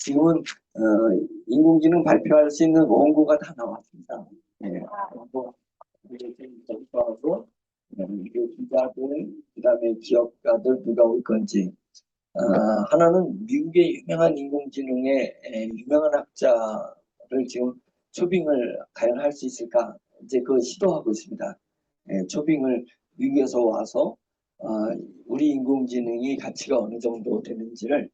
지금은 인공지능 발표할 수 있는 원고가 다 나왔습니다. 예, 원고 하고 기자들, 그다음에 기업가들 누가 올 건지. 하나는 미국의 유명한 인공지능의 유명한 학자를 지금 초빙을 과연 할 수 있을까? 이제 그 시도하고 있습니다. 초빙을 미국에서 와서 우리 인공지능이 가치가 어느 정도 되는지를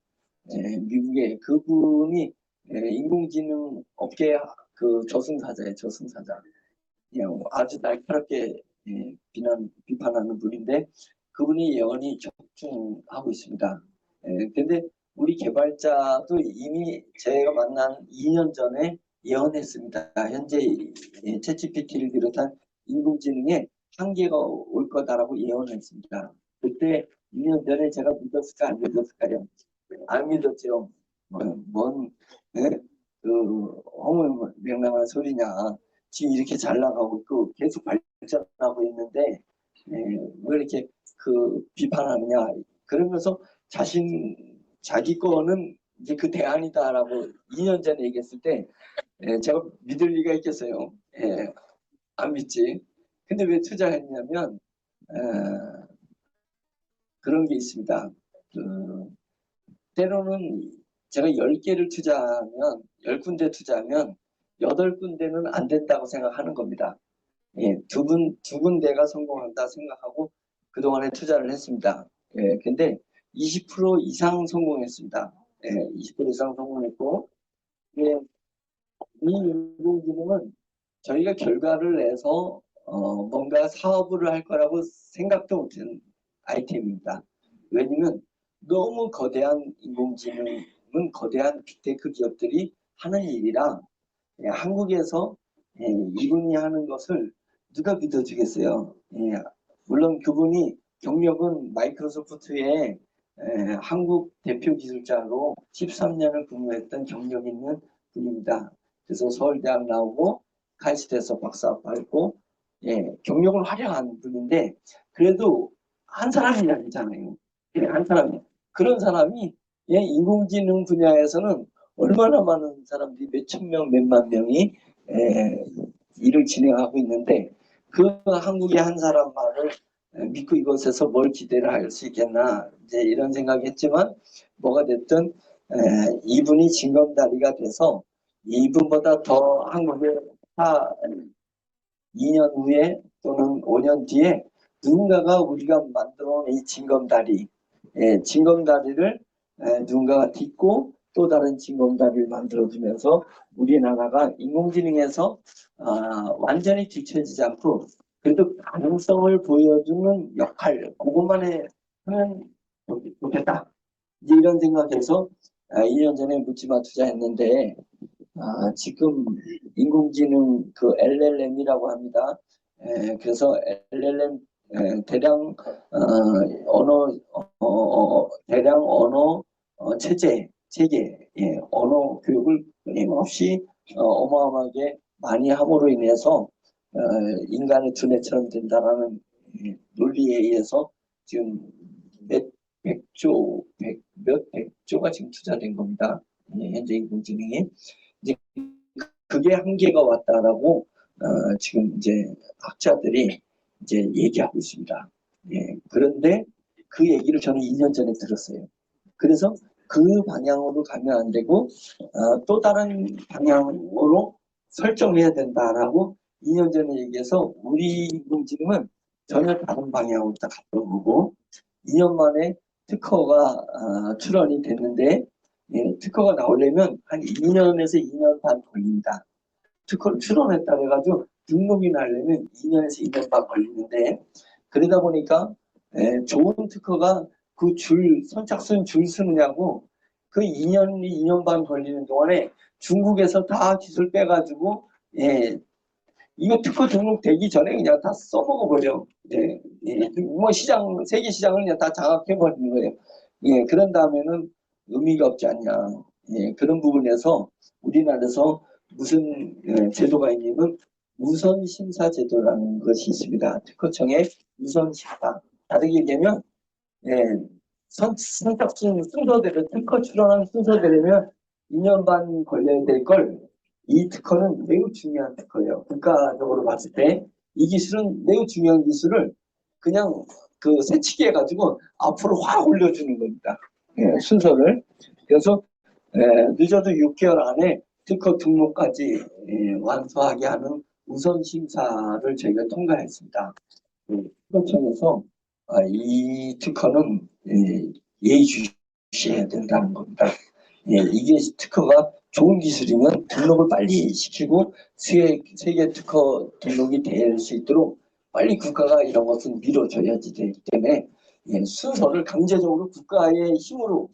미국의 그분이 인공지능 업계 그 저승사자예요, 저승사자. 아주 날카롭게 비판하는 분인데 그분이 예언이 적중하고 있습니다. 근데 우리 개발자도 이미 제가 만난 2년 전에 예언했습니다. 현재 챗GPT를 비롯한 인공지능에 한계가 올 거다라고 예언했습니다. 그때 2년 전에 제가 믿었을까 안 믿었을까요? 안 믿었죠. 뭔 그 허무맹랑한 소리냐. 지금 이렇게 잘 나가고 있고 계속 발전하고 있는데 왜 이렇게 그 비판하느냐. 그러면서 자기 거는 이제 그 대안이다라고 2년 전에 얘기했을 때 제가 믿을 리가 있겠어요. 안 믿지. 근데 왜 투자했냐면 그런 게 있습니다. 때로는 제가 10개를 투자하면 10군데 투자하면 8군데는 안 된다고 생각하는 겁니다. 두 군데가 성공한다 생각하고 그동안에 투자를 했습니다. 근데 20% 이상 성공했습니다. 20% 이상 성공했고, 이 인공지능은 저희가 결과를 내서 뭔가 사업을 할 거라고 생각도 못한 아이템입니다. 왜냐면 너무 거대한 인공지능은 거대한 빅테크 기업들이 하는 일이라 한국에서 이분이 하는 것을 누가 믿어주겠어요. 물론 그분이 경력은 마이크로소프트의 한국 대표 기술자로 13년을 근무했던 경력 있는 분입니다. 그래서 서울대학 나오고 카이스트에서 박사 받고 경력은 화려한 분인데 그래도 한 사람이 아니잖아요. 한 사람이. 그런 사람이 인공지능 분야에서는 얼마나 많은 사람들이 몇천 명, 몇만 명이 일을 진행하고 있는데 그 한국의 한 사람 말을 믿고 이것에서 뭘 기대를 할 수 있겠나 이제 이런 생각했지만 뭐가 됐든 이분이 징검다리가 돼서 이분보다 더 한국의 2년 후에 또는 5년 뒤에 누군가가 우리가 만들어 놓은 이 징검다리를 누군가가 딛고 또 다른 징검다리를 만들어주면서 우리나라가 인공지능에서 완전히 뒤처지지 않고 그래도 가능성을 보여주는 역할 그것만 하면 좋겠다. 이제 이런 생각에서 2년 전에 묻지마 투자했는데 지금 인공지능 그 LLM이라고 합니다. 그래서 LLM 대량 언어 체계 언어 교육을 끊임없이 어마어마하게 많이 함으로 인해서 인간의 두뇌처럼 된다라는 논리에 의해서 지금 몇백조가 지금 투자된 겁니다. 현재 인공지능이 이제 그게 한계가 왔다라고 지금 이제 학자들이 이제 얘기하고 있습니다. 그런데 그 얘기를 저는 2년 전에 들었어요. 그래서 그 방향으로 가면 안 되고 또 다른 방향으로 설정해야 된다라고 2년 전에 얘기해서 우리 인공지능은 전혀 다른 방향으로 딱 갔던 거고 2년 만에 특허가 출원이 됐는데 특허가 나오려면 한 2년에서 2년 반 걸립니다. 특허를 출원했다 해가지고 등록이 나려면 2년에서 2년 반 걸리는데 그러다 보니까 좋은 특허가 그 선착순 줄 서느냐고 그 2년 반 걸리는 동안에 중국에서 다 기술 빼가지고 이거 특허 등록되기 전에 그냥 다 써먹어 버려. 뭐 세계 시장을 그냥 다 장악해 버리는 거예요. 그런 다음에는 의미가 없지 않냐. 그런 부분에서 우리나라에서 무슨 제도가 있냐면 우선 심사 제도라는 것이 있습니다. 특허청의 우선 심사. 다르게 얘기하면 선착순 순서대로 특허 출원한 순서대로면 2년 반 걸려야 될 걸 이 특허는 매우 중요한 특허예요. 국가적으로 봤을 때 이 기술은 매우 중요한 기술을 그냥 그 새치기 해가지고 앞으로 확 올려주는 겁니다. 예, 순서를. 그래서 늦어도 6개월 안에 특허 등록까지 완수하게 하는 우선 심사를 저희가 통과했습니다. 특허청에서 이 특허는 예의주시해야 된다는 겁니다. 이게 특허가 좋은 기술이면 등록을 빨리 시키고 세계 특허 등록이 될 수 있도록 빨리 국가가 이런 것은 밀어줘야지 되기 때문에 순서를 강제적으로 국가의 힘으로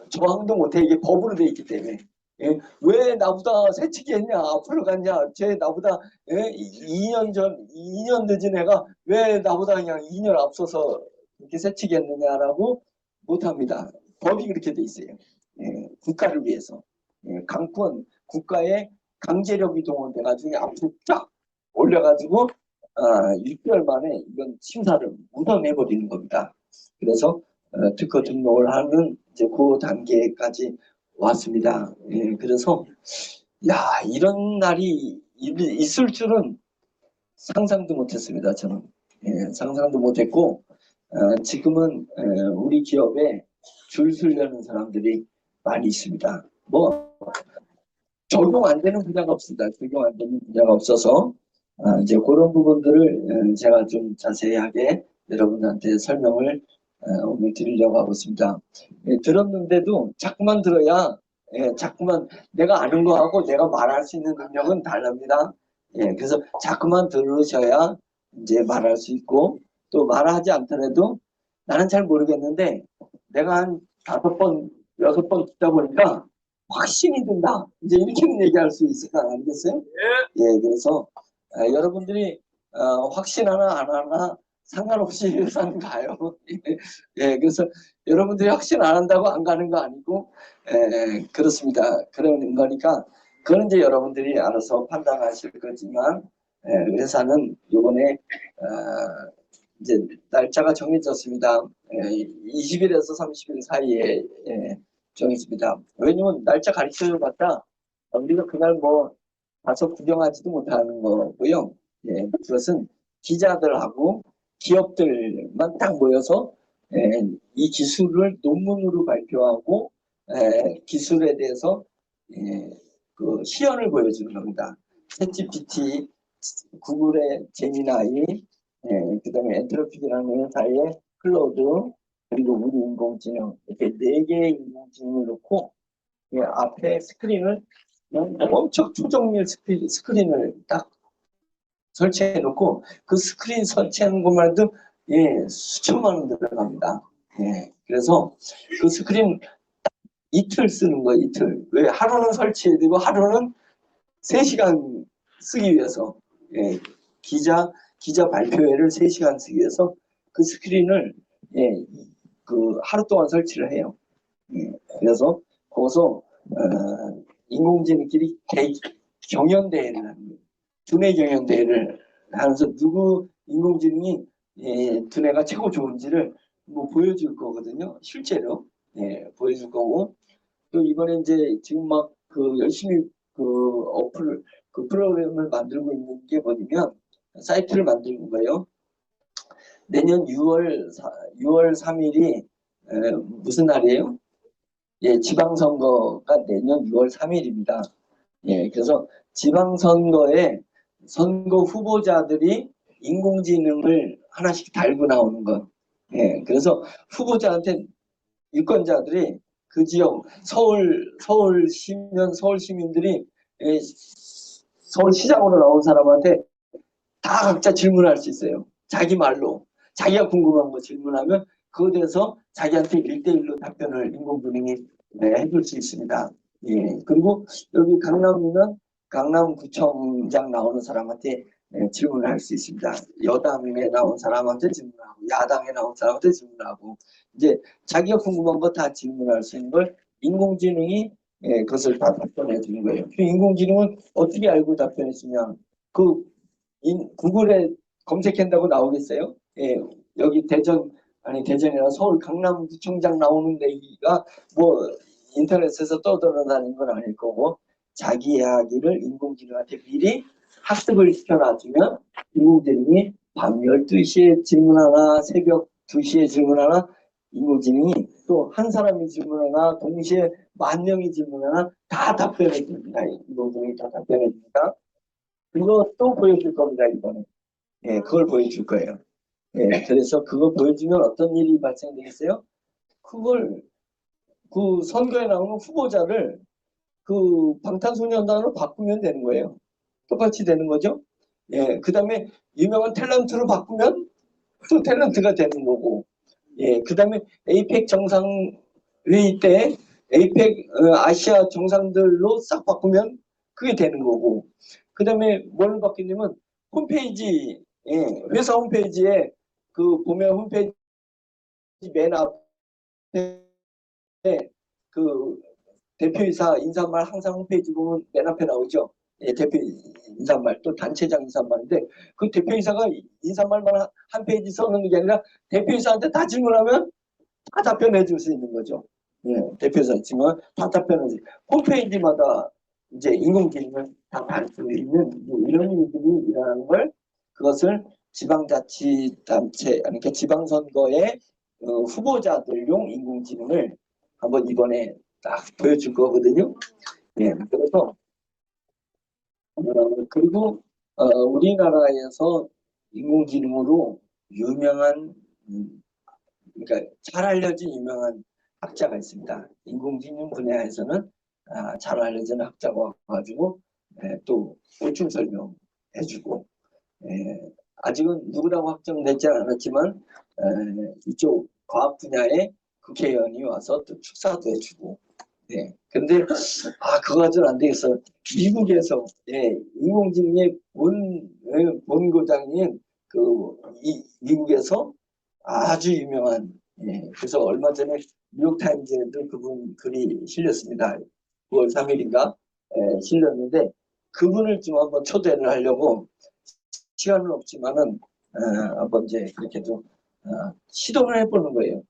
저항도 못해. 이게 법으로 돼 있기 때문에 왜 나보다 새치기 했냐, 앞으로 갔냐, 쟤 나보다 2년 늦은 애가 왜 나보다 그냥 2년 앞서서 이렇게 새치기 했느냐라고 못합니다. 법이 그렇게 돼 있어요. 국가를 위해서. 강권, 국가의 강제력이 동원돼가지고 앞으로 쫙 올려가지고 6개월 만에 이건 심사를 무덤해버리는 겁니다. 그래서 특허 등록을 하는 이제 그 단계까지 왔습니다. 그래서 이런 날이 있을 줄은 상상도 못했습니다. 저는 상상도 못했고 지금은 우리 기업에 줄 서려는 사람들이 많이 있습니다. 뭐 적용 안 되는 분야가 없습니다. 적용 안 되는 분야가 없어서 이제 그런 부분들을 제가 좀 자세하게 여러분한테 설명을 오늘 드리려고 하고 있습니다. 들었는데도 자꾸만 들어야 자꾸만 내가 아는 거하고 내가 말할 수 있는 능력은 다릅니다. 그래서 자꾸만 들으셔야 이제 말할 수 있고 또 말하지 않더라도 나는 잘 모르겠는데 내가 한 5번, 6번 듣다 보니까 확신이 든다. 이제 이렇게는 얘기할 수 있을 거 아니겠어요? 그래서 여러분들이 확신하나 안 하나 상관없이 회사는 가요. 그래서 여러분들이 확신 안 한다고 안 가는 거 아니고 그렇습니다. 그런 거니까 그건 이제 여러분들이 알아서 판단하실 거지만 회사는 이번에 이제 날짜가 정해졌습니다. 20일에서 30일 사이에 정했습니다. 왜냐면 날짜 가르쳐봤자 우리가 그날 뭐 가서 구경하지도 못하는 거고요. 그것은 기자들하고 기업들만 딱 모여서 이 기술을 논문으로 발표하고 기술에 대해서 그 시연을 보여주는 겁니다. 챗GPT, 구글의 제미나이, 그다음에 엔트로픽이라는 회사의 클로드, 그리고 우리 인공지능 이렇게 4개의 인공지능을 놓고 앞에 스크린을 엄청 초정밀 스크린을 딱 설치해 놓고 그 스크린 설치하는 것만 해도 수천만 원 들어갑니다. 그래서 그 스크린 이틀 쓰는 거예요. 이틀. 왜? 하루는 설치해야 되고 하루는 3시간 쓰기 위해서 기자 발표회를 3시간 쓰기 위해서 그 스크린을 그 하루 동안 설치를 해요. 그래서 거기서 인공지능끼리 경연대회를 하는 거예요. 두뇌 경연대회를 하면서 누구 인공지능이 두뇌가 최고 좋은지를 뭐 보여줄 거거든요. 실제로 보여줄 거고 또 이번에 이제 지금 막 그 열심히 그 어플 그 프로그램을 만들고 있는 게 뭐냐면 사이트를 만드는 거예요. 내년 6월 3일이 무슨 날이에요? 지방선거가 내년 6월 3일입니다. 그래서 지방선거에 선거 후보자들이 인공지능을 하나씩 달고 나오는 것. 그래서 후보자한테 유권자들이 그 지역 서울 시민들이 서울시장으로 나온 사람한테 다 각자 질문할 수 있어요. 자기 말로 자기가 궁금한 거 질문하면 그거에 대해서 자기한테 1대1로 답변을 인공지능이 해줄 수 있습니다. 그리고 여기 강남이면 강남구청장 나오는 사람한테 질문을 할 수 있습니다. 여당에 나온 사람한테 질문하고 야당에 나온 사람한테 질문하고 이제 자기가 궁금한 거 다 질문할 수 있는 걸 인공지능이 그것을 다 답변해 주는 거예요. 그 인공지능은 어떻게 알고 답변해 주냐? 그 구글에 검색한다고 나오겠어요? 여기 대전이나 서울 강남구청장 나오는 데가 뭐 인터넷에서 떠돌아다니는 건 아닐 거고 자기 이야기를 인공지능한테 미리 학습을 시켜놔주면 인공지능이 밤 12시에 질문하나 새벽 2시에 질문하나 인공지능이 또 한 사람이 질문하나 동시에 10,000명이 질문하나 다 답변해 줍니다. 인공지능이 다 답변해 줍니다. 그것도 보여줄 겁니다. 이번에. 예, 그걸 보여줄 거예요. 예, 그래서 그거 보여주면 어떤 일이 발생되겠어요? 그걸 그 선거에 나오는 후보자를 그 방탄소년단으로 바꾸면 되는 거예요. 똑같이 되는 거죠. 예, 그 다음에 유명한 탤런트로 바꾸면 또 탤런트가 되는 거고, 예, 그 다음에 에이펙 정상회의 때 에이펙 아시아 정상들로 싹 바꾸면 그게 되는 거고, 그 다음에 뭘 바뀌냐면 홈페이지, 예, 회사 홈페이지에 그 보면 홈페이지 맨 앞에 그 대표이사 인사말 항상 홈페이지 보면 맨 앞에 나오죠. 예, 대표 인사말 또 단체장 인사말인데 그 대표이사가 인사말만 한 페이지 써놓는 게 아니라 대표이사한테 다 질문하면 다 답변해 줄 수 있는 거죠. 예, 대표이사 있지만 다 답변해 줄. 홈페이지마다 이제 인공지능을 다 달 수 있는 이런 일들이 일어나는 걸 그것을 지방자치단체 그러니까 지방선거의 후보자들용 인공지능을 한번 이번에 딱 보여줄 거거든요. 예, 그래서 그리고 우리나라에서 인공지능으로 유명한 그러니까 잘 알려진 유명한 학자가 있습니다. 인공지능 분야에서는 잘 알려진 학자가 와가지고 또 보충 설명해주고 아직은 누구라고 확정되지 않았지만 이쪽 과학 분야의 국회의원이 와서 또 축사도 해주고 네. 근데 그거 가지고는 안 되겠어. 미국에서 인공지능의 본고장인 미국에서 아주 유명한 그래서 얼마 전에 뉴욕타임즈에도 그분 글이 실렸습니다. 9월 3일인가 실렸는데 그분을 좀 한번 초대를 하려고 시간은 없지만은 한번 이제 그렇게 좀 시도를 해보는 거예요.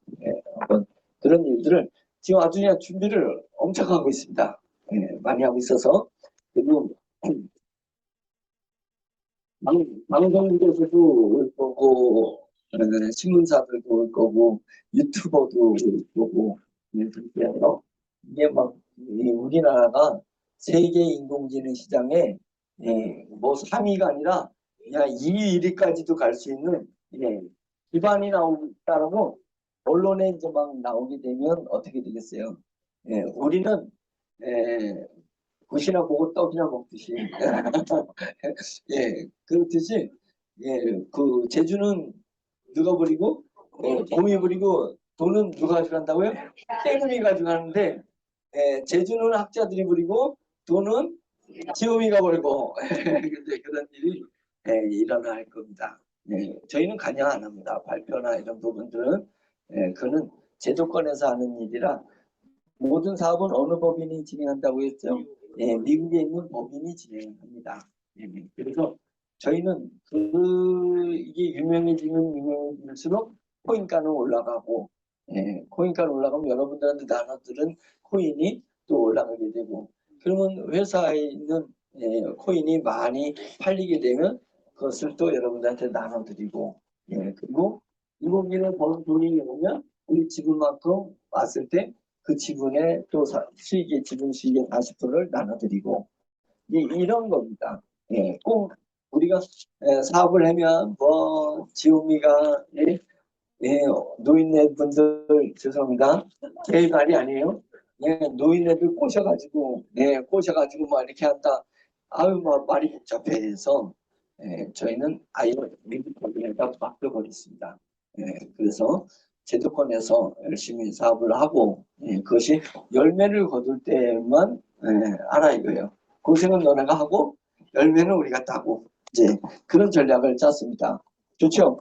한번 그런 일들을 지금 아주 그냥 준비를 엄청 하고 있습니다. 많이 하고 있어서 그리고 방송국에서도 올 거고 신문사들도 올 거고 유튜버도 올 거고 그렇게 해서 이게 막 우리나라가 세계 인공지능 시장에 뭐 3위가 아니라 그냥 2위, 1위까지도 갈 수 있는 기반이 나오고 언론에 이제 막 나오게 되면 어떻게 되겠어요? 우리는 굿이나 보고 떡이나 먹듯이 그렇듯이 그 제주는 누가 부리고 곰이 부리고 돈은 누가 가져간다고요? 떼금이 가져가는데 제주는 학자들이 부리고 돈은 지오미가 벌고 근데 그런 일이 일어날 겁니다. 저희는 관여 안 합니다. 발표나 이런 부분들은 그는 제도권에서 하는 일이라 모든 사업은 어느 법인이 진행한다고 했죠? 미국에 있는 법인이 진행합니다. 그래서 저희는 이게 유명해질수록 코인가는 올라가고, 코인가는 올라가면 여러분들한테 나눠들은 코인이 또 올라가게 되고, 그러면 회사에 있는 코인이 많이 팔리게 되면 그것을 또 여러분들한테 나눠드리고, 그리고 인공지능 버는 돈이 오면 우리 지분만큼 왔을 때 그 지분의 또 수익의 지분 수익의 40%를 나눠드리고 이런 겁니다. 꼭 우리가 사업을 하면 뭐 지오미가 노인네 분들 죄송합니다. 제 말이 아니에요. 노인네들 꼬셔가지고 막 이렇게 한다. 아유 뭐 말이 복잡해서 저희는 아예 미국 법인에다 맡겨버렸습니다. 그래서 제도권에서 열심히 사업을 하고 그것이 열매를 거둘 때만 알아 이거예요. 고생은 너네가 하고 열매는 우리가 따고 이제 그런 전략을 짰습니다. 좋죠?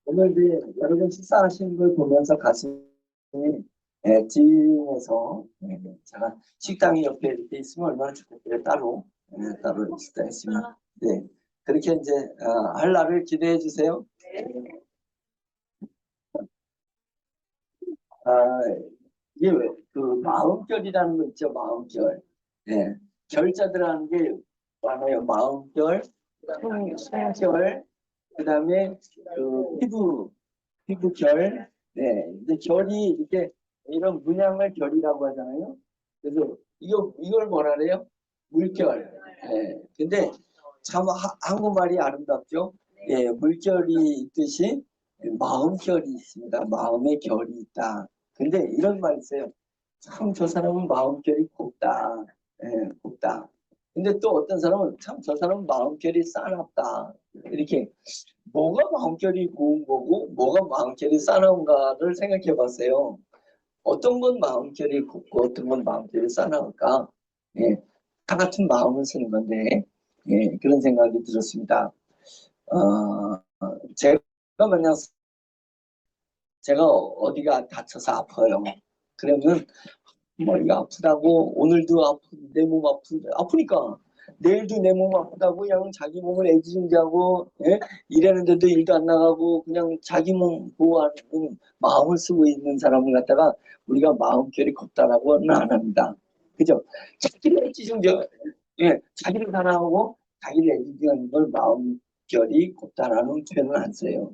오늘 이제 여러분 식사하시는 걸 보면서 가슴이 지에서 제가 식당이 옆에 이렇게 있으면 얼마나 좋겠어요. 따로 식사했으면 그렇게 이제 할 날을 기대해 주세요. 아, 이게 그 마음결이라는 거 있죠, 마음결. 예. 결자들하는 게 많아요. 마음결, 숨결, 그다음에 그 피부결. 네. 근데 결이 이렇게 이런 문양을 결이라고 하잖아요. 그래서 이걸 뭐라 그래요? 물결. 예. 근데 참 한국말이 아름답죠. 예, 물결이 있듯이 마음결이 있습니다. 마음의 결이 있다. 근데 이런 말이 있어요. 참 저 사람은 마음결이 곱다. 예, 곱다. 근데 또 어떤 사람은 참 저 사람은 마음결이 싸납다. 이렇게 뭐가 마음결이 고운 거고 뭐가 마음결이 싸나운가를 생각해 봤어요. 어떤 건 마음결이 곱고 어떤 건 마음결이 싸나울까? 예, 다 같은 마음을 쓰는 건데 예, 그런 생각이 들었습니다. 어, 제가 만약 제가 어디가 다쳐서 아파요. 그러면 머리가 아프다고 오늘도 내 몸 아프니까 내일도 내 몸 아프다고 그냥 자기 몸을 애지중지하고 예? 일하는데도 일도 안 나가고 그냥 자기 몸 보호하는 마음을 쓰고 있는 사람을 갖다가 우리가 마음결이 곱다라고는 안 합니다. 그죠? 자기를 애지중지 예, 자기를 사랑하고 자기를 애지중지하는 걸 마음결이 곱다라는 표현을 안 써요.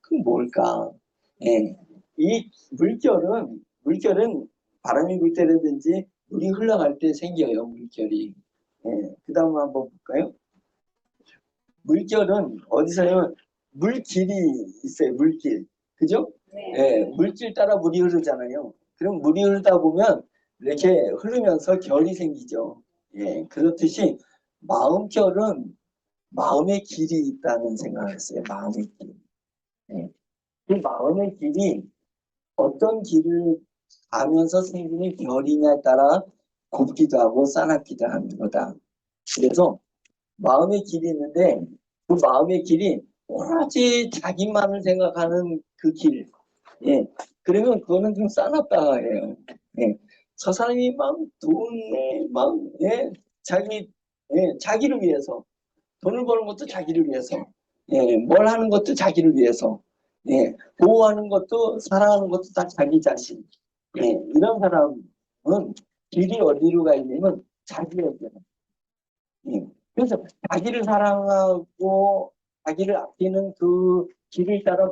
그럼 뭘까? 예, 이 물결은 바람이 불 때라든지 물이 흘러갈 때 생겨요, 물결이. 예, 그 다음 한번 볼까요? 물결은 어디서요? 물길이 있어요, 물길. 그죠? 예, 물길 따라 물이 흐르잖아요. 그럼 물이 흐르다 보면 이렇게 흐르면서 결이 생기죠. 예, 그렇듯이 마음결은 마음의 길이 있다는 생각을 했어요, 마음의 길. 예, 그 마음의 길이 어떤 길을 가면서 생기는 결이냐에 따라 곱기도 하고 싸납기도 하는 거다. 그래서 마음의 길이 있는데 그 마음의 길이 오로지 자기만을 생각하는 그 길. 예. 그러면 그거는 좀 싸납다 해요. 예. 저 사람이 막 돈에 막 예. 자기를 위해서 돈을 버는 것도 자기를 위해서 예. 뭘 하는 것도 자기를 위해서 예. 보호하는 것도 사랑하는 것도 다 자기 자신. 예, 이런 사람은 길이 어디로 가 있냐면 자기에게. 예. 그래서 자기를 사랑하고 자기를 아끼는 그 길을 따라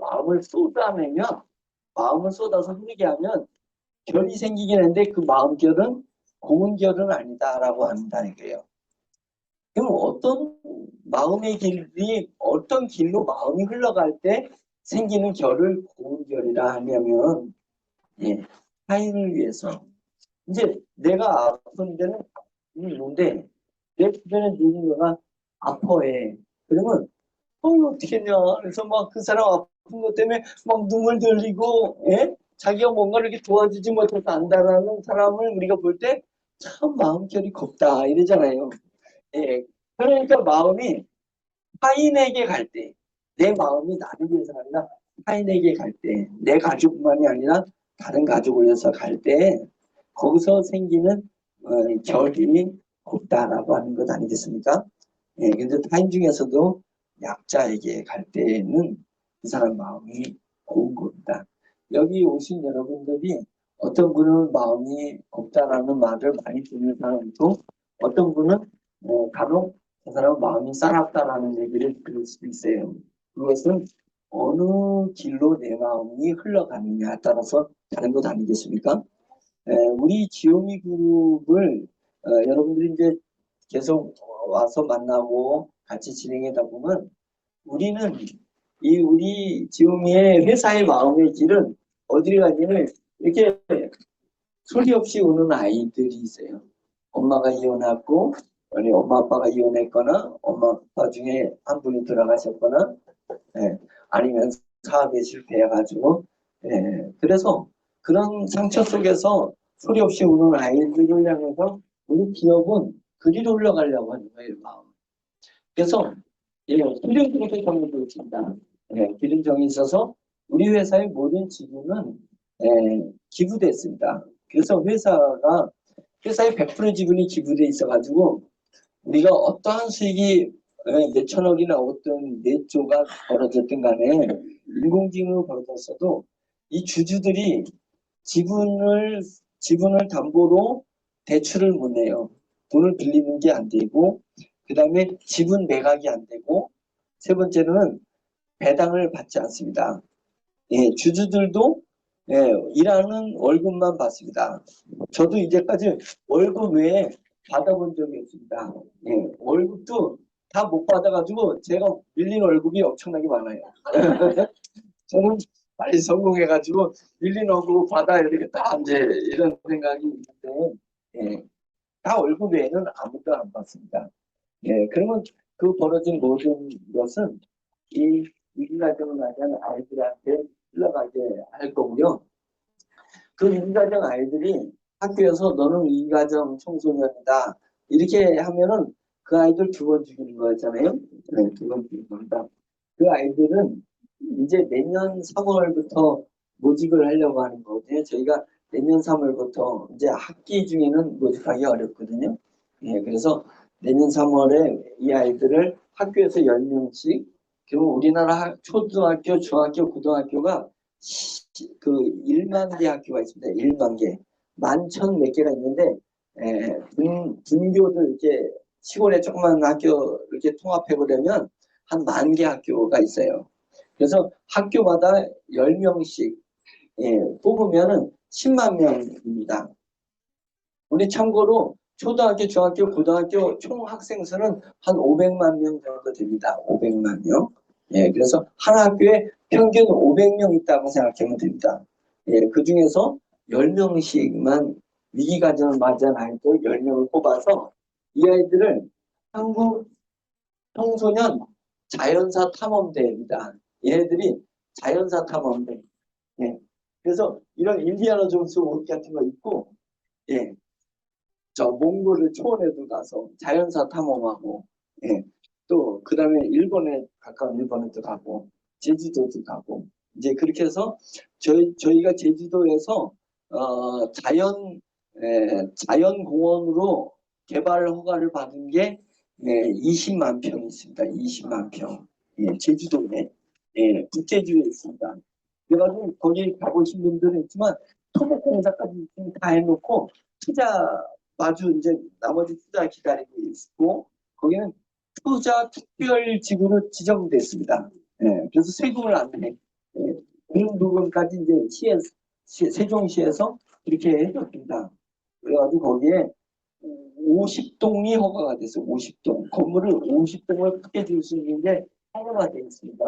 마음을 쏟아서 흐르게 하면 결이 생기긴 하는데 그 마음 결은 고운 결은 아니다라고 한다는 거예요. 그럼 어떤 마음의 길이 어떤 길로 마음이 흘러갈 때 생기는 결을 고운 결이라 하냐면 예, 타인을 위해서 이제 내가 아픈 데는 있는데 내 주변에 누군가가 아파해. 그러면 이거 어떻게 했냐. 그래서 막 그 사람 아픈 것 때문에 막 눈물 흘리고 예? 자기가 뭔가를 이렇게 도와주지 못해서 안다라는 사람을 우리가 볼 때 참 마음결이 곱다 이러잖아요. 예. 그러니까 마음이 타인에게 갈 때, 내 마음이 나를 위해서 아니라 타인에게 갈 때, 내 가족만이 아니라 다른 가족을 위해서 갈 때, 거기서 생기는 결이 곱다라고 하는 것 아니겠습니까? 예, 근데 타인 중에서도 약자에게 갈 때는 그 사람 마음이 고운 겁니다. 여기 오신 여러분들이 어떤 분은 마음이 곱다라는 말을 많이 듣는 사람이고 어떤 분은 간혹 그 사람은 마음이 싸납다라는 얘기를 들을 수도 있어요. 그것은 어느 길로 내 마음이 흘러가느냐에 따라서 다른 것 아니겠습니까? 우리 지오미 그룹을 여러분들이 이제 계속 와서 만나고 같이 진행하다 보면 우리는 우리 지오미의 회사의 마음의 길은 어디를 가냐면 이렇게 소리 없이 우는 아이들이 있어요. 엄마가 이혼하고 아니 엄마 아빠가 이혼했거나 엄마 아빠 중에 한 분이 돌아가셨거나 예, 아니면 사업에 실패해가지고 그래서 그런 상처 속에서 소리 없이 우는 아이들을 향해서 우리 기업은 그리로 올라가려고 하는 거예요, 마음. 그래서 기능 그렇게 정해져 있습니다. 기능 정해 있어서 우리 회사의 모든 지분은 기부됐습니다. 그래서 회사의 100% 지분이 기부돼 있어가지고 우리가 어떠한 수익이 몇천억이나 어떤 몇 조가 벌어졌든 간에 인공지능으로 벌어졌어도 이 주주들이 지분을 담보로 대출을 못 내요. 돈을 빌리는 게 안 되고, 그 다음에 지분 매각이 안 되고, 세 번째로는 배당을 받지 않습니다. 예, 주주들도 예, 일하는 월급만 받습니다. 저도 이제까지 월급 외에 받아본 적이 없습니다. 예, 월급도 다 못 받아가지고 제가 밀린 월급이 엄청나게 많아요. 저는 빨리 성공해가지고 밀린 월급 받아야 되겠다 이제 이런 생각이 있는데 예, 다 월급 외에는 아무도 안 받습니다. 예, 그러면 그 벌어진 모든 것은 이 위기가정을 맞이하는 아이들한테 흘러가게 할 거고요. 그 위기가정 아이들이 학교에서 너는 위기가정 청소년이다. 이렇게 하면은 그 아이들 두 번 죽이는 거였잖아요. 네, 두 번 죽이는 겁니다. 그 아이들은 이제 내년 3월부터 모집을 하려고 하는 거거든요. 저희가 내년 3월부터 이제 학기 중에는 모집하기 어렵거든요. 예, 그래서 내년 3월에 이 아이들을 학교에서 10명씩, 그럼 우리나라 초등학교, 중학교, 고등학교가 그 1만 개 학교가 있습니다. 1만 개. 11,000 몇 개가 있는데, 분교들 이렇게 시골에 조그만 학교 이렇게 통합해보려면 한 10,000개 학교가 있어요. 그래서 학교마다 10명씩 뽑으면은 10만 명입니다. 우리 참고로 초등학교, 중학교, 고등학교 총 학생 수는 한 500만 명 정도 됩니다. 500만 명. 예, 그래서 한 학교에 평균 500명 있다고 생각하면 됩니다. 예, 그 중에서 10명씩만 위기가정을 맞이한 아이들 10명을 뽑아서 이 아이들을 한국 청소년 자연사 탐험대입니다. 얘네들이 자연사 탐험대. 예. 그래서 이런 인디아나 존스 옷 같은 거 입고, 예. 저 몽골을 초원에도 가서 자연사 탐험하고, 예. 또 그다음에 일본에 가까운 일본에도 가고, 제주도도 가고, 이제 그렇게 해서 저희가 제주도에서 자연공원으로 개발 허가를 받은 게 20만 평이 있습니다. 20만 평. 예, 제주도에 북제주에 있습니다. 그래가지고 거기 가보신 분들은 있지만 토목공사까지 다 해놓고 투자 마주 이제 나머지 투자 기다리고 있고 거기는 투자 특별지구로 지정됐습니다. 예, 그래서 세금을 안 내. 예, 그런 부분까지 이제 세종시에서 이렇게 해줬습니다. 그래가지고 거기에 50동이 허가가 됐어요. 50동. 건물을 50동을 크게 지을 수 있는 게 허가가 되어 있습니다.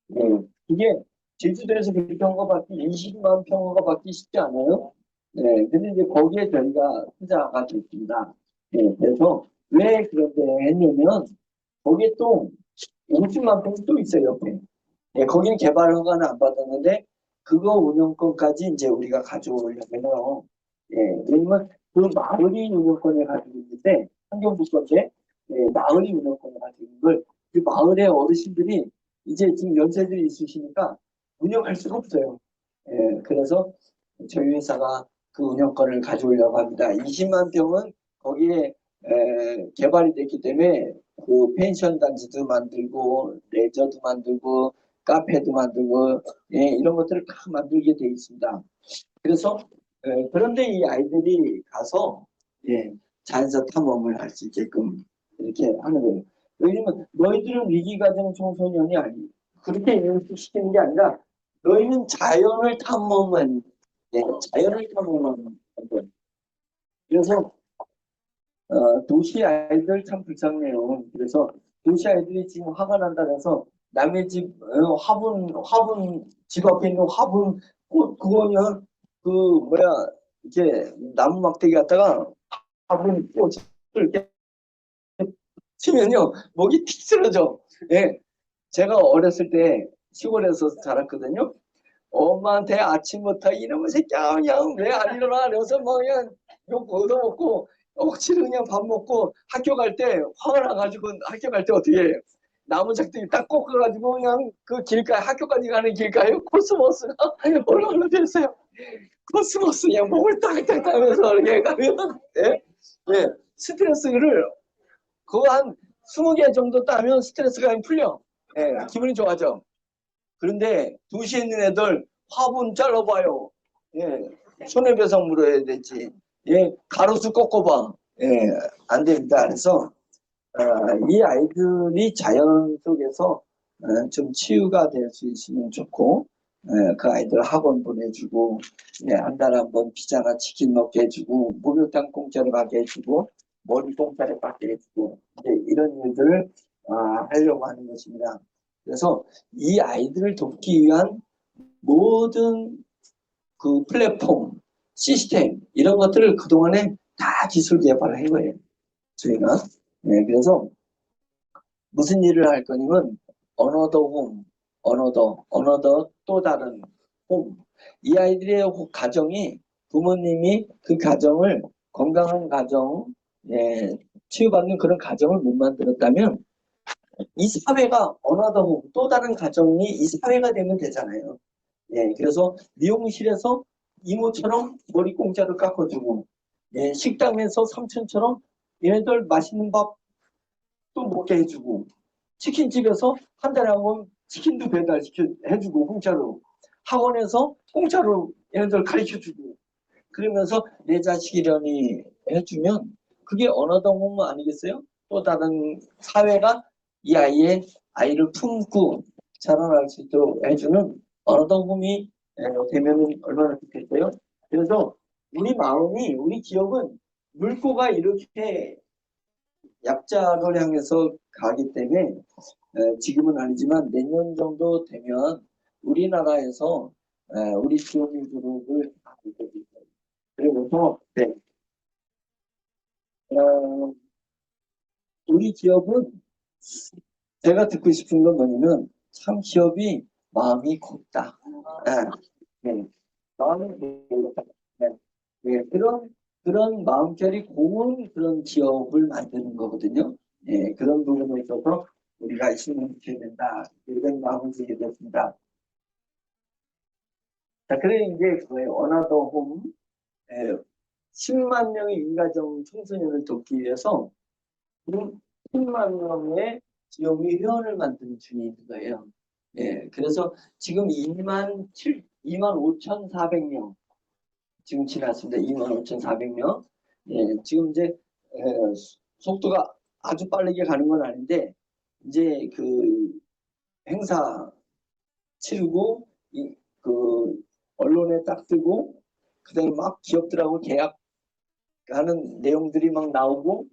네. 이게 제주도에서 그렇게 허가받기 20만 평 허가받기 쉽지 않아요. 네. 근데 이제 거기에 저희가 투자가 됐습니다. 네. 그래서 왜 그렇게 했냐면 거기에 또 50만 평이 또 있어요. 옆에. 네. 거기는 개발 허가는 안 받았는데 그거 운영권까지 이제 우리가 가져오려고 해요. 예. 왜냐면 그 마을이 운영권을 가지고 있는데 환경부 건데 마을이 운영권을 가지고 있는 걸 그 마을의 어르신들이 이제 지금 연세들이 있으시니까 운영할 수가 없어요. 예, 그래서 저희 회사가 그 운영권을 가져오려고 합니다. 20만 평은 거기에 개발이 됐기 때문에 그 펜션 단지도 만들고 레저도 만들고 카페도 만들고 이런 것들을 다 만들게 돼 있습니다. 그래서 그런데 이 아이들이 가서 자연사 탐험을 할 수 있게끔 이렇게 하는 거예요. 왜냐면 너희들은 위기가정 청소년이 아니 그렇게 인식시키는 게 아니라 너희는 자연을 탐험한 자연을 탐험하는 거예요. 그래서 도시 아이들 참 불쌍해요. 그래서 도시 아이들이 지금 화가 난다 해서 남의 집 화분 집 앞에 있는 화분 꽃 그거냐 그 뭐야 이렇게 나무 막대기 갖다가 화분 꽃을 이렇게 치면요 목이 틱 쓰러져. 예, 제가 어렸을 때 시골에서 자랐거든요. 엄마한테 아침부터 이놈의 새끼야 그냥 왜 안 일어나 그래서 뭐 그냥 욕 얻어먹고 억지로 그냥 밥 먹고 학교 갈 때 화가 나가지고 학교 갈 때 어떻게 해요? 나무 작대기 딱 꺾어가지고 그냥 그 길가에 학교까지 가는 길가에 코스모스가 올라올라 됐어요. 코스모스 그냥 목을 딱딱 따면서 이렇게 가면 예, 스트레스를 그거 한 20개 정도 따면 스트레스가 풀려. 기분이 좋아져. 그런데 도시에 있는 애들 화분 잘라봐요. 손해배상 물어야 되지. 예, 가로수 꺾어봐. 예, 안 됩니다. 그래서 이 아이들이 자연 속에서 좀 치유가 될 수 있으면 좋고, 그 아이들 학원 보내주고, 한 달에 한 번 피자나 치킨 먹게 해주고, 목욕탕 공짜로 가게 해주고, 머리 공짜로 받게 해주고, 이런 일들을 하려고 하는 것입니다. 그래서 이 아이들을 돕기 위한 모든 그 플랫폼, 시스템 이런 것들을 그동안에 다 기술 개발을 한 거예요. 저희가. 그래서 무슨 일을 할 거냐면 어너더 홈, 어너더 또 다른 홈. 이 아이들의 가정이 부모님이 그 가정을 건강한 가정, 치유받는 그런 가정을 못 만들었다면 이 사회가 어너더 홈, 또 다른 가정이 이 사회가 되면 되잖아요. 그래서 미용실에서 이모처럼 머리 공짜로 깎아주고, 식당에서 삼촌처럼 얘네들 맛있는 밥 또 먹게 해주고, 치킨집에서 한 달에 한 번 치킨도 해주고, 공짜로. 학원에서 공짜로 얘네들 가르쳐주고, 그러면서 내 자식이려니 해주면, 그게 어너더 홈 아니겠어요? 또 다른 사회가 이 아이를 품고 자라날 수 있도록 해주는 어너더 홈이 되면 얼마나 좋겠어요? 그래서 우리 마음이, 우리 기업은 물꼬가 이렇게 약자를 향해서 가기 때문에 지금은 아니지만 내년 정도 되면 우리나라에서 우리 기업인 그룹을 가게 됩니다. 그래서 우리 기업은 제가 듣고 싶은 건 뭐냐면 참 기업이 마음이 곱다. 마음이 곱다. 그런 마음결이 고운 그런 기업을 만드는 거거든요. 그런 부분에 있어서 우리가 신경 써야 된다. 이런 마음을 주게 됐습니다. 자, 그래 이제 그 어나더 홈 10만 명의 유가정 청소년을 돕기 위해서 10만 명의 지역의 회원을 만드는 중에 있는 거예요. 그래서 지금 2만 5,400명 지금 지났습니다. 25,400명. 지금 이제 속도가 아주 빠르게 가는 건 아닌데 이제 그 행사 치르고 그 언론에 딱 뜨고 그다음에 막 기업들하고 계약하는 내용들이 막 나오고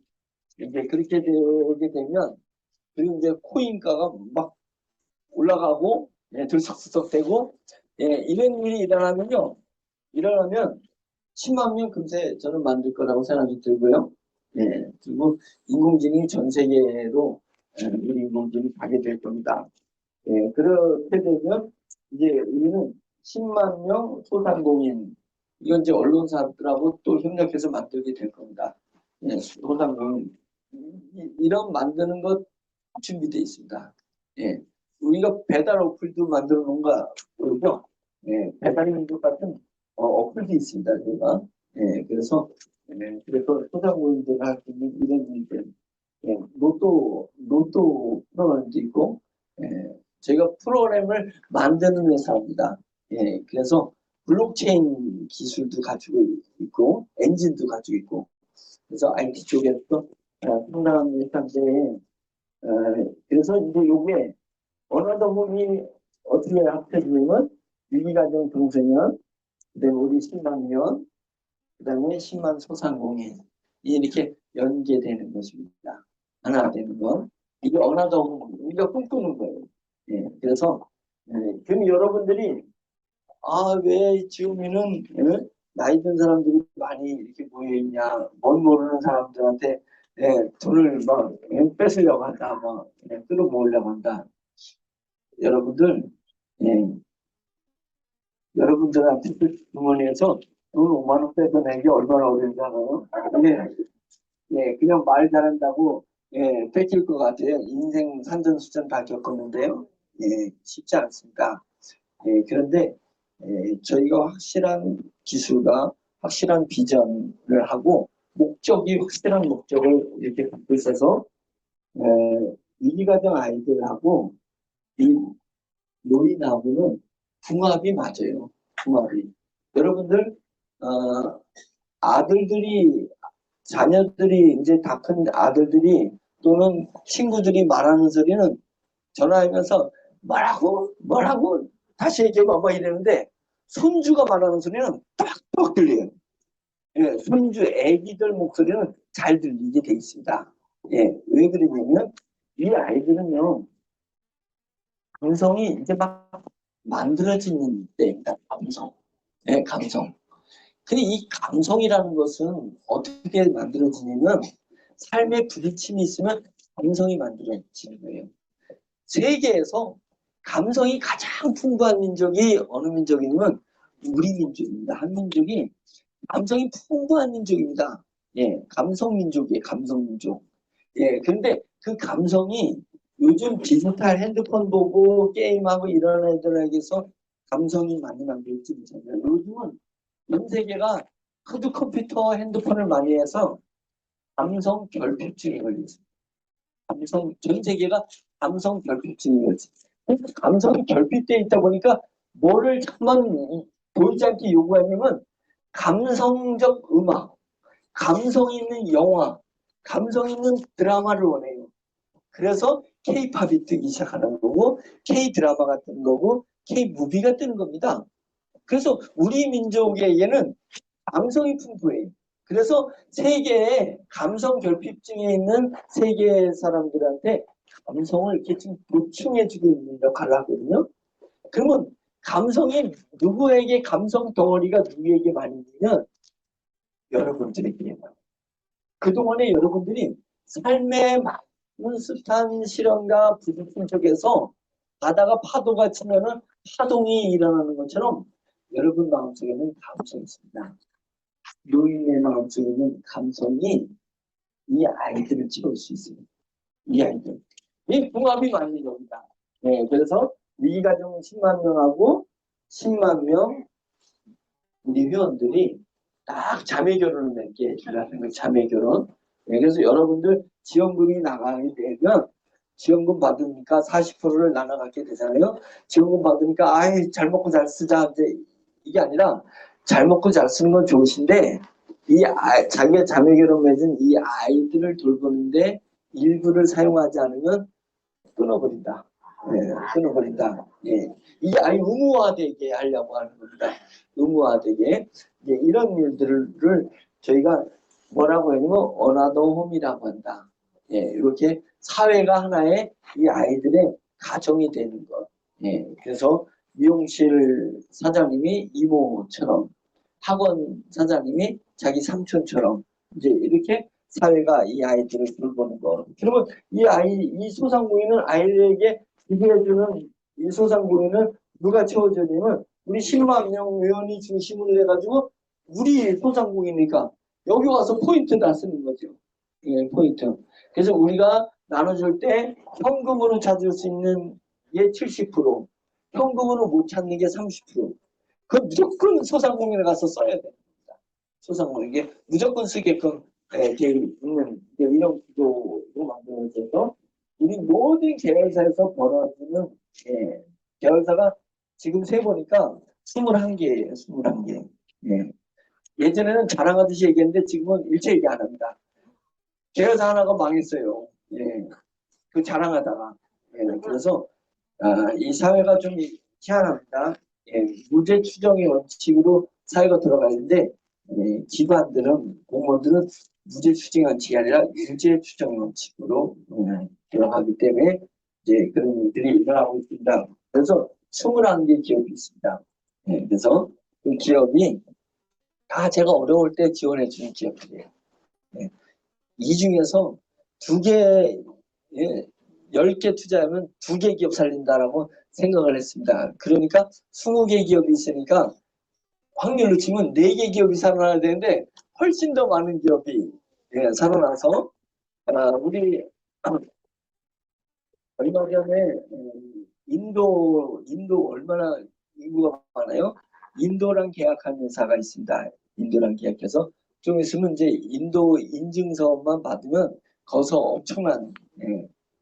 이제 그렇게 되게 되면 그리고 이제 코인가가 막 올라가고 들썩들썩되고 이런 일이 일어나면 10만 명 금세 저는 만들 거라고 생각이 들고요. 그리고 인공지능이 전 세계로 우리 인공지능이 가게 될 겁니다. 그렇게 되면 이제 우리는 10만 명 소상공인 이건 이제 언론사들하고 또 협력해서 만들게 될 겁니다. 소상공인 이런 만드는 것 준비되어 있습니다. 우리가 배달 어플도 만들어 놓은가 모르죠? 배달 민족 같은 어플도 있습니다. 저희가. 그래서 소상공인들 할 수 있는 이런 일들, 로또 프로그램도 있고, 저희가 프로그램을 만드는 회사입니다. 그래서 블록체인 기술도 가지고 있고, 엔진도 가지고 있고, 그래서 IT 쪽에서 상당한 회사인데, 그래서 이제 요게 어느덧 홈이 어떻게 합쳐지면 유기가정 청소년, 그다음에 우리 10만 명, 그다음에 10만 소상공인 이렇게 연계되는 것입니다. 하나 되는 거. 이게 어느덧 홈 우리가 꿈꾸는 거예요. 그래서 그럼 여러분들이 왜 지금에는 나이 든 사람들이 많이 이렇게 모여 있냐, 뭔 모르는 사람들한테 돈을 막 뺏으려고 한다, 막 끌어모으려고 한다. 여러분들, 여러분들한테 주머니에서 돈 5만 원 뺏어내기 얼마나 어려운지 알아요? 그냥 말 잘한다고 뺏길 것 같아요. 인생 산전수전 다 겪었는데요. 쉽지 않습니다. 그런데 저희가 확실한 기술과 확실한 비전을 하고 확실한 목적을 이렇게 갖고 있어서 위기가정 아이들하고 이 노인하고는 궁합이 맞아요. 궁합이. 여러분들 어, 아들들이, 자녀들이, 이제 다 큰 아들들이 또는 친구들이 말하는 소리는 전화하면서 뭐라고? 뭐라고? 다시 얘기해봐. 뭐 이러는데 손주가 말하는 소리는 딱 들려요. 예, 손주 애기들 목소리는 잘 들리게 돼 있습니다. 예, 왜 그러냐면 이 아이들은요, 감성이 이제 막 만들어지는 때입니다. 감성. 예, 감성. 근데 이 감성이라는 것은 어떻게 만들어지냐면 삶의 부딪힘이 있으면 감성이 만들어지는 거예요. 세계에서 감성이 가장 풍부한 민족이 어느 민족이냐면 우리 민족입니다. 한민족이 감성이 풍부한 민족입니다. 예, 감성 민족이에요. 감성 민족. 예, 근데 그 감성이 요즘 디지털 핸드폰 보고 게임하고 이런 애들에게서 감성이 많이 만들어지지 않아요. 요즘은 전 세계가 하드 컴퓨터 핸드폰을 많이 해서 감성 결핍증에 걸렸습니다. 전 세계가 감성 결핍증인 거지. 감성이 결핍되어 있다 보니까 뭐를 잠만 보이지 않게 요구하냐면 감성적 음악, 감성 있는 영화, 감성 있는 드라마를 원해요. 그래서 K-팝이 뜨기 시작하는 거고, K-드라마가 뜨는 거고, K-무비가 뜨는 겁니다. 그래서 우리 민족에게는 감성이 풍부해요. 그래서 세계에 감성 결핍증에 있는 세계 사람들한테 감성을 이렇게 지금 보충해주고 있는 역할을 하거든요. 그러면 감성이 누구에게 감성 덩어리가 누구에게 많이 있냐면 여러분들에게. 그동안에 여러분들이 삶의 많은 숱한 시련과 부딪힘 속에서 바다가 파도가 치면은 파동이 일어나는 것처럼 여러분 마음속에는 감성이 있습니다. 노인의 마음속에는 감성이 이 아이들을 찍을 수 있습니다. 이 아이들. 이 궁합이 맞는 겁니다. 네, 그래서 위기가정 10만 명하고 10만 명 우리 회원들이 딱 자매 결혼을 맺게 해주라는 거예요. 자매 결혼. 네, 그래서 여러분들 지원금이 나가게 되면 지원금 받으니까 40%를 나눠갖게 되잖아요. 지원금 받으니까 아이 잘 먹고 잘 쓰자. 이제 이게 아니라 잘 먹고 잘 쓰는 건 좋으신데 자기가 자매 결혼 맺은 이 아이들을 돌보는데 일부를 사용하지 않으면 끊어버린다. 네, 끊어버린다. 예. 이게 아예 의무화되게 하려고 하는 겁니다. 의무화되게. 이런 일들을 저희가 뭐라고 하냐면 어나더홈이라고 한다. 예, 이렇게 사회가 하나의 이 아이들의 가정이 되는 것. 예, 그래서 미용실 사장님이 이모처럼 학원 사장님이 자기 삼촌처럼 이제 이렇게 사회가 이 아이들을 돌보는 거. 그러면 이 소상공인은 아이에게 기부해주는 이 소상공인은 누가 채워주냐면 우리 10만 명 회원이 중심으로 해가지고 우리 소상공인이니까 여기 와서 포인트 다 쓰는 거죠. 예, 포인트. 그래서 우리가 나눠줄 때 현금으로 찾을 수 있는 게 70%, 현금으로 못 찾는 게 30%. 그 무조건 소상공인에 가서 써야 됩니다. 소상공인에게 무조건 쓰게끔 되어 있는 이런 구조로 만들어져서 우리 모든 계열사에서 벌어지는 계열사가 지금 세보니까 21개예요. 21개. 예. 예전에는 자랑하듯이 얘기했는데 지금은 일체 얘기 안 합니다. 계열사 하나가 망했어요. 예. 그 자랑하다가. 예. 그래서 이 사회가 좀 희한합니다. 예. 무죄 추정의 원칙으로 사회가 들어가는데 기관들은 공무원들은 무죄 추정 원칙이 아니라 유죄 추정 원칙으로 들어가기 때문에 이제 그런 일들이 일어나고 있습니다. 그래서 21개 기업이 있습니다. 예. 그래서 그 기업이 다 제가 어려울 때 지원해 주는 기업들이에요. 예. 이 중에서 2개, 10개 투자하면 2개 기업 살린다라고 생각을 했습니다. 그러니까 20개 기업이 있으니까 확률로 치면 4개 기업이 살아나야 되는데 훨씬 더 많은 기업이 살아나서 우리 얼마 전에 인도 얼마나 인구가 많아요? 인도랑 계약한 회사가 있습니다. 인도랑 계약해서 좀 있으면 이제 인도 인증서만 받으면 거기서 엄청난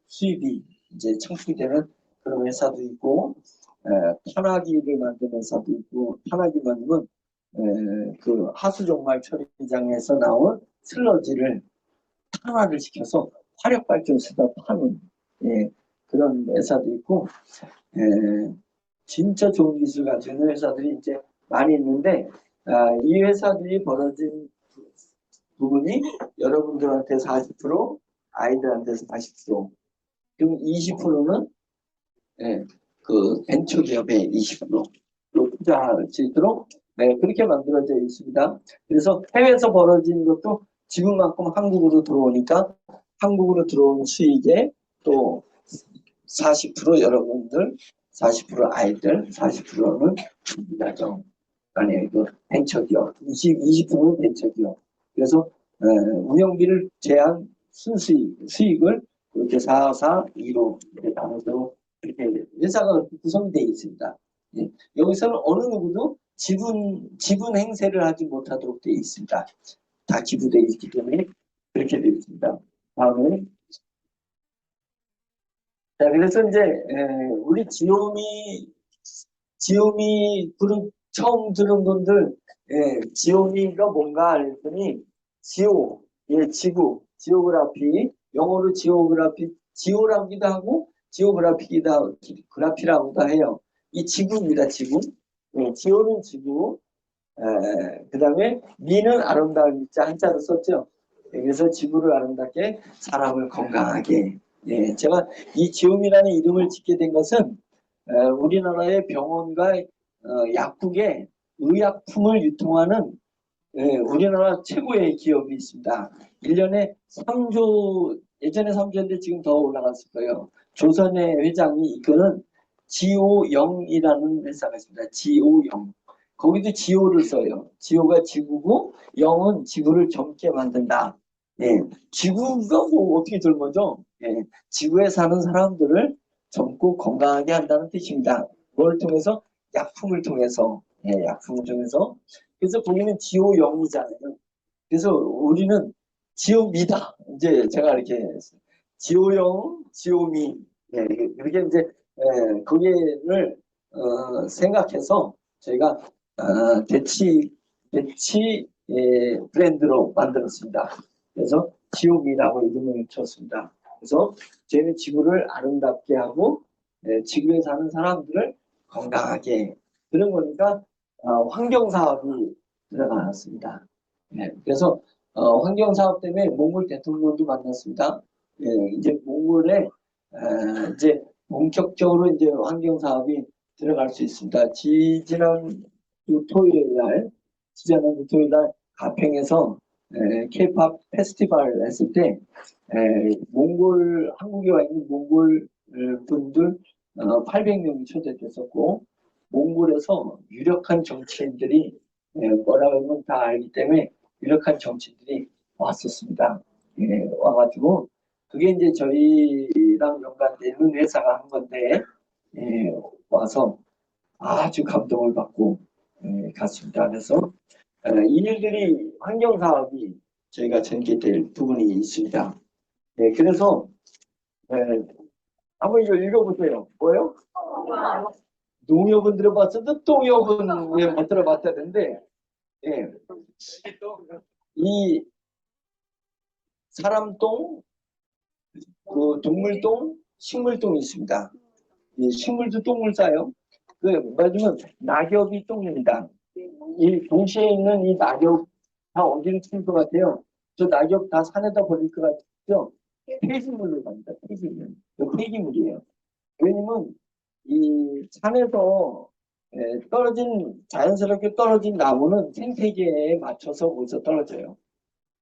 수입이 이제 창출되는 그런 회사도 있고 탄화기를 만드는 회사도 있고 탄화기 만들면 그 하수종말 처리장에서 나온 슬러지를 탄화를 시켜서 화력발전소에다 파는 그런 회사도 있고 진짜 좋은 기술 가지고 있는 회사들이 이제 많이 있는데 이 회사들이 벌어진 부분이 여러분들한테 40%, 아이들한테서 40%, 그럼 20%는 그 벤처기업에 20%로 투자할 수 있도록 그렇게 만들어져 있습니다. 그래서 해외에서 벌어진 것도 지금만큼 한국으로 들어오니까 한국으로 들어온 수익의 또 40% 여러분들, 40% 아이들, 40%는 가정, 아니 그 벤처기업, 20%는 벤처기업. 그래서 운영비를 제한 수익을 이렇게 4, 4, 2로 나눠서 이렇게 회사가 구성되어 있습니다. 예. 여기서는 어느 누구도 지분 행세를 하지 못하도록 되어 있습니다. 다 기부되어 있기 때문에 그렇게 되어 있습니다. 다음에 자, 그래서 이제 우리 지오미 그룹 처음 들은 분들 지오미가 뭔가 했더니 지오, 지구, 지오그라피, 영어로 지오라기도 하고 그래피라고도 해요. 이 지구입니다, 지구. 지오는 지구. 그 다음에 미는 아름다운 미자 한자로 썼죠. 그래서 지구를 아름답게, 사람을 건강하게. 제가 이 지움이라는 이름을 짓게 된 것은 우리나라의 병원과 약국에 의약품을 유통하는 우리나라 최고의 기업이 있습니다. 1년에 3조, 예전에 3조인데 지금 더 올라갔을 거예요. 조선의 회장이 이거는 지오영이라는 회사가 있습니다. 지오영. 거기도 지오를 써요. 지오가 지구고 영은 지구를 젊게 만든다. 지구가 뭐 어떻게 젊어져? 지구에 사는 사람들을 젊고 건강하게 한다는 뜻입니다. 그걸 통해서 약품을 통해서 그래서 거기는 지오영이잖아요. 그래서 우리는 지오미다. 이제 제가 이렇게 지오영, 지오미 이렇게 이제 거기를 생각해서 저희가 대치 브랜드로 만들었습니다. 그래서 지오미라고 이름을 쳤습니다. 그래서 저희는 지구를 아름답게 하고 지구에 사는 사람들을 건강하게 그런 거니까 환경사업이 들어갔습니다. 그래서 환경사업 때문에 몽골 대통령도 만났습니다. 이제 몽골에 이제 본격적으로 이제 환경사업이 들어갈 수 있습니다. 지지난 토요일 날 가평에서 K-팝 페스티벌 했을 때 한국에 와 있는 몽골 분들 800명이 초대됐었고 몽골에서 유력한 정치인들이 뭐라고 하면 다 알기 때문에 유력한 정치인들이 왔었습니다. 와가지고 그게 이제 저희랑 연관되는 회사가 한 건데 와서 아주 감동을 받고 갔습니다. 그래서 이 일들이 환경사업이 저희가 전개될 부분이 있습니다. 그래서 한번 이거 읽어보세요. 뭐예요? 농협은 들어봤어도 똥협은 못 들어봤다는데 이 사람똥, 그 동물똥, 식물똥이 있습니다. 이 식물도 똥을 싸요. 말하자면 낙엽이 똥입니다. 이 동시에 있는 이 낙엽 다 어디를 칠 것 같아요? 저 낙엽 다 산에다 버릴 것 같죠? 폐기물로 갑니다. 폐기물이에요. 왜냐면 이 산에서 자연스럽게 떨어진 나무는 생태계에 맞춰서 어디서 떨어져요.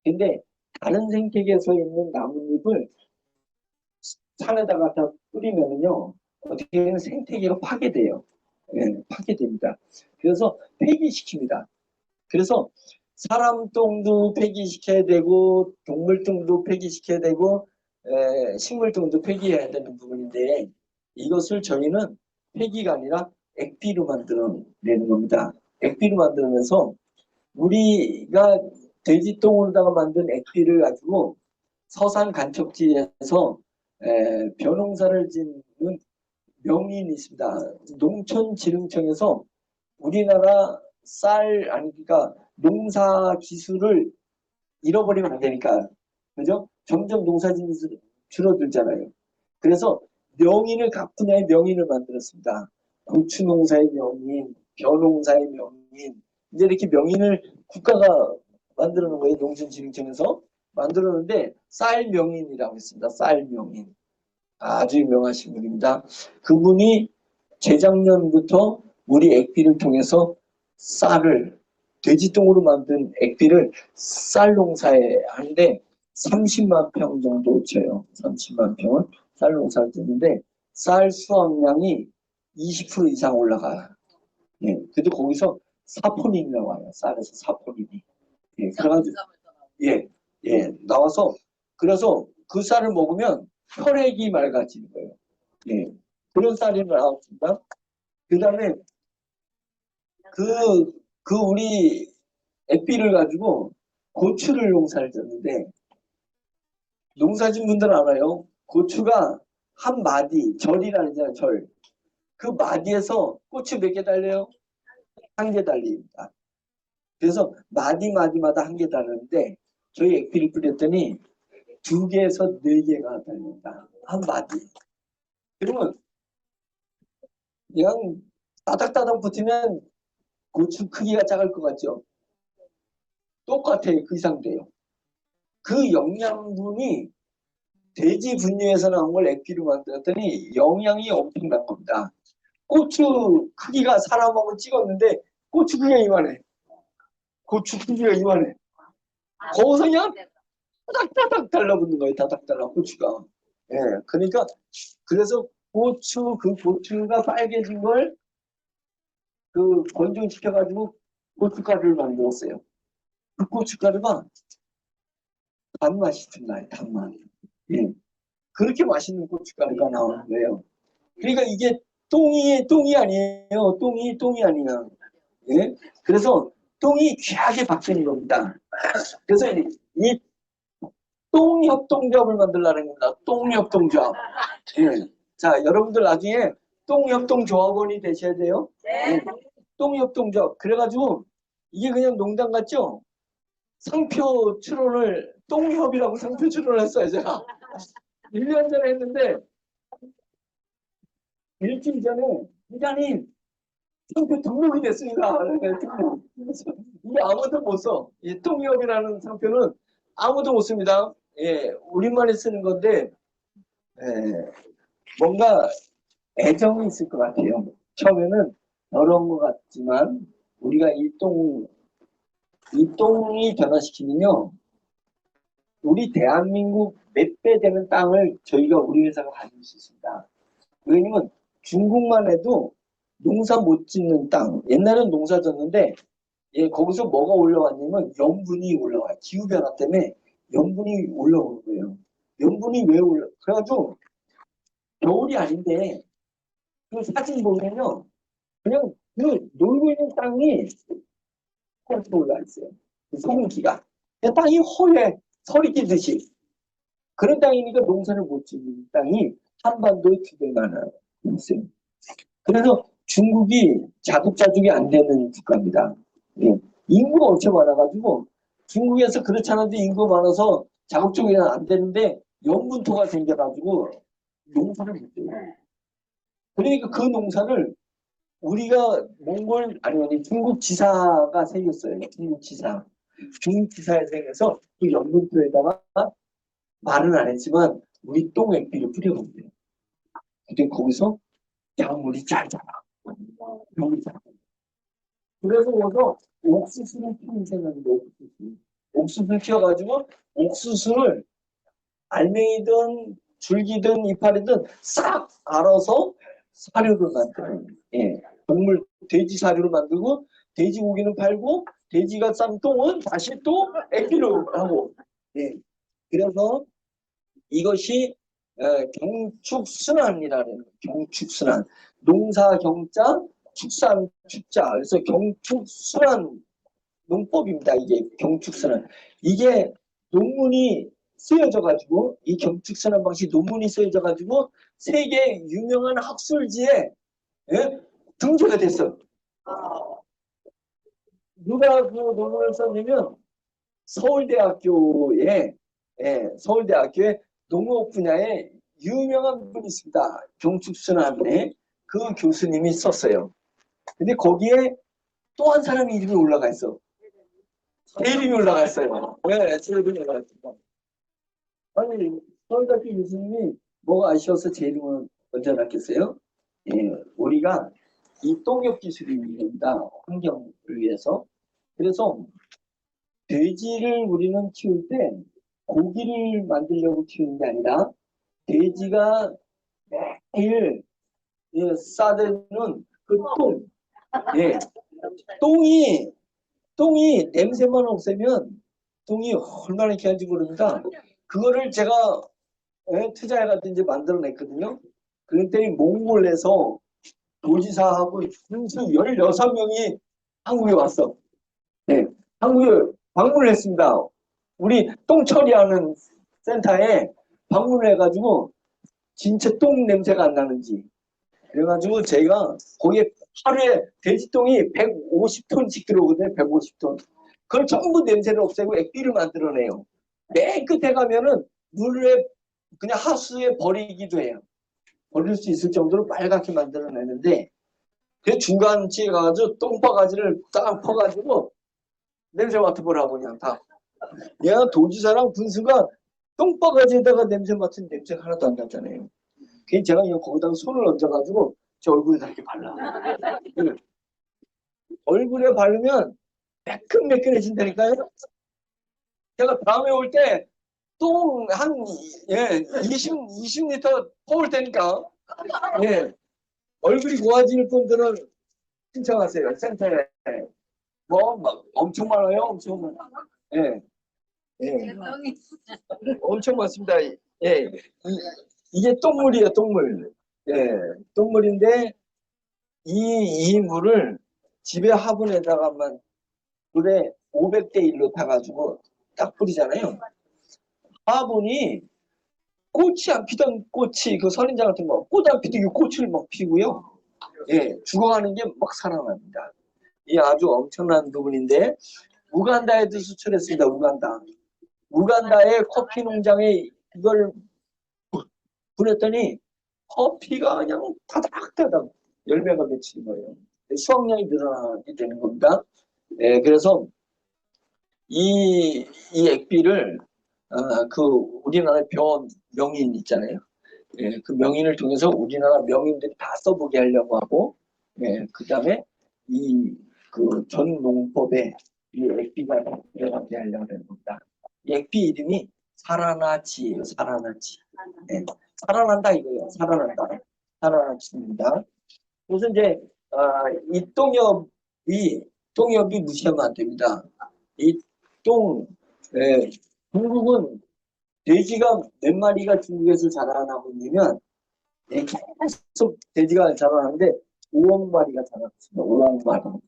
근데 다른 생태계에서 있는 나뭇잎을 산에다가 다 뿌리면요 어떻게 보면 생태계가 파괴돼요. 파괴됩니다. 그래서 폐기시킵니다. 그래서 사람 똥도 폐기시켜야 되고 동물 똥도 폐기시켜야 되고 식물 똥도 폐기해야 되는 부분인데 이것을 저희는 폐기가 아니라 액비로 만들어내는 겁니다. 액비로 만들면서 우리가 돼지 똥으로다가 만든 액비를 가지고 서산 간척지에서 벼농사를 짓는 명인이 있습니다. 농촌지능청에서 우리나라 그러니까 농사 기술을 잃어버리면 안 되니까, 그죠? 점점 농사 짓는 수 줄어들잖아요. 그래서 명인을 각 분야의 명인을 만들었습니다. 고추 농사의 명인, 벼 농사의 명인, 이제 이렇게 명인을 국가가 만들어 놓은 거예요. 농촌진흥청에서 만들었는데 쌀 명인이라고 했습니다. 쌀 명인. 아주 유명하신 분입니다. 그분이 재작년부터 우리 액비를 통해서 쌀을 돼지똥으로 만든 액비를 쌀 농사에 하는데 30만 평 정도 쳐요. 30만 평을 쌀 농사를 짓는데 쌀 수확량이 20% 이상 올라가요. 예, 그래도 거기서 사포닌이 나와요. 쌀에서 사포닌이. 예, 그래가지고 예, 예, 나와서 그래서 그 쌀을 먹으면 혈액이 맑아지는 거예요. 예, 그런 쌀이 나왔습니다. 그 다음에 그 우리 액비를 가지고 고추를 농사를 졌는데 농사진 분들은 알아요. 고추가 한 마디, 절이라는 잖아요, 절. 그 마디에서 고추 몇 개 달려요? 한 개 달립니다. 그래서 마디마다 한 개 달렸는데 저희 액비를 뿌렸더니 2개에서 4개가 달립니다. 한 마디. 그러면 그냥 따닥따닥 붙으면 고추 크기가 작을 것 같죠? 똑같아요. 그 이상 돼요. 그 영양분이 돼지 분뇨에서 나온 걸 액비로 만들었더니 영양이 엄청난 겁니다. 고추 크기가 사람하고 찍었는데 고추 크기가 이만해. 고추 크기가 이만해. 거기서 그냥 따닥따닥 달라붙는 거예요. 따닥따닥 고추가. 예, 그러니까 그래서 그 고추가 빨개진 걸 그 건조시켜가지고 고춧가루를 만들었어요. 그 고춧가루가 단맛이 좀 나요. 단맛. 예. 그렇게 맛있는 고춧가루가 나오는 거예요. 그러니까 이게 똥이 아니에요. 똥이 아니야. 예? 그래서 똥이 귀하게 박히는 겁니다. 그래서 이 똥협동조합을 만들라는 겁니다. 똥협동조합. 예. 자, 여러분들 나중에 똥협동조합원이 되셔야 돼요. 예. 똥협동조합. 그래가지고 이게 그냥 농담 같죠? 상표 출원을 똥협이라고 상표 출원을 했어요. 제가 1년 전에 했는데 일주일 전에 기자님 상표 등록이 됐습니다. 이게 아무도 못 써. 이 똥협이라는 상표는 아무도 못 씁니다. 예, 우리만이 쓰는 건데 예, 뭔가 애정이 있을 것 같아요. 처음에는 어려운 것 같지만 우리가 이 똥이 변화시키면요. 우리 대한민국 몇 배 되는 땅을 저희가 우리 회사가 가질 수 있습니다. 왜냐면 중국만 해도 농사 못 짓는 땅, 옛날엔 농사 졌는데 예, 거기서 뭐가 올라왔냐면 염분이 올라와요. 기후변화 때문에 염분이 올라오는 거예요. 염분이 왜 그래가지고 겨울이 아닌데 그 사진 보면요. 그냥 그 놀고 있는 땅이 헐떡 올라 있어요. 그 소금기가. 땅이 허해, 서리 끼듯이. 그런 땅이니까 농사를 못 짓는 땅이 한반도에 2배 많아요. 있어요. 그래서 중국이 자급자족이 안 되는 국가입니다. 예. 인구가 엄청 많아가지고 중국에서 그렇지 않아도 인구가 많아서 자급자족이 안 되는데 염분토가 생겨가지고 농사를 못 해요. 그러니까 그 농사를 우리가 아니 중국 지사가 생겼어요. 중국 지사. 중국 지사에 생겨서 그 염분토에다가 말은 안 했지만 우리 똥액비를 뿌려본대요. 근데 거기서 약물이 잘 자라. 약물이 잘 자라. 그래서 거기서 옥수수를 키우는 생각인데 옥수수를 키워가지고 옥수수를 알맹이든 줄기든 이파리든 싹 알아서 사료를 만들어요. 예. 돼지 사료를 만들고 돼지고기는 팔고 돼지가 싼 똥은 다시 또 액비로 하고. 예. 그래서 이것이 경축순환이라는 경축순환. 농사 경자, 축산 축자. 그래서 경축순환 농법입니다. 이게 경축순환. 이게 논문이 쓰여져 가지고 이 경축순환 방식 논문이 쓰여져 가지고 세계 유명한 학술지에 예? 등재가 됐어. 누가 그 논문을 썼냐면 서울대학교에 서울대학교에 농업 분야에 유명한 분이 있습니다. 경축순환에 그 교수님이 썼어요. 근데 거기에 또 한 사람의 이름이 올라가 있어. 제 이름이 올라가 있어요. 네, 제 이름이 올라가 있습니다. 아니, 서울대학교 교수님이 뭐가 아쉬워서 제 이름을 얹어놨겠어요? 예, 우리가 이 똥역 기술이 있습니다. 환경을 위해서. 그래서 돼지를 우리는 키울 때 고기를 만들려고 키우는 게 아니라 돼지가 매일 예, 싸대는 그 똥, 예, 똥이 냄새만 없애면 똥이 얼마나 귀한지 모릅니다. 그거를 제가 투자해가지고 이제 만들어냈거든요. 그랬더니 몽골에서 도지사하고 군수 16명이 한국에 왔어. 네, 한국에 방문을 했습니다. 우리 똥 처리하는 센터에 방문을 해가지고 진짜 똥 냄새가 안 나는지. 그래가지고 제가 거기에 하루에 돼지똥이 150톤씩 들어오거든요. 150톤. 그걸 전부 냄새를 없애고 액비를 만들어내요. 맨 끝에 가면은 물에 그냥 하수에 버리기도 해요. 버릴 수 있을 정도로 빨갛게 만들어내는데 그 중간쯤에 가가지고 똥바가지를 딱 퍼가지고 냄새 맡아보라고 그냥 다. 얘가 도지사랑 군수가 똥바가지에다가 냄새 맡은 냄새가 하나도 안 나잖아요. 그래서 제가 그냥 거기다가 손을 얹어가지고 제 얼굴에다 이렇게 발라. 얼굴에 바르면 매끈매끈해진다니까요. 제가 다음에 올 때 똥 한 20리터 퍼올 테니까 예, 얼굴이 고와질 분들은 신청하세요. 센터에. 뭐, 막 엄청 많아요. 엄청 많아요. 예, 예. 엄청 많습니다. 예. 이게 똥물이에요, 똥물. 예, 똥물인데, 이 물을 집에 화분에다가만 물에 500대 1로 타가지고 딱 뿌리잖아요. 화분이 꽃이 안 피던 꽃이 그 선인장 같은 거, 꽃 안 피던 게 꽃을 막 피고요. 예, 죽어가는 게 막 살아납니다. 이 아주 엄청난 부분인데, 우간다에도 수출했습니다, 우간다. 우간다의 커피 농장에 이걸 보냈더니 커피가 그냥 타닥타닥 열매가 맺히는 거예요. 수확량이 늘어나게 되는 겁니다. 예, 그래서 이 액비를 그 우리나라 병원 명인 있잖아요. 예, 그 명인을 통해서 우리나라 명인들이 다 써보게 하려고 하고, 예, 그 다음에 이 그 전 농법에 이 액비가 들어가게 하려고 하는 겁니다. 이 액비 이름이 살아나치예요. 살아나치. 예, 살아난다 이거예요. 살아난다. 살아나치입니다. 그래서 이제 이 똥엽이 무시하면 안 됩니다. 이 똥, 예, 중국은 돼지가 몇 마리가 중국에서 자라나고 있냐면 예, 계속 돼지가 자라나는데 5억 마리가 자라났습니다. 5억 마리.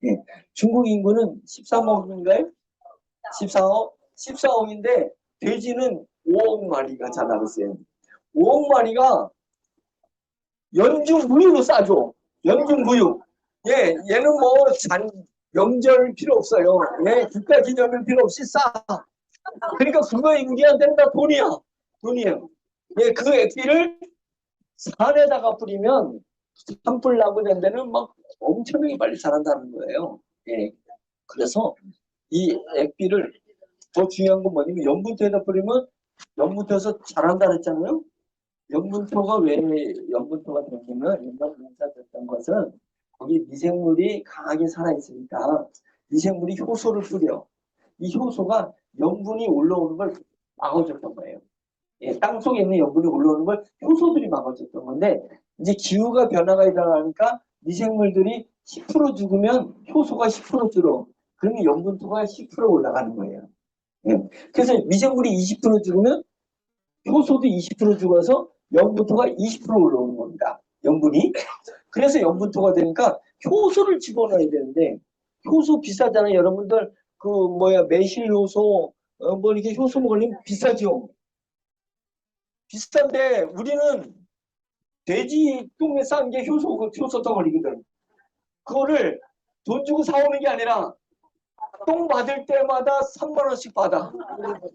예, 중국 인구는 13억인가요? 14억? 14억인데 돼지는 5억 마리가 자라고 있어요. 5억 마리가 연중무휴로 싸줘. 연중무휴. 예, 얘는 뭐 명절 필요 없어요. 예, 국가기념일 필요 없이 싸. 그러니까 그거에 우리한테는 다 돈이야. 돈이에요. 예, 그 액비를 산에다가 뿌리면 산불 나고 된 데는 막 엄청나게 빨리 자란다는 거예요. 예, 그래서 이 액비를 더 중요한 건 뭐냐면 연분토에다 뿌리면 연분토에서 자란다 그랬잖아요. 연분토가 왜 연분토가 되냐면 옛날 문사됐던 것은 거기 미생물이 강하게 살아있으니까 미생물이 효소를 뿌려. 이 효소가 염분이 올라오는 걸 막아줬던 거예요. 예, 땅 속에 있는 염분이 올라오는 걸 효소들이 막아줬던 건데 이제 기후가 변화가 일어나니까 미생물들이 10% 죽으면 효소가 10% 줄어. 그러면 염분토가 10% 올라가는 거예요. 예. 그래서 미생물이 20% 죽으면 효소도 20% 죽어서 염분토가 20% 올라오는 겁니다. 염분이. 그래서 염분토가 되니까 효소를 집어넣어야 되는데 효소 비싸잖아요. 여러분들 그 매실 효소 뭐 이렇게 효소 먹으려면 비싸죠. 비싼데 우리는 돼지 똥에 싼 게 효소 덩어리거든. 그거를 돈 주고 사오는 게 아니라 똥 받을 때마다 3만 원씩 받아.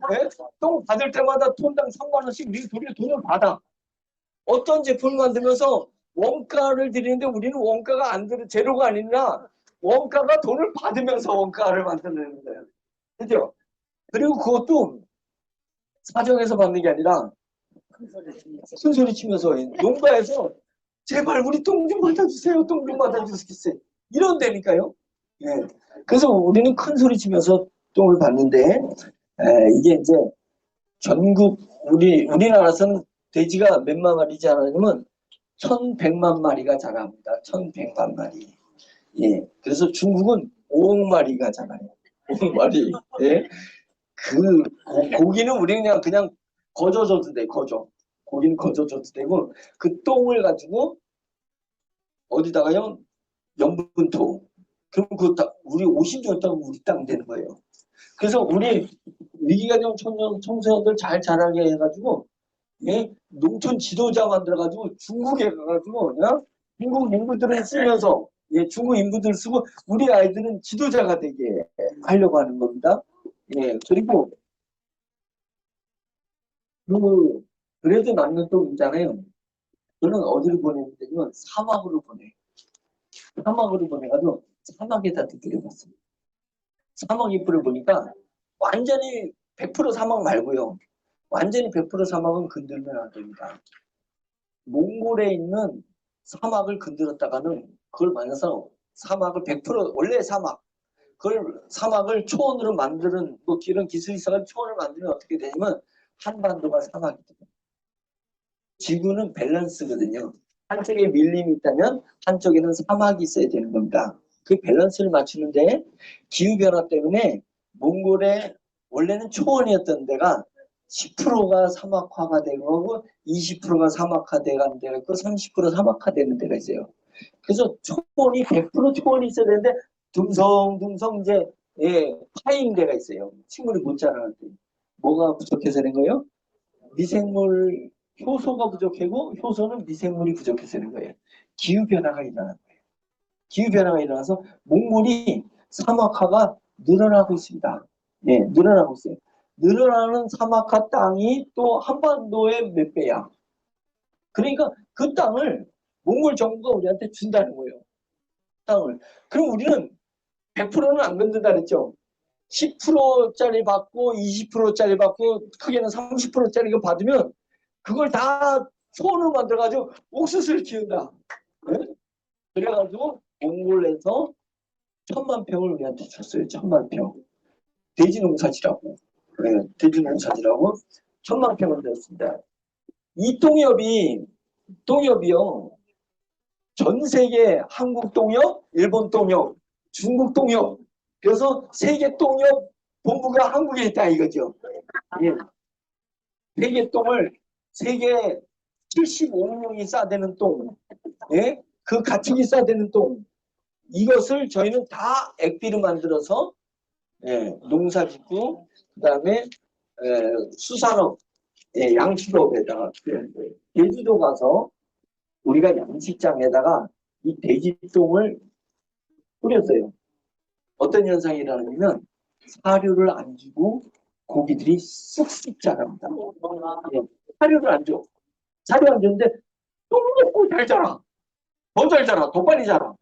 네? 똥 받을 때마다 톤당 3만 원씩 우리 돈을 받아. 어떤 제품을 만들면서 원가를 드리는데 우리는 원가가 안 들어 제로가 아니라 원가가 돈을 받으면서 원가를 만드는 거예요. 그죠? 그리고 그것도 사정에서 받는 게 아니라 큰 소리 치면서 농가에서 제발 우리 똥 좀 받아주세요. 똥 좀 받아주세요. 이런 데니까요. 예. 그래서 우리는 큰 소리 치면서 똥을 받는데 이게 이제 전국 우리나라에서는 돼지가 몇만 마리 자라냐면 1,100만 마리가 자랍니다. 1,100만 마리. 예. 그래서 중국은 5억 마리가 자라요. 5억 마리. 예. 그 고기는 우리는 그냥 거저줘도 돼. 고기는 거저줘도 되고 그 똥을 가지고 어디다가요? 염분토. 그럼 그거 우리 50년 동안 우리 땅 되는 거예요. 그래서 우리 위기가정 청소년들 잘 자라게 해가지고 예? 농촌 지도자 만들어가지고 중국에 가가지고 중국 인부들을 쓰면서 중국 인부들 쓰고 우리 아이들은 지도자가 되게 하려고 하는 겁니다. 예, 그리고 그래도 남는 또 있잖아요. 저는 어디로 보내는데요? 사막으로 보내. 사막으로 보내가지고 사막에다 들여봤습니다. 사막 잎을 보니까 완전히 100% 사막 말고요. 완전히 100% 사막은 건들면 안 됩니다. 몽골에 있는 사막을 건드렸다가는 그걸 만나서 사막을 100% 원래 사막 그걸 사막을 초원으로 만드는 뭐 이런 기술이 있어서 초원을 만들면 어떻게 되냐면 한반도가 사막이 돼요. 지구는 밸런스거든요. 한쪽에 밀림이 있다면 한쪽에는 사막이 있어야 되는 겁니다. 그 밸런스를 맞추는데 기후변화 때문에 몽골에 원래는 초원이었던 데가 10%가 사막화가 되고 20%가 사막화되는 데가 있고 30% 사막화되는 데가 있어요. 그래서 초원이 100% 초원이 있어야 되는데 둥성둥성 이제 파인 데가 있어요. 식물이 못 자라는데 뭐가 부족해서 그런 거예요? 미생물 효소가 부족하고 효소는 미생물이 부족해서 그런 거예요. 기후변화가 일어나는 거예요. 기후변화가 일어나서 몽골이 사막화가 늘어나고 있습니다. 예, 늘어나고 있어요. 늘어나는 사막화 땅이 또 한반도의 몇 배야. 그러니까 그 땅을 몽골 정부가 우리한테 준다는 거예요. 땅을. 그럼 우리는 100%는 안 건든다 그랬죠. 10%짜리 받고 20%짜리 받고 크게는 30%짜리 받으면 그걸 다 소원을 만들어가지고 옥수수를 키운다. 네? 그래가지고 몽골에서 1,000만 평을 우리한테 줬어요. 1,000만 평. 돼지농사지라고. 네, 돼지농사지라고 1,000만 평을 줬습니다. 이 똥협이요. 전 세계 한국 똥협, 일본 똥협, 중국 똥협. 그래서 세계 똥협 본부가 한국에 있다 이거죠. 예. 세계 똥을 세계 75억 명이 싸대는 똥, 예? 그 가축이 싸대는 똥, 이것을 저희는 다 액비로 만들어서 농사짓고 그다음에 수산업, 양식업에다가 제주도 가서 우리가 양식장에다가 이 돼지똥을 뿌렸어요. 어떤 현상이 일어나냐면 사료를 안 주고 고기들이 쑥쑥 자랍니다. 사료를 안 줘. 사료 안 주는데 똥 먹고 잘 자라. 더 잘 자라. 더 빨리 자라.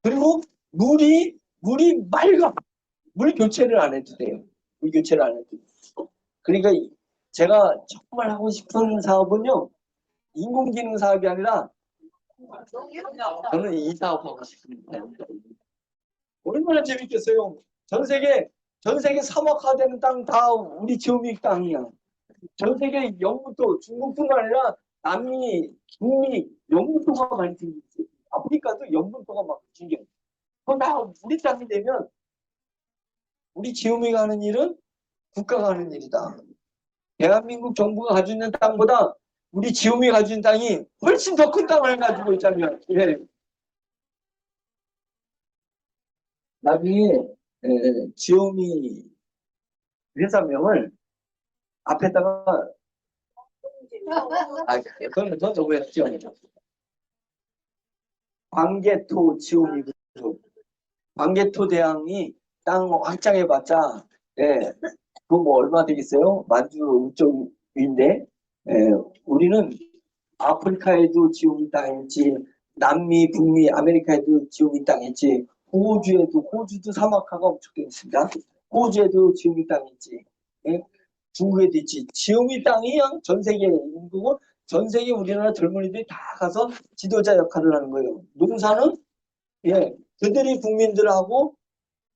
그리고 물이 맑아. 물 교체를 안 해도 돼요. 물 교체를 안 해도 돼요. 그러니까 제가 정말 하고 싶은 사업은요. 인공지능 사업이 아니라 저는 이 사업 하고 싶습니다. 얼마나 재밌겠어요. 전 세계 사막화되는 땅 다 우리 지오믹 땅이야. 전 세계 영국도 중국뿐만 아니라 남미, 북미 영국도가 많이 생기지. 아프리카도 영국도가 막 생겨. 그건 다 우리 땅이 되면 우리 지오미가 하는 일은 국가가 하는 일이다. 대한민국 정부가 가지고 있는 땅보다 우리 지오미가 가지고 있는 땅이 훨씬 더 큰 땅을 가지고 있다면 나중에 지오미 회사명을 앞에다가 그건 더 적어야죠. 광개토 지오미 그룹. 광개토 대왕이 땅 확장해봤자, 예, 그거 뭐 얼마 되겠어요? 만주 쪽인데, 예, 우리는 아프리카에도 지옥이 땅이지, 남미, 북미, 아메리카에도 지옥이 땅이지, 호주도 사막화가 엄청 되어 있습니다. 호주에도 지옥이 땅이지, 예? 중국에도 있지. 지옥이 땅이 전 세계에 있는 거고, 전 세계 우리나라 젊은이들이 다 가서 지도자 역할을 하는 거예요. 농사는, 예, 그들이 국민들하고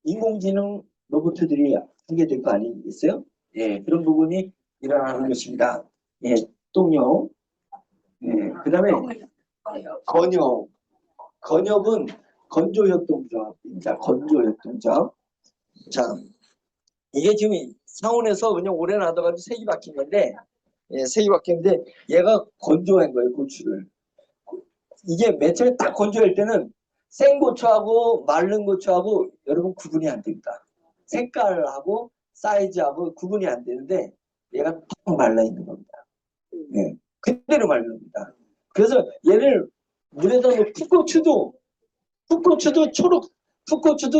인공지능 로봇들이 하게 될 거 아니겠어요? 예, 그런 부분이 일어나는 것입니다. 예, 똥요. 예, 그 다음에 건역. 건역은 건조협동조합입니다. 건조협동조합. 자, 이게 지금 상온에서 그냥 오래 놔둬가지고 색이 바뀐 건데, 예, 색이 바뀌는데 얘가 건조한 거예요, 고추를. 이게 매철에 딱 건조할 때는 생고추하고 마른 고추하고 여러분 구분이 안 됩니다. 색깔하고 사이즈하고 구분이 안 되는데 얘가 딱 말라 있는 겁니다. 예, 그대로 말른 겁니다. 그래서 얘를 물에다 넣고 풋고추도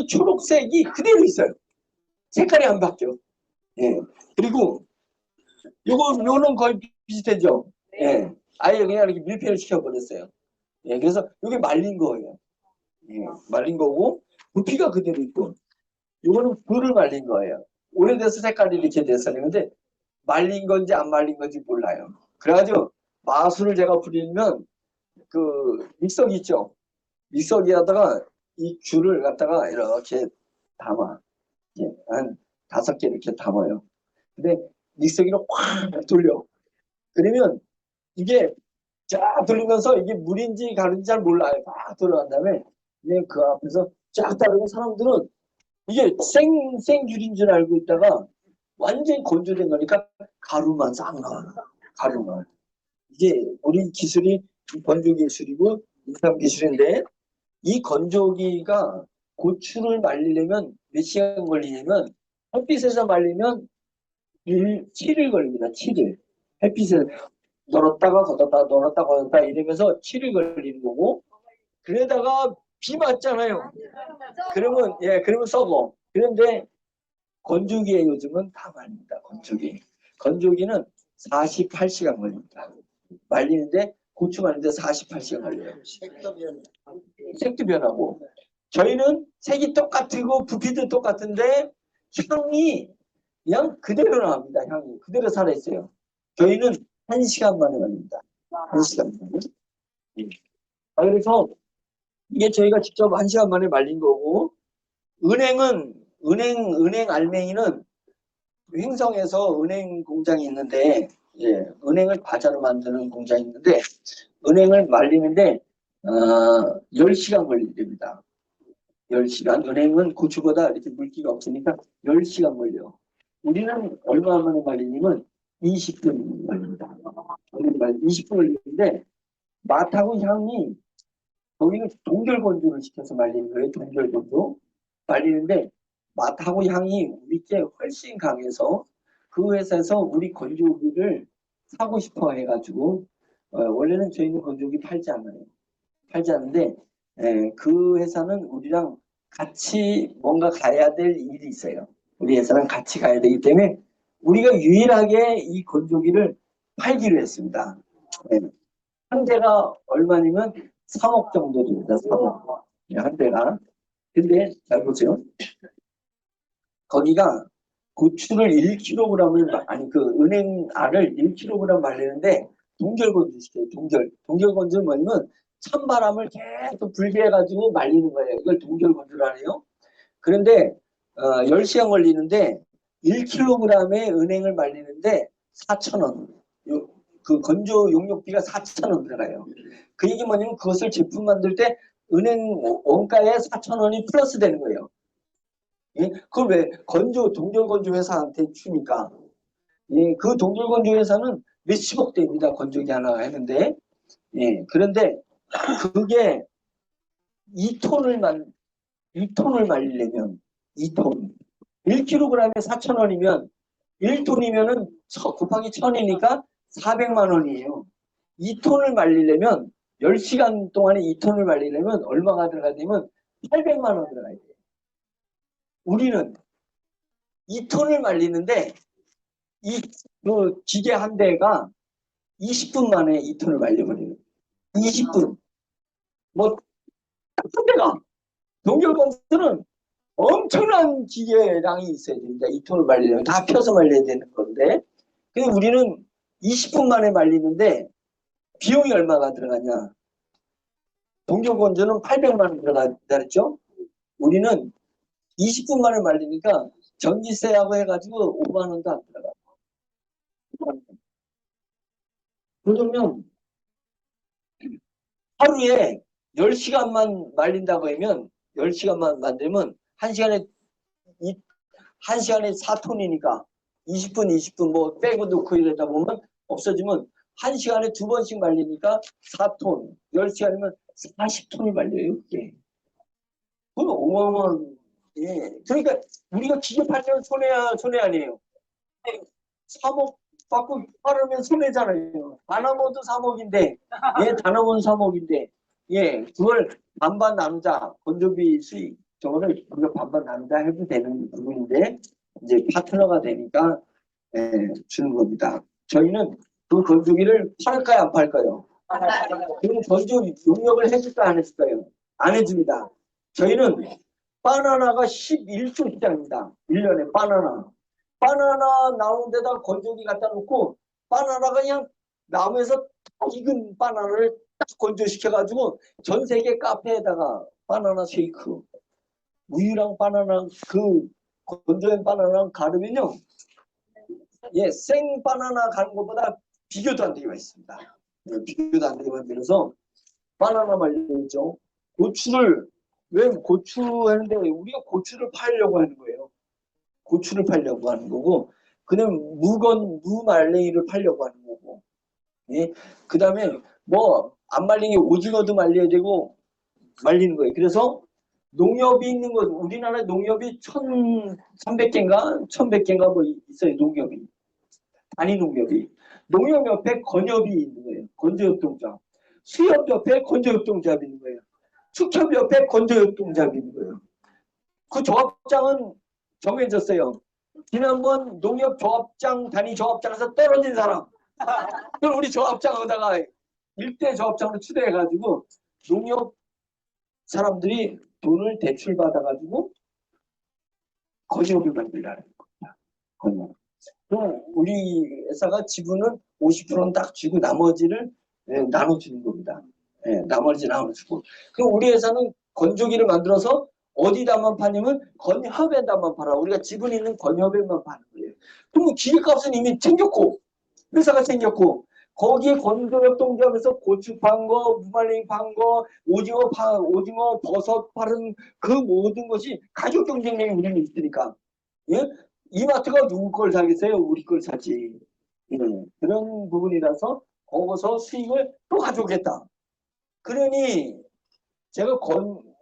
초록색이 그대로 있어요. 색깔이 안 바뀌어. 예. 그리고 요거는 거의 비슷하죠. 예. 아예 그냥 이렇게 밀폐를 시켜버렸어요. 예. 그래서 이게 말린 거예요. 예. 말린 거고 부피가 그대로 있고 요거는 불을 말린 거예요. 오래돼서 색깔이 이렇게 됐었는데 말린 건지 안 말린 건지 몰라요. 그래가지고 마술을 제가 부리면 그 믹서기 있죠. 믹서기에다가 이 귤을 갖다가 이렇게 담아. 예. 한 5개 이렇게 담아요. 근데 믹서기로 확 돌려. 그러면 이게 쫙 돌리면서 이게 물인지 가루인지 잘 몰라요. 막 돌아간 다음에 그냥 그 앞에서 쫙 따르면 사람들은 이게 생귤인 줄 알고 있다가 완전히 건조된 거니까 가루만 싹 나와요. 가루만. 이게 우리 기술이 건조 기술이고 인삼 기술인데 이 건조기가 고추를 말리려면 몇 시간 걸리냐면 햇빛에서 말리면 7일 걸립니다. 7일. 햇빛에 널었다가 걷었다 널었다 걷었다 이러면서 7일 걸리는 거고 그러다가 비 맞잖아요. 그러면 썩어. 그런데 건조기에 요즘은 다 말립니다. 건조기는 48시간 걸립니다. 말리는데 고추 말리는데 48시간 걸려요. 색도 변하고 저희는 색이 똑같고 부피도 똑같은데 향이 그냥 그대로 나옵니다. 향이 그대로 살아있어요. 저희는 1시간 만에 말립니다. 1시간 만에. 그래서 이게 저희가 직접 1시간 만에 말린 거고 은행 알맹이는 횡성에서 은행 공장이 있는데 예, 은행을 과자로 만드는 공장이 있는데 은행을 말리는데 10시간 걸립니다. 10시간. 은행은 고추보다 이렇게 물기가 없으니까 10시간 걸려. 우리는 얼마 만에 말리냐면 20분 걸립니다. 20분 걸리는데 맛하고 향이 거기는 동결 건조를 시켜서 말리는 거예요. 동결 건조. 말리는데 맛하고 향이 우리께 훨씬 강해서 그 회사에서 우리 건조기를 사고 싶어 해가지고 원래는 저희는 건조기 팔지 않아요. 팔지 않는데 그 회사는 우리랑 같이 뭔가 가야 될 일이 있어요. 우리 회사랑 같이 가야 되기 때문에 우리가 유일하게 이 건조기를 팔기로 했습니다. 네. 한 대가 얼마냐면 3억 정도 됩니다. 3억. 한 대가. 근데 잘 보세요. 거기가 고추를 1kg을 아니 그 은행 알을 1kg 말리는데 동결 건조시켜요. 동결 건조는 뭐냐면 찬바람을 계속 불게 해가지고 말리는 거예요. 이걸 동결 건조를 해요. 그런데 10시간 걸리는데 1kg의 은행을 말리는데 4,000원. 그 건조 용역비가 4,000원 들어가요. 그 얘기 뭐냐면 그것을 제품 만들 때 은행 원가에 4,000원이 플러스 되는 거예요. 예? 그걸 왜 동결 건조 회사한테 주니까. 예, 그 동결 건조 회사는 몇십억 대입니다. 건조기 하나 했는데. 예, 그런데 그게 2톤을 말리려면 2톤. 1kg에 4,000원이면 1톤이면은 곱하기 1,000이니까 400만 원이에요. 2톤을 말리려면 10시간 동안에 2톤을 말리려면 얼마가 들어가냐면 800만 원 들어가야 돼요. 우리는 2톤을 말리는데 그 기계 한 대가 20분 만에 2톤을 말려버려요. 20분. 뭐 한 대가 동결범수는 엄청난 기계량이 있어야 됩니다. 2톤을 말리려면 다 펴서 말려야 되는 건데, 근데 우리는 20분 만에 말리는데 비용이 얼마가 들어가냐? 동결건조는 800만 원 들어간다 그랬죠? 우리는 20분 만에 말리니까 전기세하고 해가지고 5만 원도 안 들어가. 그러면 하루에 10시간만 말린다고 하면 10시간만 만들면 1시간에 4톤이니까 20분 뭐 빼고 넣고 이러다 보면 없어지면 1시간에 2번씩 말리니까 4톤, 10시간이면 40톤이 말려요, 그게. 그건 어마어마한, 예. 그러니까 우리가 기계 팔면 손해 아니에요. 3억 받고 팔으면 손해잖아요. 다나몬도 3억인데, 예, 다나몬 3억인데, 예, 그걸 반반 나누자. 건조비 수익, 저거를 우리가 반반 나누자 해도 되는 부분인데, 이제 파트너가 되니까, 예, 주는 겁니다. 저희는 그 건조기를 팔까요, 안 팔까요? 그럼 건조 용역을 해줄까, 안 해줄까요? 안 해줍니다. 저희는 바나나가 11조 시장입니다. 1년에 바나나. 바나나 나오는 데다 건조기 갖다 놓고 바나나가 그냥 나무에서 익은 바나나를 딱 건조시켜가지고 전 세계 카페에다가 바나나 쉐이크 우유랑 바나나 그 건조한 바나나랑 가르면요, 예, 생 바나나 가는 것보다 비교도 안 되게 맛있습니다. 비교도 안 되게 만들어서 바나나 말리죠. 고추를 왜 고추 하는데 우리가 고추를 팔려고 하는 거예요. 고추를 팔려고 하는 거고, 그냥 무 말랭이를 팔려고 하는 거고, 예? 그 다음에 뭐 안 말린 게 오징어도 말려야 되고 말리는 거예요. 그래서 농협이 있는 거, 우리나라 농협이 1,300개인가 1,100개인가 뭐 있어요. 농협이, 단위 농협이. 농협 옆에 건협이 있는 거예요. 건조협동조합. 수협 옆에 건조협동조합이 있는 거예요. 축협 옆에 건조협동조합이 있는 거예요. 그 조합장은 정해졌어요. 지난번 농협 조합장, 단위 조합장에서 떨어진 사람. 그럼 우리 조합장에다가 일대 조합장으로 추대해가지고 농협 사람들이 돈을 대출받아가지고 건협을 만들라는 겁니다. 건협. 그럼 우리 회사가 지분은 50%는 딱 주고 나머지를 나눠주는 겁니다. 나머지 나눠주고. 그럼 우리 회사는 건조기를 만들어서 어디다만 파냐면 건협에다만 팔아. 우리가 지분 있는 건협에만 파는 거예요. 그럼 기계값은 이미 챙겼고 회사가 챙겼고 거기에 건조협동조합에서 고추 판 거, 무말랭이 판 거, 오징어 버섯 파는 그 모든 것이 가격 경쟁력이 우리는 있으니까, 예? 이마트가 누구 걸 사겠어요? 우리 걸 사지. 그런 부분이라서 거기서 수익을 또 가져오겠다. 그러니 제가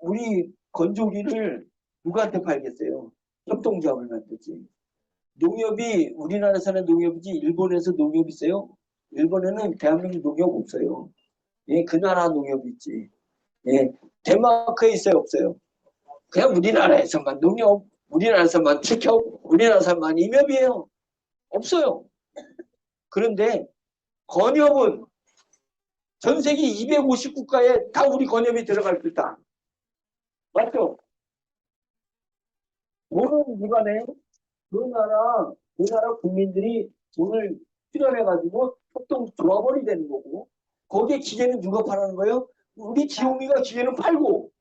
우리 건조기를 누구한테 팔겠어요? 협동조합을 만들지. 농협이 우리나라에서는 농협이지 일본에서 농협이 있어요? 일본에는 대한민국 농협 없어요. 예, 그 나라 농협이 있지. 예, 덴마크에 있어요, 없어요? 그냥 우리나라에서만 농협, 우리나라에서만 축협, 우리나라에서만 임협이에요. 없어요. 그런데 건협은 전 세계 250국가에 다 우리 건협이 들어갈 수 있다. 맞죠? 돈은 누가 내요? 그 나라 국민들이 돈을 출연해가지고 협동 조합원이 되는 거고, 거기에 기계는 누가 팔아는 거예요? 우리 지용이가 기계는 팔고,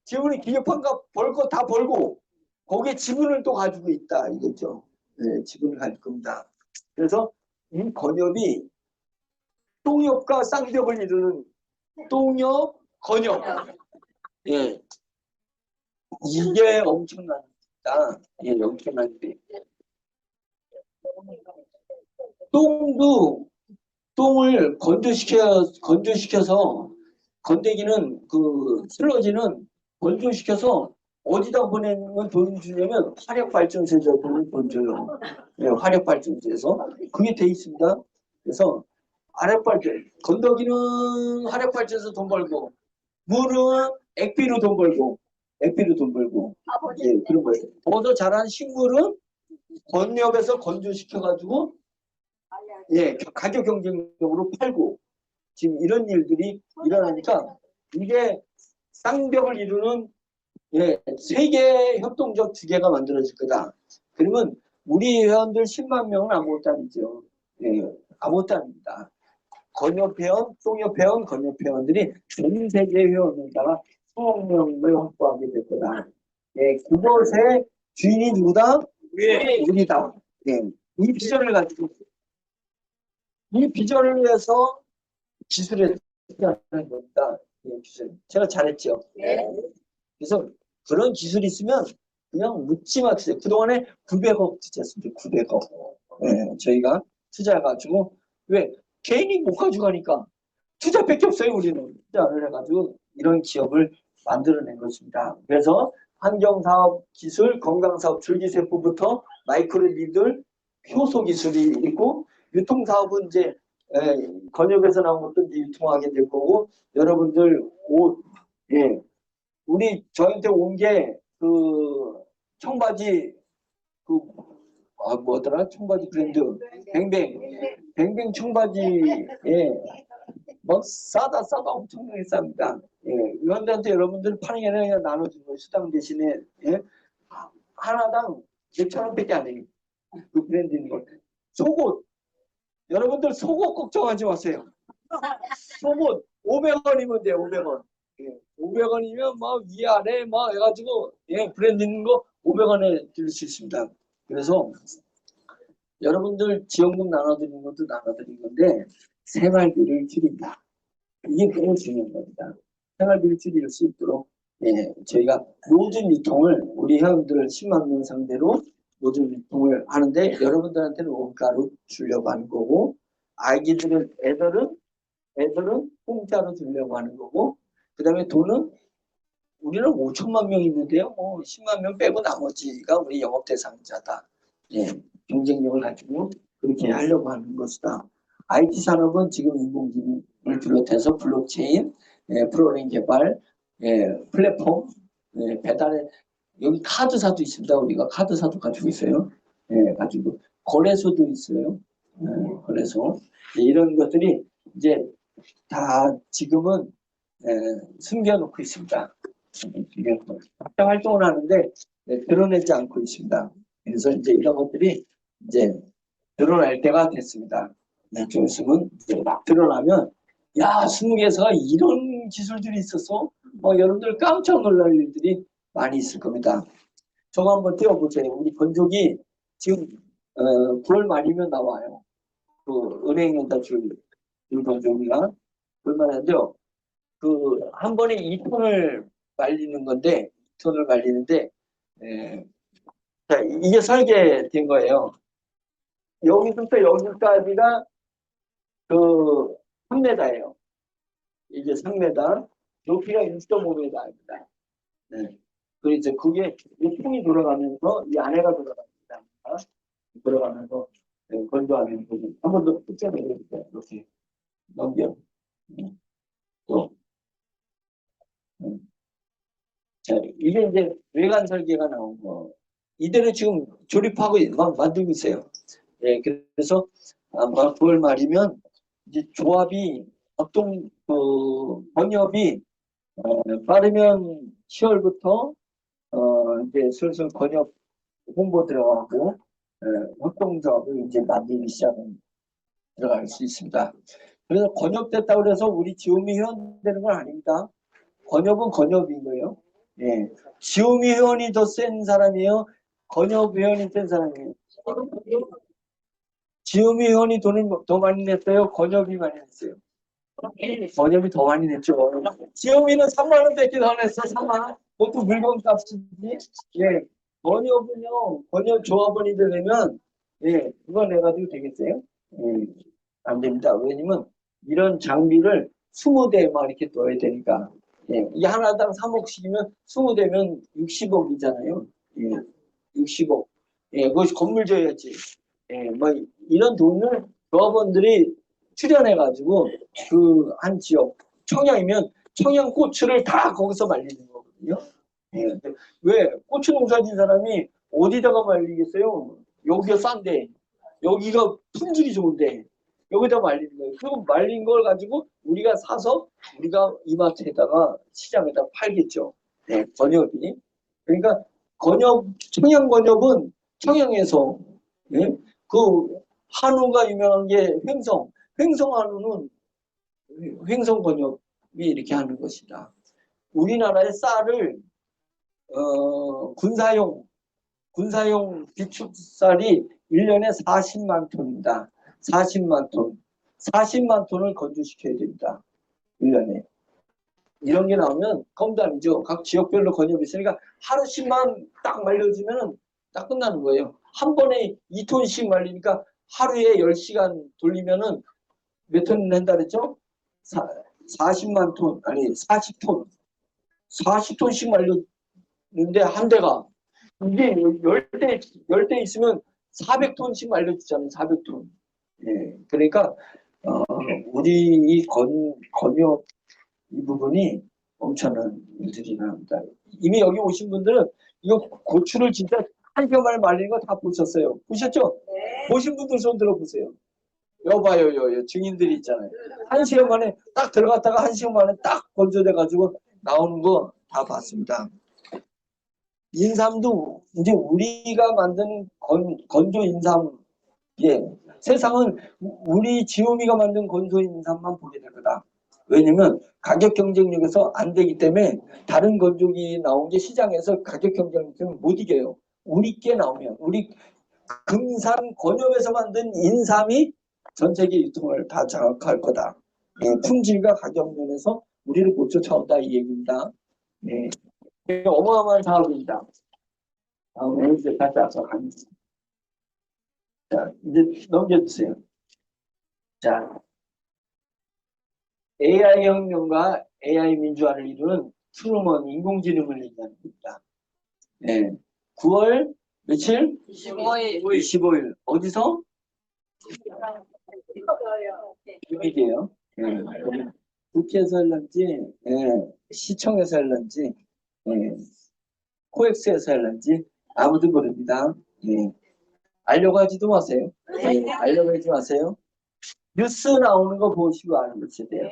지용이 기계 판가 벌고 다 벌고, 거기에 지분을 또 가지고 있다 이거죠. 네, 지분을 가질 겁니다. 그래서 이 건협이 똥협과 쌍협을 이루는 똥협, 건협. 예, 이게 엄청납니다. 예, 엄청난데. 똥을 건조시켜서 건더기는 그 슬러지는 건조시켜서 어디다 보내면 돈 주냐면 화력발전소에서 돈 줘요. 네, 화력발전소에서 그게 돼 있습니다. 그래서 건더기는 화력발전소 돈 벌고 물은 액비로 돈 벌고 에피로 돈 벌고, 예, 그런 거예요. 더 잘하는 식물은 건협에서 건조시켜가지고, 예, 가격 경쟁력으로 팔고, 지금 이런 일들이 일어나니까, 이게 쌍벽을 이루는, 예, 세계 협동적 주계가 만들어질 거다. 그러면 우리 회원들 10만 명은 아무것도 아니죠. 예, 아무것도 아닙니다. 건협회원, 똥협회원, 건협회원들이 전 세계 회원에다가 10억 명을 확보하게 될 거다. 예, 그것의 주인이 누구다? 우리다. 예, 이 비전을 가지고, 이 비전을 위해서 기술에 투자하는 겁니다. 예, 기술. 제가 잘했죠. 네. 그래서 그런 기술이 있으면 그냥 묻지 마세요. 그동안에 900억 투자했습니다. 900억. 예, 저희가 투자해가지고, 왜? 개인이 못 가져가니까 투자밖에 없어요. 우리는 투자를 해가지고 이런 기업을 만들어낸 것입니다. 그래서 환경사업 기술, 건강사업 줄기세포부터 마이크로리들 효소 기술이 있고, 유통사업은 이제 건협에서 나온 것도 이제 유통하게 될 거고, 여러분들 옷, 예, 우리 저한테 온 게 그 청바지 그 뭐더라, 청바지 브랜드 뱅뱅 청바지에 뭐 싸다 엄청나게 쌉니다. 예, 의원들한테 여러분들 파는 게 아니라 그냥 나눠주는 거예요. 수당 대신에. 예? 하나당 몇천 원밖에 안 해요. 그 브랜드인 거. 속옷, 여러분들 속옷 걱정하지 마세요. 속옷 500원이면 돼요. 500원. 예, 500원이면 막 위아래 막 해가지고, 예, 브랜드 있는 거 500원에 들을 수 있습니다. 그래서 여러분들 지원금 나눠드리는 것도 나눠드린 건데, 생활비를 줄인다. 이게 너무 중요한 겁니다. 생활비를 줄일 수 있도록, 예, 저희가 노즐 유통을 우리 회원들 10만 명 상대로 노즐 유통을 하는데, 여러분들한테는 원가로 주려고 하는 거고, 애들은 공짜로 주려고 하는 거고, 그 다음에 돈은 우리는 5천만 명 있는데요. 뭐 10만 명 빼고 나머지가 우리 영업 대상자다. 예, 경쟁력을 가지고 그렇게 하려고 하는 것이다. IT 산업은 지금 인공지능을 비롯해서 블록체인, 예, 프로그램 개발, 예, 플랫폼, 예, 배달에 여기 카드사도 있습니다. 우리가 카드사도 가지고 있어요. 예, 가지고 거래소도 있어요. 예, 거래소. 예, 이런 것들이 이제 다 지금은 숨겨놓고 있습니다. 활동을 하는데 드러내지 않고 있습니다. 그래서 이제 이런 것들이 이제 드러날 때가 됐습니다. 좀 있으면 막 드러나면, 야, 스무개에서 이런 기술들이 있어서 여러분들 깜짝 놀랄 일들이 많이 있을 겁니다. 저거 한번 띄워보세요. 우리 건조기 지금 9월 말이면 나와요. 그 은행에다 줄 건조기가 얼마나인데요. 그 한 번에 2톤을 말리는 건데, 2톤을 말리는데, 자, 이게 설계된 거예요. 여기서부터 여기까지가 그 3m예요. 이게 3m, 높이가 1.5m입니다. 네. 그래서 그게 이 통이 돌아가면서 이 안에가 돌아갑니다. 돌아가면서 건조하는 부분. 한 번 더 뜯겨 내려주세요. 이렇게 넘겨. 또. 자, 이게 이제 외관 설계가 나온 거. 이대로 지금 조립하고 막 만들고 있어요. 예, 그래서 아마 9월 말이면 이제 조합이 어떤 번역이 빠르면 10월부터 이제 슬슬 번역 홍보 들어가고 협동조합을 이제 만들기 시작은 들어갈 수 있습니다. 그래서 권역됐다고 해서 우리 지오미 회원 되는 건 아닙니다. 권역은 권역인 거예요. 예. 지오미 회원이 더 센 사람이에요? 권역 회원이 센 사람이에요? 지오미 회원이 돈을 더 많이 냈어요? 권역이 많이 냈어요? 권역이 더 많이 냈죠. 지오미는 3만 원밖에 더 냈어. 3만. 보통 물건 값이지. 예. 권역은요, 권역 조합원이 되려면, 예, 그거 내가지고 되겠어요? 예, 안 됩니다. 왜냐면 이런 장비를 20대 막 이렇게 넣어야 되니까. 예, 이 하나당 3억씩이면 20대면 60억이잖아요. 예, 60억. 예, 그것이 건물 줘야지. 예, 뭐 이런 돈을 조합원들이 출연해가지고 그 한 지역, 청양이면 청양 고추를 다 거기서 말리는 거거든요. 예. 왜 고추 농사 진 사람이 어디다가 말리겠어요? 여기가 싼데, 여기가 품질이 좋은데, 여기다 말리는 거예요. 그리고 말린 걸 가지고 우리가 사서 우리가 이마트에다가 시장에다 팔겠죠. 네, 건엽이. 그러니까 건엽, 청양 건엽은 청양에서, 예? 그 한우가 유명한 게 횡성. 횡성 한우는 횡성 건엽이 이렇게 하는 것이다. 우리나라의 쌀을 군사용 비축쌀이 1년에 40만 톤입니다. 40만 톤. 40만 톤을 건조시켜야 됩니다. 1년에. 이런 게 나오면 껌도 아니죠. 각 지역별로 건엽이 있으니까 하루씩만 딱 말려주면 딱 끝나는 거예요. 한 번에 2톤씩 말리니까 하루에 10시간 돌리면은 몇 톤 낸다 그랬죠? 40만 톤, 아니 40톤. 40톤씩 말렸는데 한 대가 이게 10대 있으면 400톤씩 말려주잖아요. 400톤. 예. 그러니까 우리 이 건협 이 부분이 엄청난 일들이 나옵니다. 이미 여기 오신 분들은 이거 고추를 진짜 한 시간 만에 말리는 거 다 보셨어요. 보셨죠? 네. 보신 분들 손 들어보세요. 여봐요, 증인들이 있잖아요. 한 시간 만에 딱 들어갔다가 한 시간 만에 딱 건조돼가지고 나오는 거 다 봤습니다. 인삼도 이제 우리가 만든 건조 인삼, 예, 세상은 우리 지오미가 만든 건조 인삼만 보게 될 거다. 왜냐면 가격 경쟁력에서 안 되기 때문에 다른 건조기 나온 게 시장에서 가격 경쟁력 때문에 못 이겨요. 우리 게 나오면 우리 금산 건엽에서 만든 인삼이 전 세계 유통을 다 장악할 거다. 예, 품질과 가격 면에서 우리를 못 쫓아온다 이 얘기입니다. 예, 어마어마한 사업입니다. 다음에 이제 다시 앞서 가겠습니다. 자, 이제 넘겨주세요. 자, AI 혁명과 AI 민주화를 이루는 트루먼 인공지능을 얘기하는 겁니다. 네. 9월 며칠? 25일. 어디서? 비밀이에요. 네. 국회에서 할런지, 네. 시청에서 할런지, 네. 코엑스에서 할런지 아무도 모릅니다. 네. 알려고 하지도 마세요. 네. 알려고 하지 마세요. 뉴스 나오는 거 보시고 알려주셔야 돼요.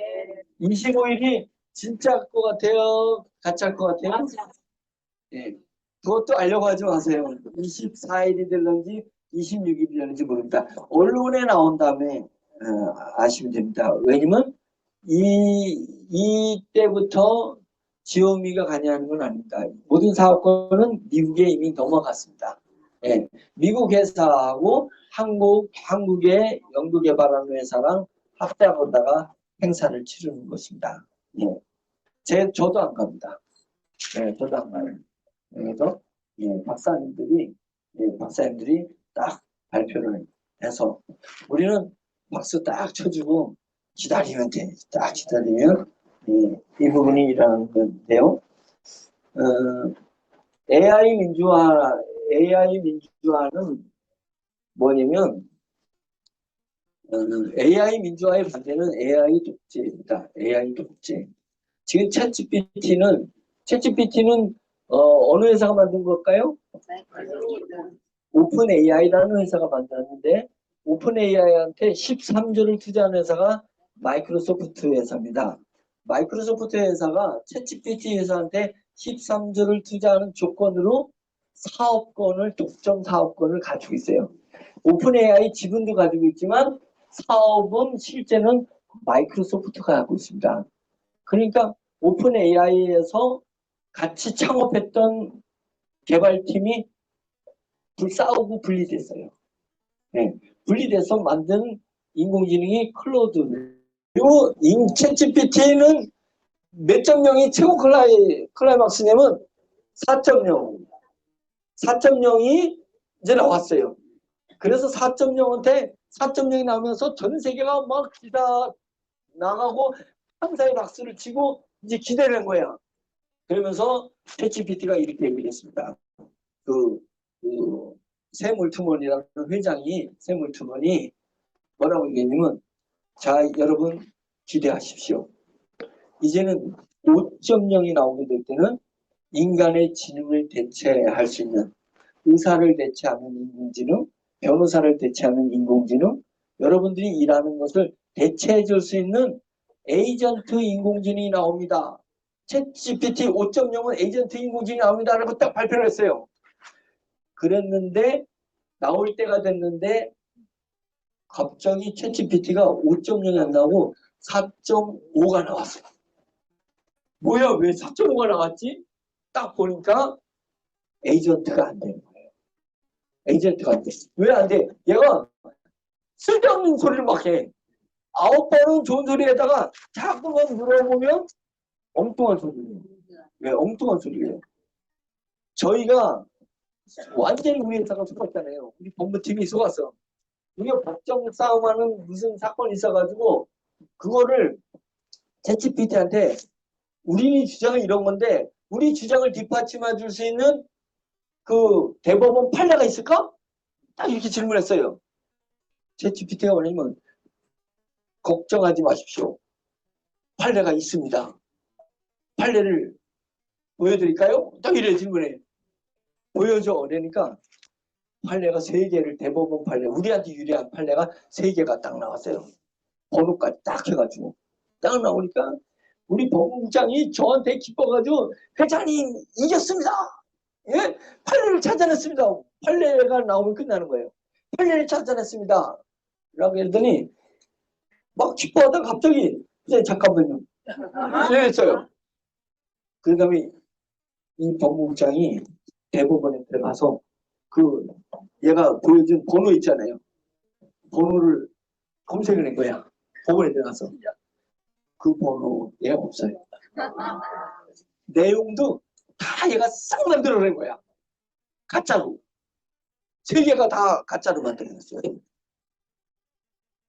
25일이 진짜 것 같아요? 가짜일 것 같아요? 네. 그것도 알려고 하지 마세요. 24일이 될런지 26일이 될런지 모릅니다. 언론에 나온 다음에 아시면 됩니다. 왜냐면 이때부터 지오미가 관여하는 건 아닙니다. 모든 사업권은 미국에 이미 넘어갔습니다. 예, 미국 회사하고 한국의 연구개발하는 회사랑 합작하다가 행사를 치르는 것입니다. 예. 저도 안 갑니다. 예, 저도 안 가요. 그래서 예, 박사님들이 딱 발표를 해서 우리는 박수 딱 쳐주고 기다리면 돼. 딱 기다리면 예, 이 부분이 일어나는 건데요. AI 민주화는 뭐냐면 AI 민주화의 반대는 AI 독재입니다. AI 독재. 지금 챗GPT는 어느 회사가 만든 걸까요? 오픈 AI라는 회사가 만들었는데 오픈 AI한테 13조를 투자한 회사가 마이크로소프트 회사입니다. 마이크로소프트 회사가 챗GPT 회사한테 13조를 투자하는 조건으로 독점 사업권을 가지고 있어요. 오픈 AI 지분도 가지고 있지만 사업은 실제는 마이크로소프트가 하고 있습니다. 그러니까 오픈 AI에서 같이 창업했던 개발팀이 싸우고 분리됐어요. 네. 분리돼서 만든 인공지능이 클로드. 그리고 챗GPT는 몇 점 명이 최고 클라이막스냐면 4.0. 4.0이 이제 나왔어요. 그래서 4.0이 나오면서 전 세계가 막 기다 나가고 한사의 박수를 치고 이제 기대는 거야. 그러면서 챗GPT가 이렇게 얘기를 했습니다. 세물투먼이라는 세물투먼이 뭐라고 얘기했냐면, 자, 여러분 기대하십시오. 이제는 5.0이 나오게 될 때는 인간의 지능을 대체할 수 있는, 의사를 대체하는 인공지능, 변호사를 대체하는 인공지능, 여러분들이 일하는 것을 대체해 줄 수 있는 에이전트 인공지능이 나옵니다. 챗 GPT 5.0은 에이전트 인공지능이 나옵니다. 라고 딱 발표를 했어요. 그랬는데 나올 때가 됐는데 갑자기 챗 GPT가 5.0이 안 나오고 4.5가 나왔어요. 뭐야, 왜 4.5가 나왔지? 딱 보니까 에이전트가 안 되는 거예요. 에이전트가 안 돼. 왜 안 돼? 얘가 쓸데없는 소리를 막 해. 9번은 좋은 소리에다가 자꾸만 물어보면 엉뚱한 소리예요. 왜 엉뚱한 소리예요? 저희가 완전히 우리 회사가 속았잖아요. 우리 법무팀이 속았어. 우리가 법정 싸움하는 무슨 사건이 있어가지고 그거를 챗GPT한테 우리 주장은 이런 건데 우리 주장을 뒷받침해 줄 수 있는 그 대법원 판례가 있을까? 딱 이렇게 질문했어요. 챗GPT가 뭐냐면 걱정하지 마십시오. 판례가 있습니다. 판례를 보여드릴까요? 딱 이래 질문해. 보여줘. 그러니까 판례가 3개를 대법원 판례, 우리한테 유리한 판례가 3개가 딱 나왔어요. 번호까지 딱 해가지고 딱 나오니까 우리 법무부장이 저한테 기뻐가지고 회장님 이겼습니다. 예? 판례를 찾아냈습니다. 판례가 나오면 끝나는 거예요. 판례를 찾아냈습니다. 라고 했더니 막 기뻐하다가 갑자기 이제 잠깐만요. 이랬어요. 그 다음에 이 법무부장이 대법원에 들어가서 그 얘가 보여준 번호 있잖아요. 번호를 검색을 한 거야. 법원에 들어가서. 그 번호에 없어요. 내용도 다 얘가 싹 만들어낸 거야. 가짜로. 3개가 다 가짜로 만들어냈어요.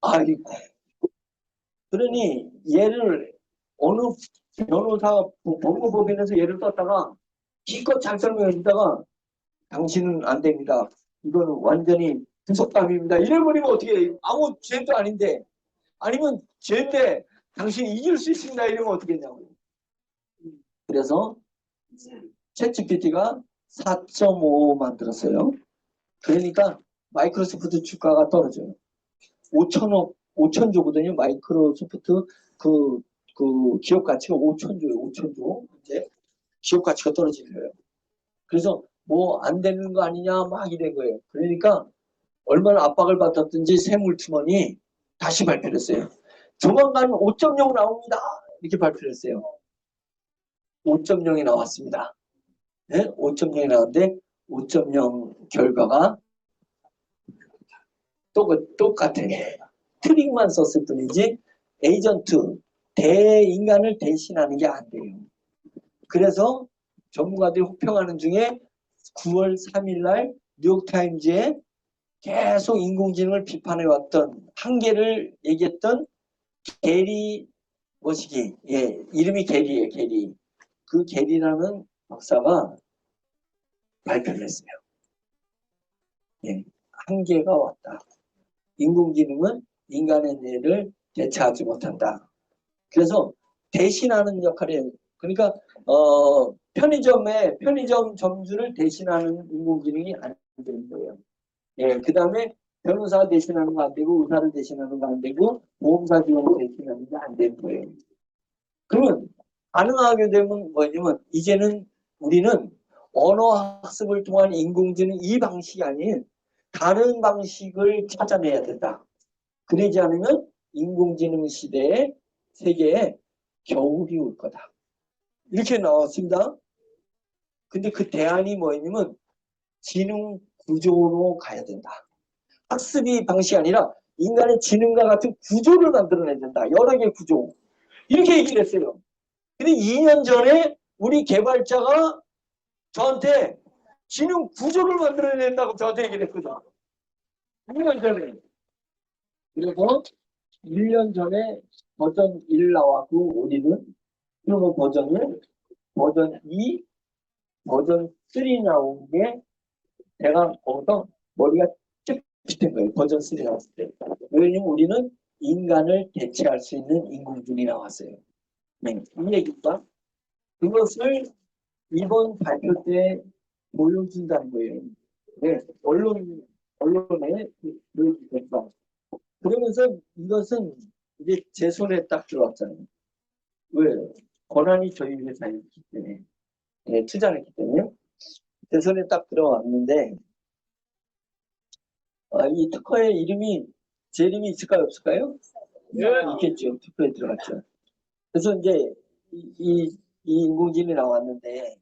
아이고. 그러니 얘를 어느 변호사 법무법인에서 얘를 떴다가 기껏 잘 설명해주다가 당신은 안 됩니다. 이거는 완전히 부속감입니다. 이래버리면 어떻게 해? 아무 죄도 아닌데 아니면 죄인데 당신이 이길 수 있습니다. 이러면 어떻게 했냐고요. 그래서 챗GPT가 4.5 만들었어요. 그러니까 마이크로소프트 주가가 떨어져요. 5천억, 5천조거든요. 마이크로소프트 그 기업 가치가 5천조예요. 5천조. 이제 기업 가치가 떨어지는 거예요. 그래서 뭐 안 되는 거 아니냐 막 이런 거예요. 그러니까 얼마나 압박을 받았든지 세물팀원이 다시 발표를 했어요. 조만간 5.0 나옵니다. 이렇게 발표를 했어요. 5.0이 나왔습니다. 네? 5.0이 나왔는데 5.0 결과가 똑같아요. 트릭만 썼을 뿐이지 에이전트, 대인간을 대신하는 게 안 돼요. 그래서 전문가들이 혹평하는 중에 9월 3일 날 뉴욕타임즈에 계속 인공지능을 비판해왔던 한계를 얘기했던 게리 머시기, 예, 이름이 게리예요. 게리. 그 게리라는 박사가 발표를 했어요. 예, 한계가 왔다. 인공지능은 인간의 뇌를 대체하지 못한다. 그래서 대신하는 역할이에요. 그러니까 편의점 점주를 대신하는 인공지능이 안 되는 거예요. 예, 그 다음에 변호사 대신하는 거 안 되고 의사를 대신하는 거 안 되고 보험사 비용을 대신하는 게 안 되는 거예요. 그러면 가능하게 되면 뭐냐면 이제는 우리는 언어 학습을 통한 인공지능 이 방식이 아닌 다른 방식을 찾아내야 된다. 그러지 않으면 인공지능 시대의 세계에 겨울이 올 거다. 이렇게 나왔습니다. 근데 그 대안이 뭐냐면 지능 구조로 가야 된다. 학습이 방식이 아니라 인간의 지능과 같은 구조를 만들어내야 된다. 여러 개의 구조. 이렇게 얘기를 했어요. 근데 2년 전에 우리 개발자가 저한테 지능 구조를 만들어낸다고 저한테 얘기를 했거든. 2년 전에. 그래서 1년 전에 버전 1 나왔고 우리는 그리고 버전 2, 버전 3 나온 게 제가 거기서 머리가 찝찝한 거예요. 버전 3 나왔을 때. 왜냐면 우리는 인간을 대체할 수 있는 인공지능이 나왔어요. 네, 이 얘기입니다. 그것을 이번 발표 때 보여준다는 거예요. 네, 언론에 보여주겠다. 그러면서 이것은 이제 제 손에 딱 들어왔잖아요. 왜? 권한이 저희 회사에 있기 때문에, 네, 투자를 했기 때문에 제 손에 딱 들어왔는데, 이 특허의 이름이 제 이름이 있을까요, 없을까요? 네. 있겠죠. 특허에 들어갔죠. 그래서 이제 이 인공지능이 나왔는데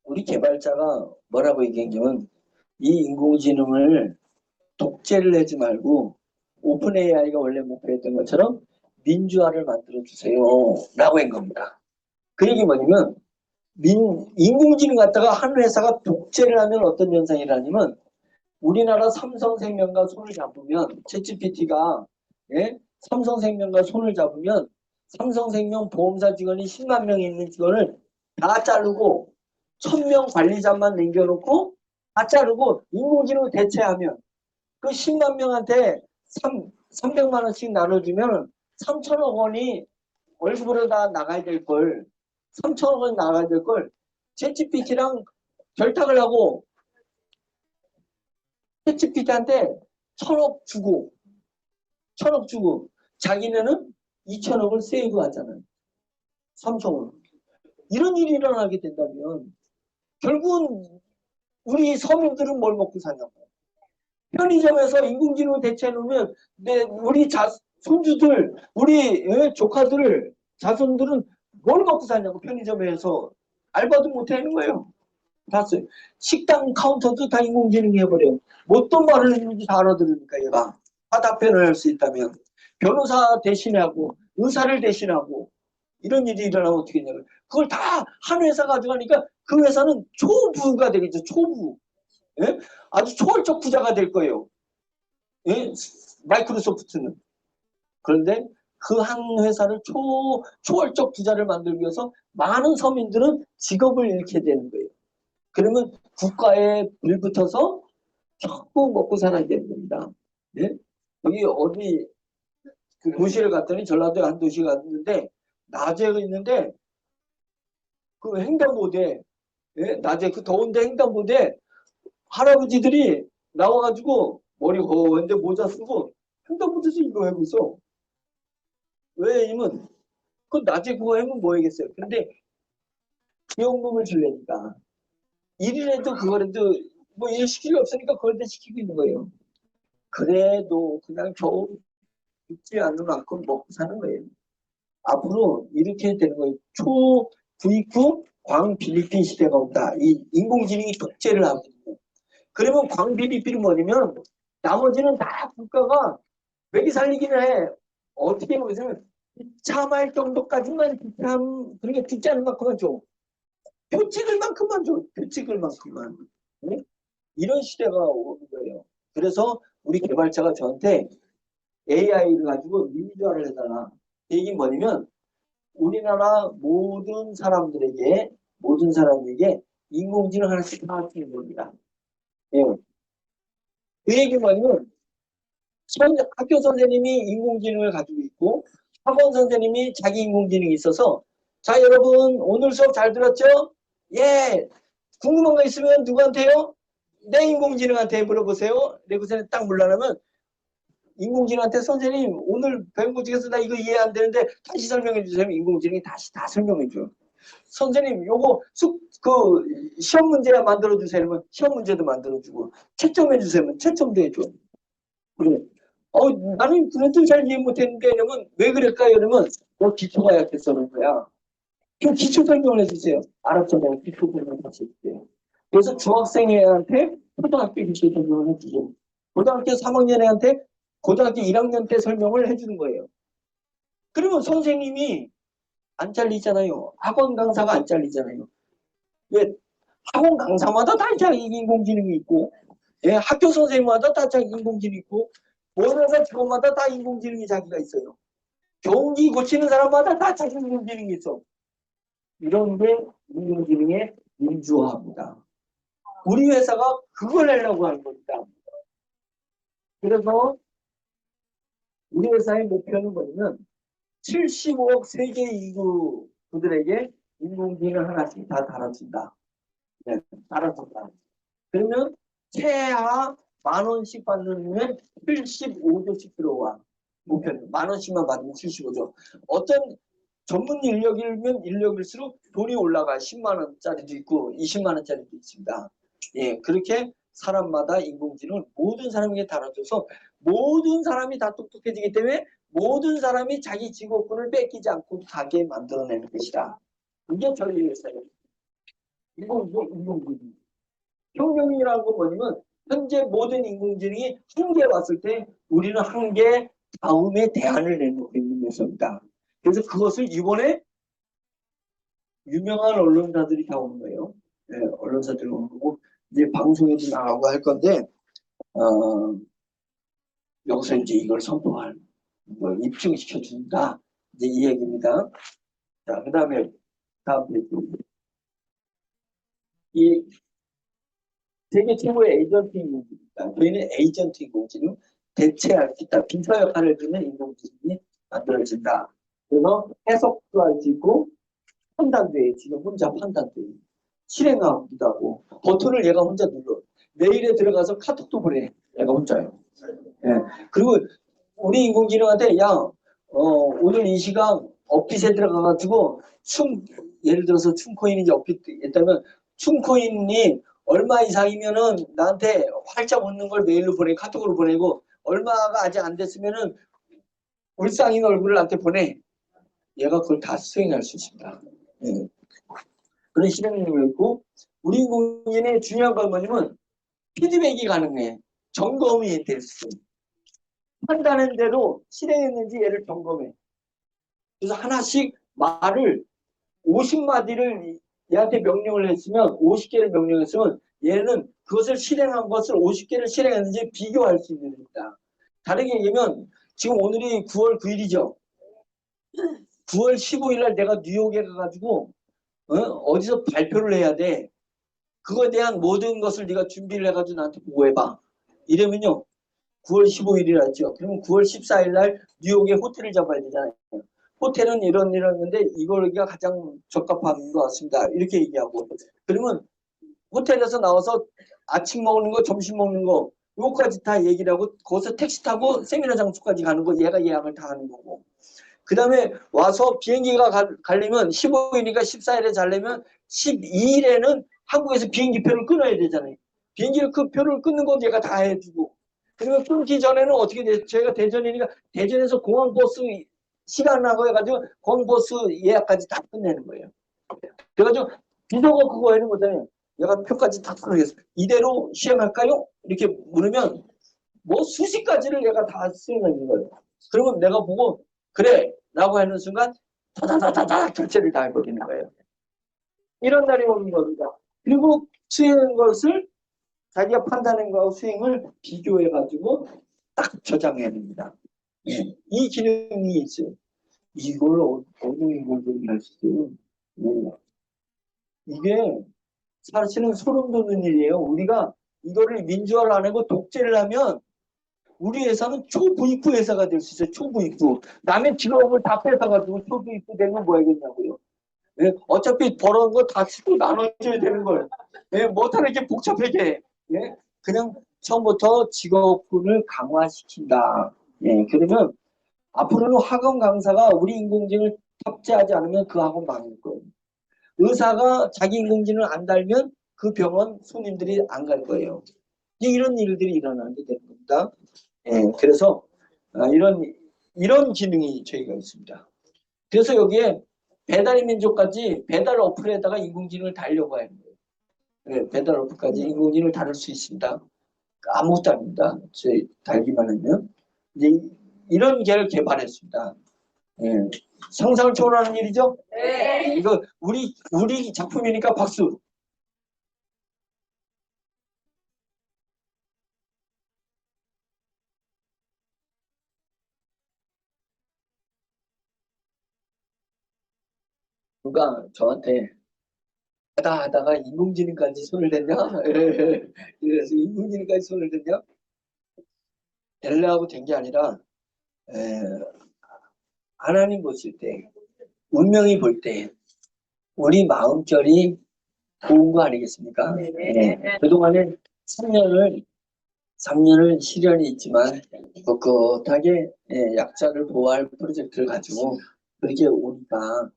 우리 개발자가 뭐라고 얘기했냐면 이 인공지능을 독재를 내지 말고 오픈 AI가 원래 목표했던 것처럼 민주화를 만들어 주세요 라고 한 겁니다. 그 얘기 뭐냐면 인공지능 갖다가 한 회사가 독재를 하면 어떤 현상이 라냐면 우리나라 삼성생명과 손을 잡으면 챗GPT가 예? 삼성생명과 손을 잡으면 삼성생명 보험사 직원이 10만 명 있는 직원을 다 자르고 1000명 관리자만 남겨놓고 다 자르고 인공지능을 대체하면 그 10만 명한테 300만 원씩 나눠주면 3천억 원이 월급으로 다 나가야 될 걸, 3천억 원이 나가야 될 걸, 챗GPT랑 결탁을 하고 챗GPT한테 천억 주고 자기네는 2천억을 세이브 하잖아요. 삼성은. 이런 일이 일어나게 된다면 결국은 우리 서민들은 뭘 먹고 사냐고. 편의점에서 인공지능을 대체해놓으면 우리 손주들, 우리 조카들, 자손들은 뭘 먹고 사냐고. 편의점에서 알바도 못 하는 거예요. 봤어요. 식당 카운터도 다 인공지능이 해버려. 뭐 어떤 말을 했는지 다 알아들으니까 얘가. 다 답변을 할 수 있다면. 변호사 대신하고 의사를 대신하고 이런 일이 일어나면 어떻게 되냐면 그걸 다 한 회사 가져가니까 그 회사는 초부가 되겠죠. 초부. 예? 아주 초월적 부자가 될 거예요. 예? 마이크로소프트는. 그런데 그 한 회사를 초월적 부자를 만들기 위해서 많은 서민들은 직업을 잃게 되는 거예요. 그러면 국가에 불붙어서 자꾸 먹고 살아야 되는 겁니다. 예? 여기 어디 그 도시를 갔더니 전라도에 한 도시 갔는데 낮에 있는데 그 횡단보도에 예? 낮에 그 더운데 횡단보도에 할아버지들이 나와가지고 머리 허는데 모자 쓰고 횡단보도에서 이거 하고 있어. 왜? 이면 그 낮에 그거 하면 뭐 하겠어요. 근데 기용금을 주려니까 일이라도 그거라도 뭐 일 시킬 게 없으니까 그걸 다 시키고 있는 거예요. 그래도 그냥 겨우 죽지 않는 만큼 먹고 사는 거예요. 앞으로 이렇게 되는 거예요. 부익후 광 필리핀 시대가 온다. 이 인공지능이 독재를 하거든요. 그러면 광필리핀은 뭐냐면 나머지는 다 국가가 먹이 살리기는 해. 어떻게 보면 비참할 정도까지만 그러니까 죽지 않을 만큼만 줘. 표 찍을 만큼만 줘. 표 찍을 만큼만. 네? 이런 시대가 오는 거예요. 그래서 우리 개발자가 저한테 AI를 가지고 민주화를 해달라. 이게 뭐냐면 우리나라 모든 사람에게 인공지능 하나씩 파악하는 겁니다. 예. 그 얘기 뭐냐면 학교 선생님이 인공지능을 가지고 있고 학원 선생님이 자기 인공지능이 있어서 자 여러분 오늘 수업 잘 들었죠? 예. 궁금한 거 있으면 누구한테요? 내 인공지능한테 물어보세요. 내고서 딱 물러나면 인공지능한테 선생님 오늘 배운 거 중에서 나 이거 이해 안 되는데 다시 설명해 주세요. 인공지능이 다시 다 설명해 줘요. 선생님 요거 그 시험 문제 만들어 주세요. 그러면 시험 문제도 만들어 주고 채점해 주세요. 채점도 해줘. 그래. 나는 그것도 잘 이해 못했는데 이러면 왜 그럴까요? 이러면 너 기초가 약해서 그런 거야. 그럼 기초 설명을 해주세요. 알았죠? 내가 기초 설명을 같이 해줄게요. 그래서 중학생한테 초등학교 기초 설명을 해주고 고등학교 3학년 애한테 고등학교 1학년 때 설명을 해주는 거예요. 그러면 선생님이 안 잘리잖아요. 학원 강사가 안 잘리잖아요. 왜? 학원 강사마다 다 자기 인공지능이 있고, 예, 학교 선생님마다 다 자기 인공지능이 있고, 본회사 직원마다 다 인공지능이 자기가 있어요. 경기 고치는 사람마다 다 자기 인공지능이 있어. 이런 게 인공지능의 민주화입니다. 우리 회사가 그걸 내려고 하는 겁니다. 그래서 우리 회사의 목표는 뭐냐면 75억 세계 인구들에게 인공지능 하나씩 다 달아준다. 네, 달아준다. 그러면 최하 10,000원씩 받으면 75조씩 들어와. 목표는 10,000원씩만 받으면 75조. 어떤 전문 인력이면 인력일수록 돈이 올라가. 10만 원짜리도 있고 20만 원짜리도 있습니다. 예, 그렇게 사람마다 인공지능을 모든 사람에게 달아줘서 모든 사람이 다 똑똑해지기 때문에 모든 사람이 자기 직업군을 뺏기지 않고 가게 만들어내는 것이다. 이게 전략이었어요. 인공지능. 혁명이라고 뭐냐면 현재 모든 인공지능이 한계에 왔을 때 우리는 한계 다음에 대안을 내놓고 있는 요소입니다. 그래서 그것을 이번에 유명한 언론사들이 다 오는 거예요. 네, 언론사들이 오는 거고 이제 방송에도 나가고 할 건데 여기서 이제 이걸 선포할 입증시켜 준다. 이제 이 얘기입니다. 자, 그다음에 다음 페이지. 이 세계 최고의 에이전트 인공지능입니다. 저희는 에이전트 인공지능, 대체할 수 있다. 비서 역할을 하는 인공지능이 만들어진다. 그래서 해석도 할 수 있고 판단도 해. 지금 혼자 판단도 해. 실행하기도 하고 버튼을 얘가 혼자 눌러. 메일에 들어가서 카톡도 보내. 얘가 혼자요. 예. 그리고 우리 인공지능한테 오늘 이 시간 업빗에 들어가가지고 예를 들어서 춤코인이 업빗 있다면 춤코인이 얼마 이상이면은 나한테 활짝 웃는 걸 메일로 보내 카톡으로 보내고 얼마가 아직 안 됐으면은 울상인 얼굴을 나한테 보내. 얘가 그걸 다 수행할 수 있습니다. 예. 그런 실행력이 있고 우리 인공지능의 중요한 건 뭐냐면 피드백이 가능해. 점검이 될 수 있어요. 한다는 대로 실행했는지 얘를 점검해. 그래서 하나씩 말을 50마디를 얘한테 명령을 했으면 50개를 명령했으면 얘는 그것을 실행한 것을 50개를 실행했는지 비교할 수 있는 겁니다. 다르게 얘기하면 지금 오늘이 9월 9일이죠. 9월 15일 날 내가 뉴욕에 가가지고 어디서 발표를 해야 돼. 그거에 대한 모든 것을 네가 준비를 해가지고 나한테 보고해봐. 이러면요. 9월 15일이라 했죠. 그러면 9월 14일 날 뉴욕에 호텔을 잡아야 되잖아요. 호텔은 이런데 이거가 가장 적합한 것 같습니다. 이렇게 얘기하고. 그러면 호텔에서 나와서 아침 먹는 거, 점심 먹는 거, 요거까지 다 얘기를 하고, 거기서 택시 타고 세미나 장소까지 가는 거, 얘가 예약을 다 하는 거고. 그 다음에 와서 비행기가 가려면 15일이니까 14일에 자려면 12일에는 한국에서 비행기 표를 끊어야 되잖아요. 비행기를 그 표를 끊는 거 얘가 다 해주고. 그리고 끊기 전에는 어떻게 돼? 저희가 대전이니까 대전에서 공항버스 시간하고 해가지고 공항버스 예약까지 다 끝내는 거예요. 그래가지고 비서가 그거 하는 거잖아요. 얘가 표까지 다 끊어겠어요. 이대로 시행할까요? 이렇게 물으면 뭐 수십 가지를 얘가 다 수행하는 거예요. 그러면 내가 보고 그래 라고 하는 순간 다다다다다 결제를 다 해버리는 거예요. 이런 날이 오는 겁니다. 그리고 수행한 것을 자기가 판단한 거하고 수행을 비교해가지고 딱 저장해야 됩니다. 예. 이 기능이 있어요. 이걸 어느 인공지능이 할 수 있어요. 네. 이게 사실은 소름 돋는 일이에요. 우리가 이거를 민주화를 안 하고 독재를 하면 우리 회사는 초부익부 회사가 될 수 있어요. 초부익부. 남의 직업을 다 뺏어가지고 초부익부 되면 뭐 하겠냐고요. 예? 어차피 벌어온 거 다 쓰고 나눠줘야 되는 걸. 예? 뭐다 이렇게 복잡하게 해. 예? 그냥 처음부터 직업군을 강화시킨다. 예? 그러면 앞으로는 학원 강사가 우리 인공지능을 탑재하지 않으면 그 학원 망할 거예요. 의사가 자기 인공지능을 안 달면 그 병원 손님들이 안 갈 거예요. 이런 일들이 일어나게 되는 겁니다. 예, 그래서 이런 기능이 저희가 있습니다. 그래서 여기에 배달의 민족까지 배달 어플에다가 인공지능을 달려고 하는 거예요. 예, 배달 어플까지 인공지능을 다룰 수 있습니다. 아무것도 아닙니다. 저희 달기만 하면 이제 이런 개를 개발했습니다. 예, 상상을 초월하는 일이죠. 네. 이거 우리 작품이니까 박수. 누가 저한테 하다가 인공지능까지 손을 댔냐? 그래서 인공지능까지 손을 댔냐? 되려고 된 게 아니라 에, 하나님 보실 때, 운명이 볼 때 우리 마음결이 고운 거 아니겠습니까? 네. 그동안에 3년을 시련이 있지만 꿋꿋하게 약자를 보호할 프로젝트를 가지고 그렇게 우리가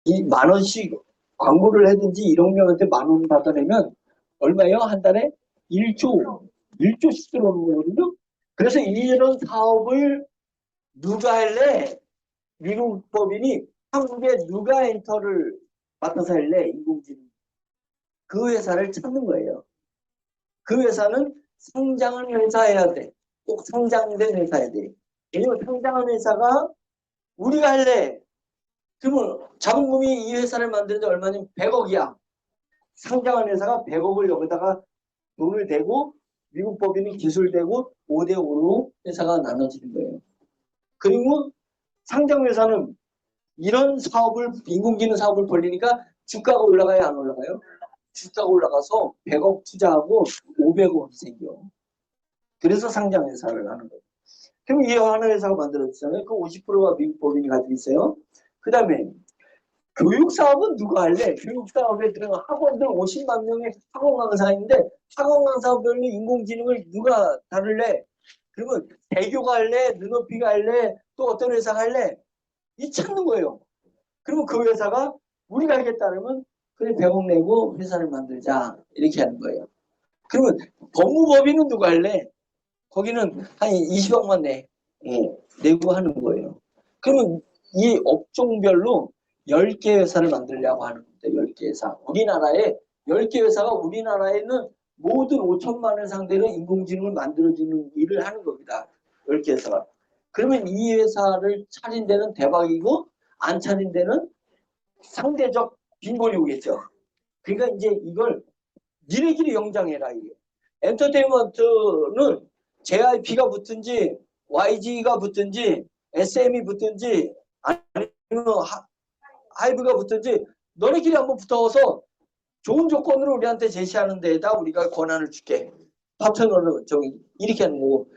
이 10,000원씩 광고를 해든지 1억 명한테 10,000원 받아내면 얼마예요? 한 달에 1조씩 들어오는 거거든요. 그래서 이런 사업을 누가 할래? 미국 법인이 한국에 누가 엔터를 맡아서 할래? 인공지능. 그 회사를 찾는 거예요. 그 회사는 상장한 회사여야 돼. 꼭 상장된 회사여야 돼. 왜냐면 상장한 회사가 우리가 할래. 그러면 자본금이 이 회사를 만드는데 얼마냐면 100억이야. 상장한 회사가 100억을 여기다가 돈을 대고 미국 법인이 기술되고 5대5로 회사가 나눠지는 거예요. 그리고 상장 회사는 이런 사업을 인공지능 사업을 벌리니까 주가가 올라가요, 안 올라가요? 주가가 올라가서 100억 투자하고 500억이 생겨. 그래서 상장 회사를 하는 거예요. 그럼 이 하나 회사가 만들어졌잖아요. 그 50%가 미국 법인이 가지고 있어요. 그 다음에 교육 사업은 누가 할래? 교육 사업에 들어간 학원들 50만 명의 학원 강사가 있는데 학원 강사별로 인공지능을 누가 다룰래? 그러면 대교가 할래? 눈높이가 할래? 또 어떤 회사가 할래? 이 찾는 거예요. 그러면 그 회사가 우리가 하겠다 그러면 그래 100억 내고 회사를 만들자 이렇게 하는 거예요. 그러면 법무법인은 누가 할래? 거기는 한 20억만 내고 하는 거예요. 그러면 이 업종별로 10개 회사를 만들려고 하는 겁니다. 10개 회사. 우리나라에 10개 회사가 우리나라에는 모든 5천만을 상대로 인공지능을 만들어주는 일을 하는 겁니다. 10개 회사가. 그러면 이 회사를 차린 데는 대박이고 안 차린 데는 상대적 빈곤이 오겠죠. 그러니까 이제 이걸 니네끼리 영장해라. 이게. 엔터테인먼트는 JYP가 붙든지 YG가 붙든지 SM이 붙든지 아니면 하이브가 붙든지 너네끼리 한번 붙어서 좋은 조건으로 우리한테 제시하는 데에다 우리가 권한을 줄게. 파트너를 저기 이렇게 하는 거고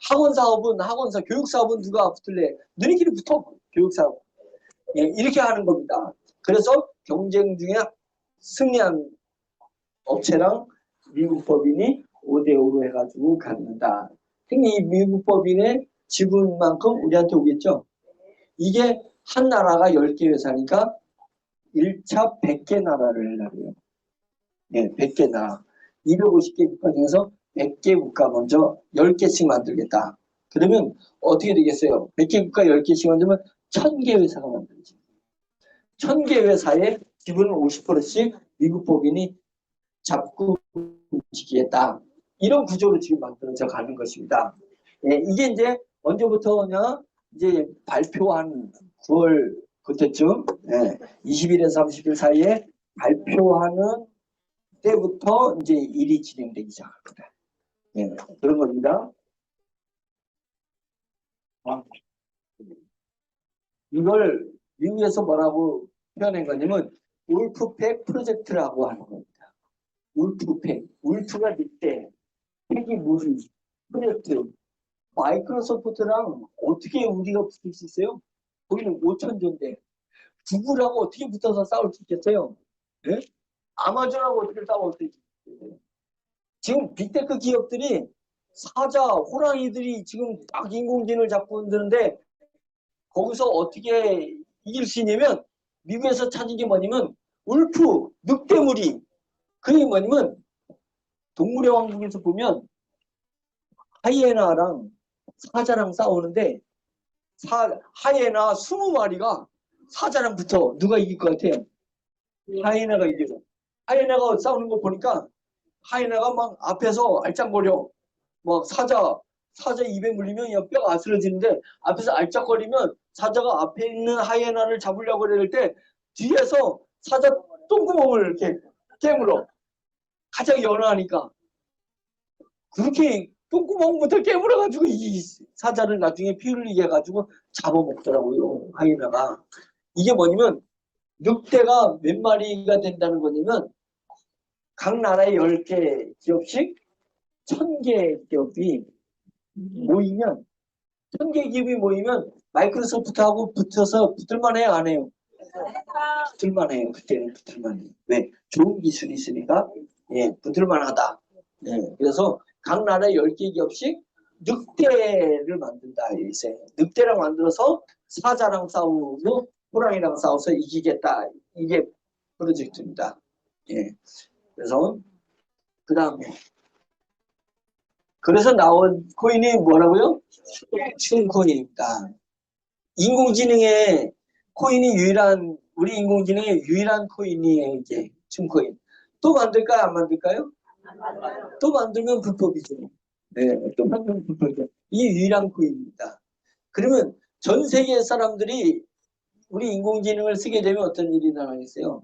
학원 사업은 학원사 교육 사업은 누가 붙을래? 너네끼리 붙어. 교육 사업. 예, 이렇게 하는 겁니다. 그래서 경쟁 중에 승리한 업체랑 미국 법인이 5대5로 해가지고 갖는다. 이 미국 법인의 지분만큼 우리한테 오겠죠. 이게 한 나라가 10개 회사니까 1차 100개 나라를 하려고요. 네, 100개 나라. 250개 국가 중에서 100개 국가 먼저 10개씩 만들겠다. 그러면 어떻게 되겠어요? 100개 국가 10개씩 만들면 1000개 회사가 만들어지. 1000개 회사의 지분을 50%씩 미국 법인이 잡고 움직이겠다. 이런 구조로 지금 만들어져 가는 것입니다. 예, 이게 이제 언제부터냐? 이제 발표한 9월 그때쯤 20일에서 30일 사이에 발표하는 때부터 이제 일이 진행되기 시작합니다. 예, 그런 겁니다. 이걸 미국에서 뭐라고 표현한 거냐면 울프팩 프로젝트라고 하는 겁니다. 울프팩, 울프가 늑대, 팩이 무리, 프로젝트. 마이크로소프트랑 어떻게 우리가 붙을 수 있어요? 거기는 5천조인데 구글하고 어떻게 붙어서 싸울 수 있겠어요? 네? 아마존하고 어떻게 싸울 수 있겠어요? 지금 빅테크 기업들이 사자, 호랑이들이 지금 딱 인공지능을 잡고 있는데 거기서 어떻게 이길 수 있냐면 미국에서 찾은 게 뭐냐면 울프, 늑대무리. 그게 뭐냐면 동물의 왕국에서 보면 하이에나랑 사자랑 싸우는데 하이에나 20마리가 사자랑 붙어. 누가 이길 것 같아요? 하이에나가 이겨서. 하이에나가 싸우는 거 보니까 하이에나가 막 앞에서 알짱거려. 막 사자 입에 물리면 뼈가 아슬러지는데 앞에서 알짝거리면 사자가 앞에 있는 하이에나를 잡으려고 그럴 때 뒤에서 사자 똥구멍을 이렇게 깨물어. 가장 연하니까. 그렇게 똥구멍부터 깨물어가지고 이 사자를 나중에 피 흘리게 해가지고 잡아먹더라고요. 하이에나가. 이게 뭐냐면 늑대가 몇 마리가 된다는 거냐면 각 나라에 10개 기업씩 1000개 기업이 모이면 1000개 기업이 모이면 마이크로소프트하고 붙어서 붙을만 해요, 안 해요? 붙을만해요. 그때는 붙을만해요. 왜? 좋은 기술이 있으니까 예, 붙을만하다. 예, 그래서 각 나라 10개 기업씩 늑대를 만든다. 이제 늑대랑 만들어서 사자랑 싸우고 호랑이랑 싸워서 이기겠다. 이게 프로젝트입니다. 예, 그래서 그 다음에 그래서 나온 코인이 뭐라고요? 춘 코인입니다. 인공지능의 코인이 유일한 우리 인공지능의 유일한 코인이에요. 이게 춘 코인. 또 만들까요? 안 만들까요? 또 만들면 불법이죠. 네, 또 만들면 불법이죠. 이게 유일한 코인입니다. 그러면 전 세계 사람들이 우리 인공지능을 쓰게 되면 어떤 일이 일어나겠어요?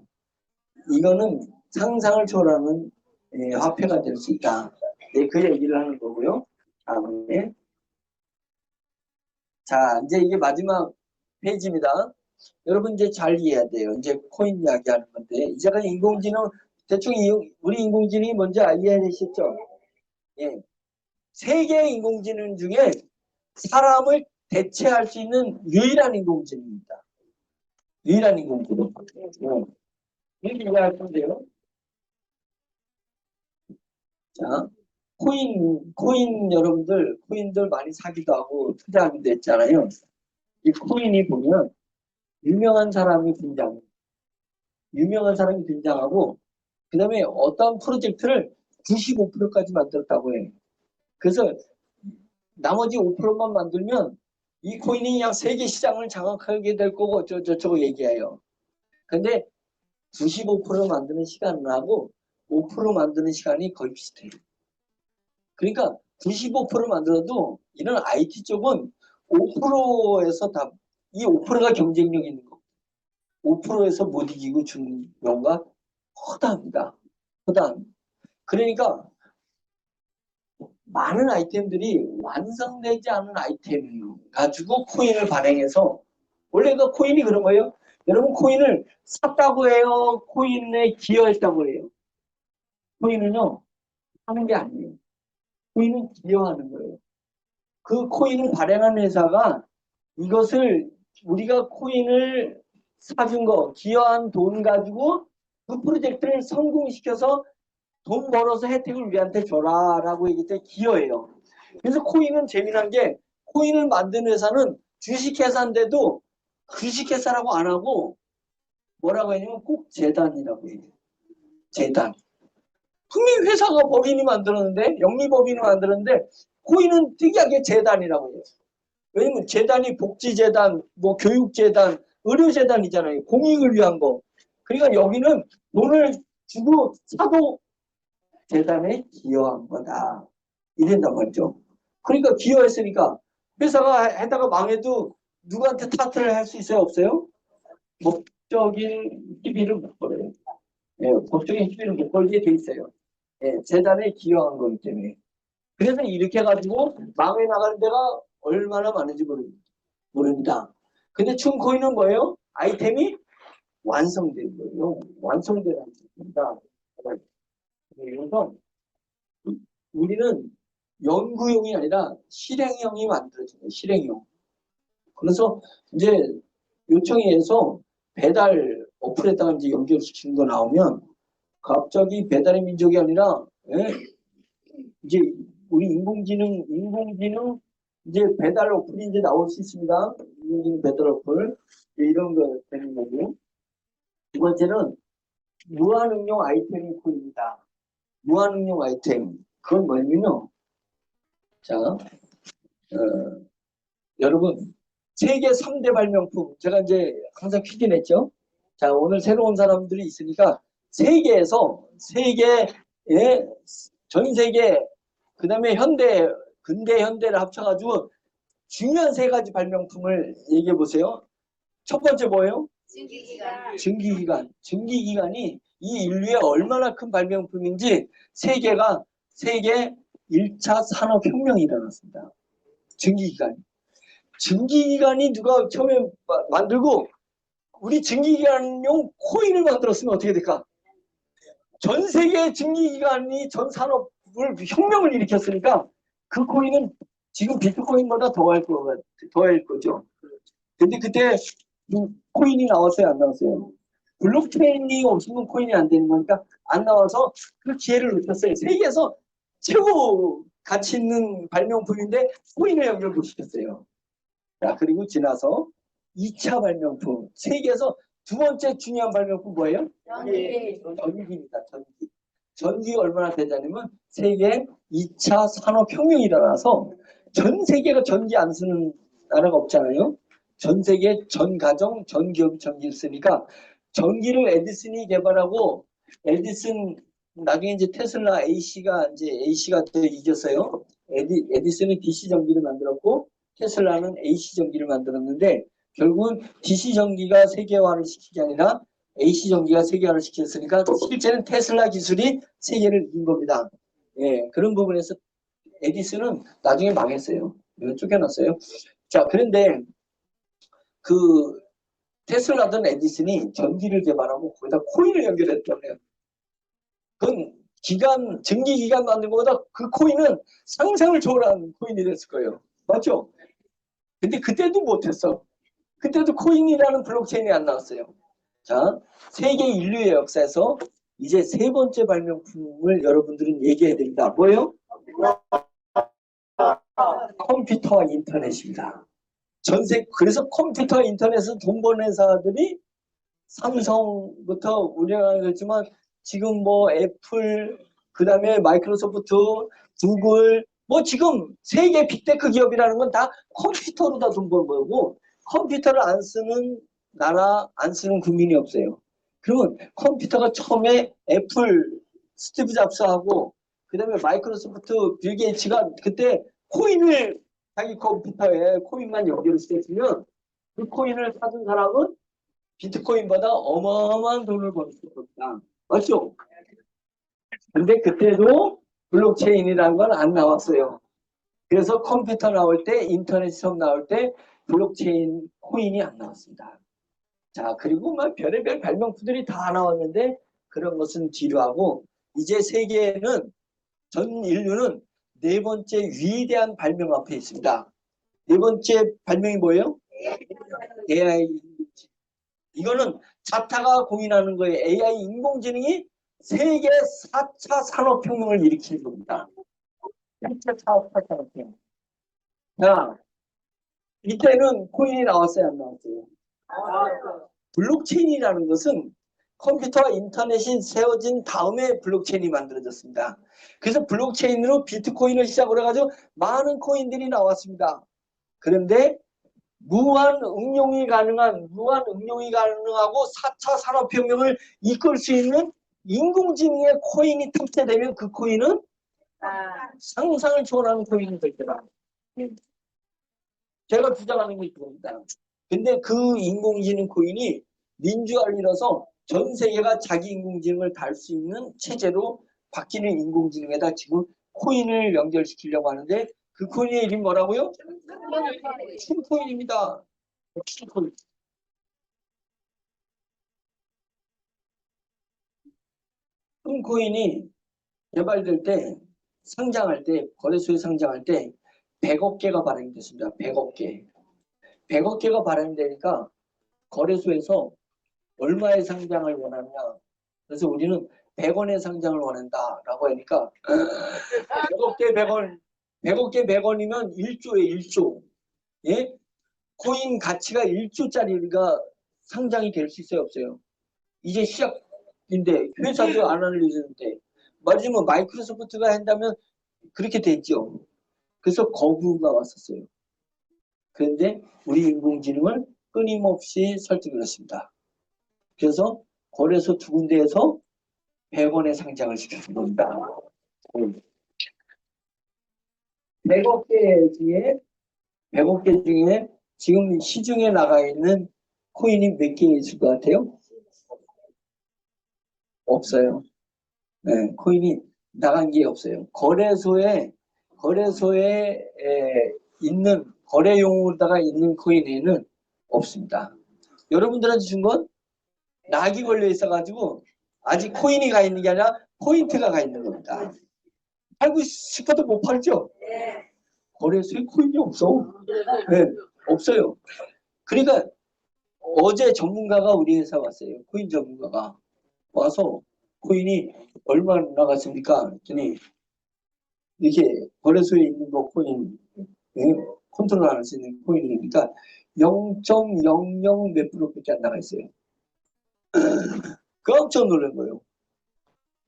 이거는 상상을 초월하는 화폐가 될 수 있다. 네, 그 얘기를 하는 거고요. 다음에 자, 이제 이게 마지막 페이지입니다. 여러분 이제 잘 이해해야 돼요. 이제 코인 이야기하는 건데 이제가 인공지능 대충 우리 인공지능이 뭔지 이해하셨죠? 예, 세계 인공지능 중에 사람을 대체할 수 있는 유일한 인공지능입니다. 유일한 인공지능. 이렇게 이해할 건데요. 자, 코인 여러분들, 코인들 많이 사기도 하고 투자하기도 했잖아요. 이 코인이 보면 유명한 사람이 등장하고 그 다음에 어떤 프로젝트를 95%까지 만들었다고 해요. 그래서 나머지 5%만 만들면 이 코인이 그냥 세계 시장을 장악하게 될 거고 어쩌고 얘기해요. 근데 95% 만드는 시간하고 5% 만드는 시간이 거의 비슷해요. 그러니까 95% 만들어도 이런 IT 쪽은 5%에서 이 5%가 경쟁력 있는 거. 5%에서 못 이기고 주는 경우가 허다합니다. 허다합니다. 그러니까 많은 아이템들이 완성되지 않은 아이템 가지고 코인을 발행해서 원래 그 코인이 그런 거예요. 여러분 코인을 샀다고 해요. 코인에 기여했다고 해요. 코인은요. 하는 게 아니에요. 코인은 기여하는 거예요. 그 코인을 발행한 회사가 이것을 우리가 코인을 사준 거, 기여한 돈 가지고 그 프로젝트를 성공시켜서 돈 벌어서 혜택을 우리한테 줘라라고 얘기할 때 기여해요. 그래서 코인은 재미난 게 코인을 만든 회사는 주식회사인데도 주식회사라고 안 하고 뭐라고 하냐면 꼭 재단이라고 해요. 재단. 분명히 회사가 법인이 만들었는데 영리법인을 만들었는데 코인은 특이하게 재단이라고 해요. 왜냐면 재단이 복지재단, 뭐 교육재단, 의료재단이잖아요. 공익을 위한 거. 그러니까 여기는 돈을 주고 사도 재단에 기여한 거다. 이런단 말이죠. 그러니까 기여했으니까 회사가 해다가 망해도 누구한테 탓을 할 수 있어요? 없어요? 법적인 시비를 못 걸어요. 예, 법적인 시비를 못 걸게 돼 있어요. 예, 재단에 기여한 거기 때문에. 그래서 이렇게 해가지고 망해 나가는 데가 얼마나 많은지 모릅니다. 근데 춘코인은 뭐예요? 아이템이 완성된 거예요. 완성된 아이템입니다. 그래서 우리는 연구용이 아니라 실행용이 만들어져요. 실행용. 그래서 이제 요청해서 배달 어플에다가 이제 연결시키는 거 나오면 갑자기 배달의 민족이 아니라 예? 이제 우리 인공지능 이제 배달 어플이 이제 나올 수 있습니다. 인공지능 배달 어플 이런 거 되는 거고 두 번째는 무한응용 아이템이 코인이다. 무한응용 아이템 그건 뭐냐면요. 자, 여러분 세계 3대 발명품 제가 이제 항상 퀴즈 냈죠. 자 오늘 새로운 사람들이 있으니까 세계에서 전 세계 그 다음에 근대 현대를 합쳐가지고 중요한 3가지 발명품을 얘기해 보세요. 첫 번째 뭐예요? 증기기관. 증기기관이 이 인류에 얼마나 큰 발명품인지 세계 1차 산업혁명이 일어났습니다. 증기기관. 증기기관이 누가 처음에 만들고 우리 증기기관용 코인을 만들었으면 어떻게 될까? 전 세계 증기기관이 전 산업을 혁명을 일으켰으니까 그 코인은 지금 비트코인보다 더할 거죠. 근데 그때 코인이 나왔어요, 안 나왔어요? 블록체인이 없으면 코인이 안 되는 거니까 안 나와서 그 기회를 놓쳤어요. 세계에서 최고 가치 있는 발명품인데 코인을 연결 못 시켰어요. 자, 그리고 지나서 2차 발명품. 세계에서 두 번째 중요한 발명품 뭐예요? 전기입니다. 전기. 전기가 얼마나 대단하면 세계 2차 산업혁명이 일어나서 전 세계가 전기 안 쓰는 나라가 없잖아요. 전 세계 전 가정, 전 기업이 전기를 쓰니까 전기를 에디슨이 개발하고 에디슨 나중에 이제 테슬라 A씨가 또 이겼어요. 에디슨이 DC 전기를 만들었고 테슬라는 AC 전기를 만들었는데 결국은 DC 전기가 세계화를 시키기 아니라 AC 전기가 세계화를 시켰으니까 실제는 테슬라 기술이 세계를 이긴 겁니다. 예, 그런 부분에서 에디슨은 나중에 망했어요. 이거 쫓겨났어요. 자, 그런데 그 테슬라든 에디슨이 전기를 개발하고 거기다 코인을 연결했다고요. 그건 전기 기관 만든 것보다 그 코인은 상상을 초월한 코인이 됐을 거예요. 맞죠? 근데 그때도 못했어. 그때도 코인이라는 블록체인이 안 나왔어요. 자, 세계 인류의 역사에서 이제 세 번째 발명품을 여러분들은 얘기해야 됩니다. 뭐예요? 컴퓨터와 인터넷입니다. 그래서 컴퓨터와 인터넷에서 돈 버는 회사들이 삼성부터 우리나라에 그렇지만 지금 뭐 애플, 그 다음에 마이크로소프트, 구글, 뭐 지금 세계 빅테크 기업이라는 건 다 컴퓨터로 다 돈 버는 거고 컴퓨터를 안 쓰는 나라, 안 쓰는 국민이 없어요. 그러면 컴퓨터가 처음에 애플, 스티브 잡스하고 그 다음에 마이크로소프트, 빌 게이츠가 그때 코인을 자기 컴퓨터에 코인만 연결을 시켰으면 그 코인을 사준 사람은 비트코인보다 어마어마한 돈을 벌 수 있었다. 맞죠? 근데 그때도 블록체인이라는 건 안 나왔어요. 그래서 컴퓨터 나올 때, 인터넷 처음 나올 때 블록체인 코인이 안 나왔습니다. 자, 그리고 막 별의별 발명품들이 다 나왔는데 그런 것은 뒤로 하고 이제 세계에는 전 인류는 네 번째 위대한 발명 앞에 있습니다. 네 번째 발명이 뭐예요? AI. 이거는 자타가 공인하는 거예요. AI 인공지능이 세계 4차 산업혁명을 일으키는 겁니다. 4차 산업혁명. 자, 이때는 코인이 나왔어요, 안 나왔어요? 블록체인이라는 것은 컴퓨터와 인터넷이 세워진 다음에 블록체인이 만들어졌습니다. 그래서 블록체인으로 비트코인을 시작으로 해가지고 많은 코인들이 나왔습니다. 그런데 무한 응용이 가능하고 4차 산업혁명을 이끌 수 있는 인공지능의 코인이 탑재되면 그 코인은 상상을 초월하는 코인이 될 거다. 제가 주장하는 게 그겁니다. 근데 그 인공지능 코인이 민주화를 이뤄서 전 세계가 자기 인공지능을 달 수 있는 체제로 바뀌는 인공지능에다 지금 코인을 연결시키려고 하는데 그 코인의 이름이 뭐라고요? 춤코인입니다. 춤코인. 춤코인이 개발될 때 상장할 때 거래소에 상장할 때 100억 개가 발행이 됐습니다. 100억 개. 100억 개가 발행이 되니까 거래소에서 얼마의 상장을 원하냐. 그래서 우리는 100원의 상장을 원한다라고 하니까 100억 개 100원 100억 개 100원이면 1조에 1조. 예? 코인 가치가 1조짜리가 상장이 될 수 있어요, 없어요? 이제 시작인데 회사도 안 알려주는데 말하자면 마이크로소프트가 한다면 그렇게 됐죠. 그래서 거부가 왔었어요. 그런데 우리 인공지능을 끊임없이 설득을 했습니다. 그래서 거래소 두 군데에서 100원에 상장을 시켰던 겁니다. 100억 개 중에 100억 개 중에 지금 시중에 나가 있는 코인이 몇 개 있을 것 같아요? 없어요. 네, 코인이 나간 게 없어요. 거래소에 있는 거래용으로다가 있는 코인에는 없습니다. 여러분들한테 준 건 낙이 걸려 있어가지고 아직 코인이 가 있는 게 아니라 포인트가 가 있는 겁니다. 팔고 싶어도 못 팔죠? 거래소에 코인이 없어. 네, 없어요. 그러니까 어제 전문가가 우리 회사 왔어요. 코인 전문가가 와서 코인이 얼마 나갔습니까? 그랬더니 이렇게 거래소에 있는 거 코인 컨트롤할 수 있는 코인이니까 0.00 몇 프로밖에 안 나가 있어요. 깜짝 놀란 거예요.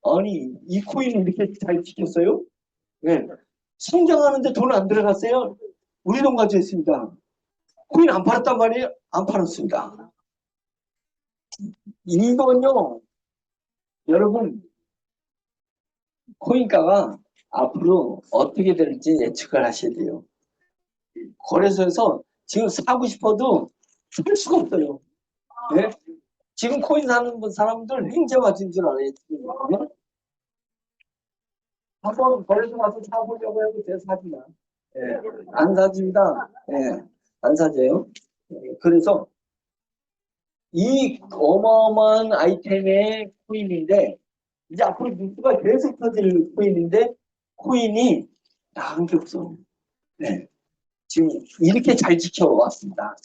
아니 이 코인을 이렇게 잘 지켰어요? 네. 성장하는데 돈 안 들어갔어요? 우리 돈 가져있습니다. 코인 안 팔았단 말이에요? 안 팔았습니다. 이건요, 여러분, 코인가가 앞으로 어떻게 될지 예측을 하셔야 돼요. 거래소에서 지금 사고 싶어도 살 수가 없어요. 네? 지금 코인 사는 사람들 행제 맞은 줄 알아요. 네? 한번 거래소 가서 사보려고 해도 제가 사지만 네. 안 사집니다. 네. 안 사져요. 네. 그래서 이 어마어마한 아이템의 코인인데 이제 앞으로 뉴스가 계속 터질 코인인데 코인이 나은 게 없어. 네. 지금 이렇게 잘 지켜왔습니다.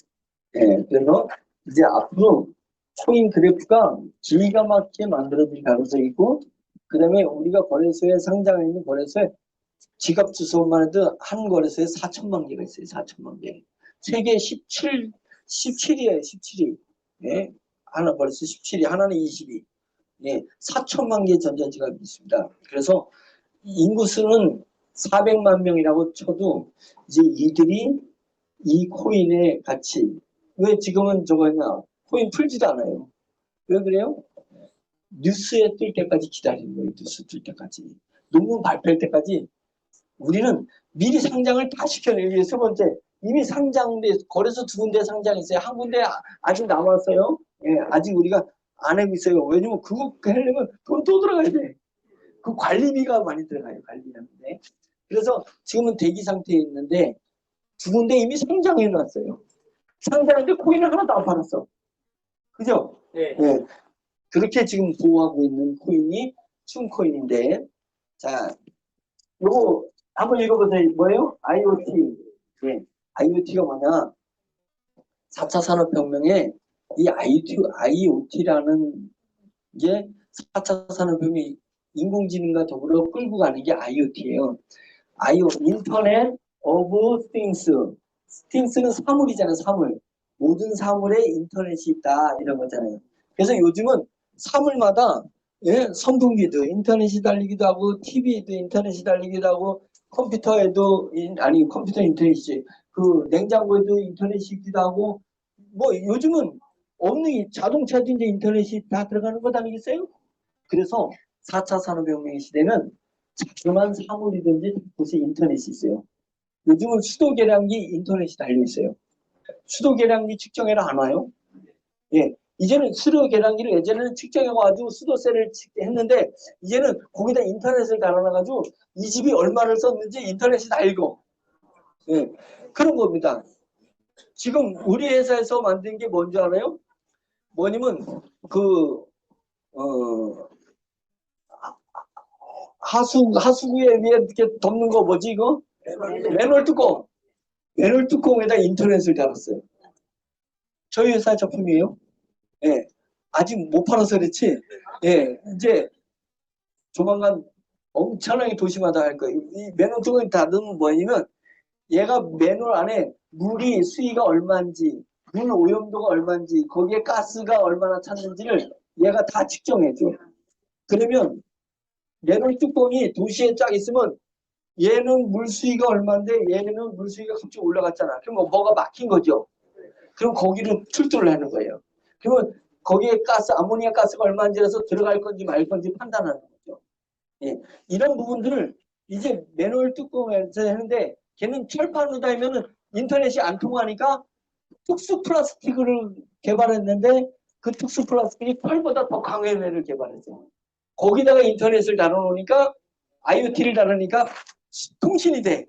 네. 그래서 이제 앞으로 코인 그래프가 기가 막히게 만들어질 가능성이 있고 그 다음에 우리가 거래소에 상장해 있는 거래소에 지갑 주소만 해도 한 거래소에 4천만 개가 있어요. 4천만 개. 세계 17이에요. 17위. 예. 하나 벌써 17위, 하나는 20위. 예. 4천만 개의 전자지갑이 있습니다. 그래서 인구수는 400만 명이라고 쳐도 이제 이들이 이 코인의 가치 왜 지금은 저거냐 코인 풀지도 않아요. 왜 그래요? 뉴스에 뜰 때까지 기다리는 거예요. 뉴스 뜰 때까지. 논문 발표할 때까지 우리는 미리 상장을 다 시켜내요. 세 번째, 이미 상장돼 거래소 두 군데 상장했어요. 한 군데 아직 남았어요. 예, 아직 우리가 안 하고 있어요. 왜냐면 그거 하려면 돈 또 들어가야 돼. 그 관리비가 많이 들어가요. 관리비인데. 그래서 지금은 대기 상태에 있는데 두 군데 이미 상장해 놨어요. 상장인데 코인을 하나도 안 팔았어. 그죠? 네. 예. 그렇게 지금 보호하고 있는 코인이 춤코인인데 자, 요거 한번 읽어보세요. 뭐예요? IoT. 네. IoT가 뭐냐? 4차 산업혁명에 이 IoT라는 게 4차 산업혁명이 인공지능과 더불어 끌고 가는 게 IoT예요. 인터넷 오브 띵스. 띵스는 사물이잖아요. 사물. 모든 사물에 인터넷이 있다. 이런 거잖아요. 그래서 요즘은 사물마다 예, 선풍기도 인터넷이 달리기도 하고 TV에도 인터넷이 달리기도 하고 컴퓨터에도 아니 컴퓨터 인터넷이지 그 냉장고에도 인터넷이 있기도 하고 뭐 요즘은 없는 자동차도 이제 인터넷이 다 들어가는 것 아니겠어요? 그래서 4차 산업혁명 시대는 자그마한 사물이든지 곳에 인터넷이 있어요. 요즘은 수도 계량기 인터넷이 달려 있어요. 수도 계량기 측정해라 안 와요? 예. 이제는 수도 계량기를 예전에는 측정해가지고 수도세를 했는데 이제는 거기다 인터넷을 달아놔가지고 이 집이 얼마를 썼는지 인터넷이 다 읽어. 예. 그런 겁니다. 지금 우리 회사에서 만든 게 뭔지 알아요? 뭐냐면 그 하수구에 위에 이렇게 덮는 거 뭐지 이거? 맨홀 뚜껑. 맨홀 뚜껑에다 인터넷을 달았어요. 저희 회사 작품이에요. 예. 아직 못 팔아서 그렇지. 예. 이제 조만간 엄청나게 도심화다 할 거예요. 이 맨홀 뚜껑에 닫으면 뭐냐면 얘가 맨홀 안에 물이 수위가 얼마인지 물 오염도가 얼마인지 거기에 가스가 얼마나 찼는지를 얘가 다 측정해줘. 그러면 맨홀 뚜껑이 도시에 쫙 있으면 얘는 물수위가 얼마인데 얘는 물수위가 갑자기 올라갔잖아. 그럼 뭐가 막힌 거죠. 그럼 거기를 출두를 하는 거예요. 그러면 거기에 가스, 아모니아 가스가 얼마인지라서 들어갈 건지 말 건지 판단하는 거죠. 예. 이런 부분들을 이제 맨홀 뚜껑에서 하는데 걔는 철판으로 달면은 인터넷이 안 통하니까 특수 플라스틱을 개발했는데 그 특수 플라스틱이 철보다 더 강한 애를 개발했어요. 거기다가 인터넷을 달아놓으니까 IoT를 달으니까 통신이 돼.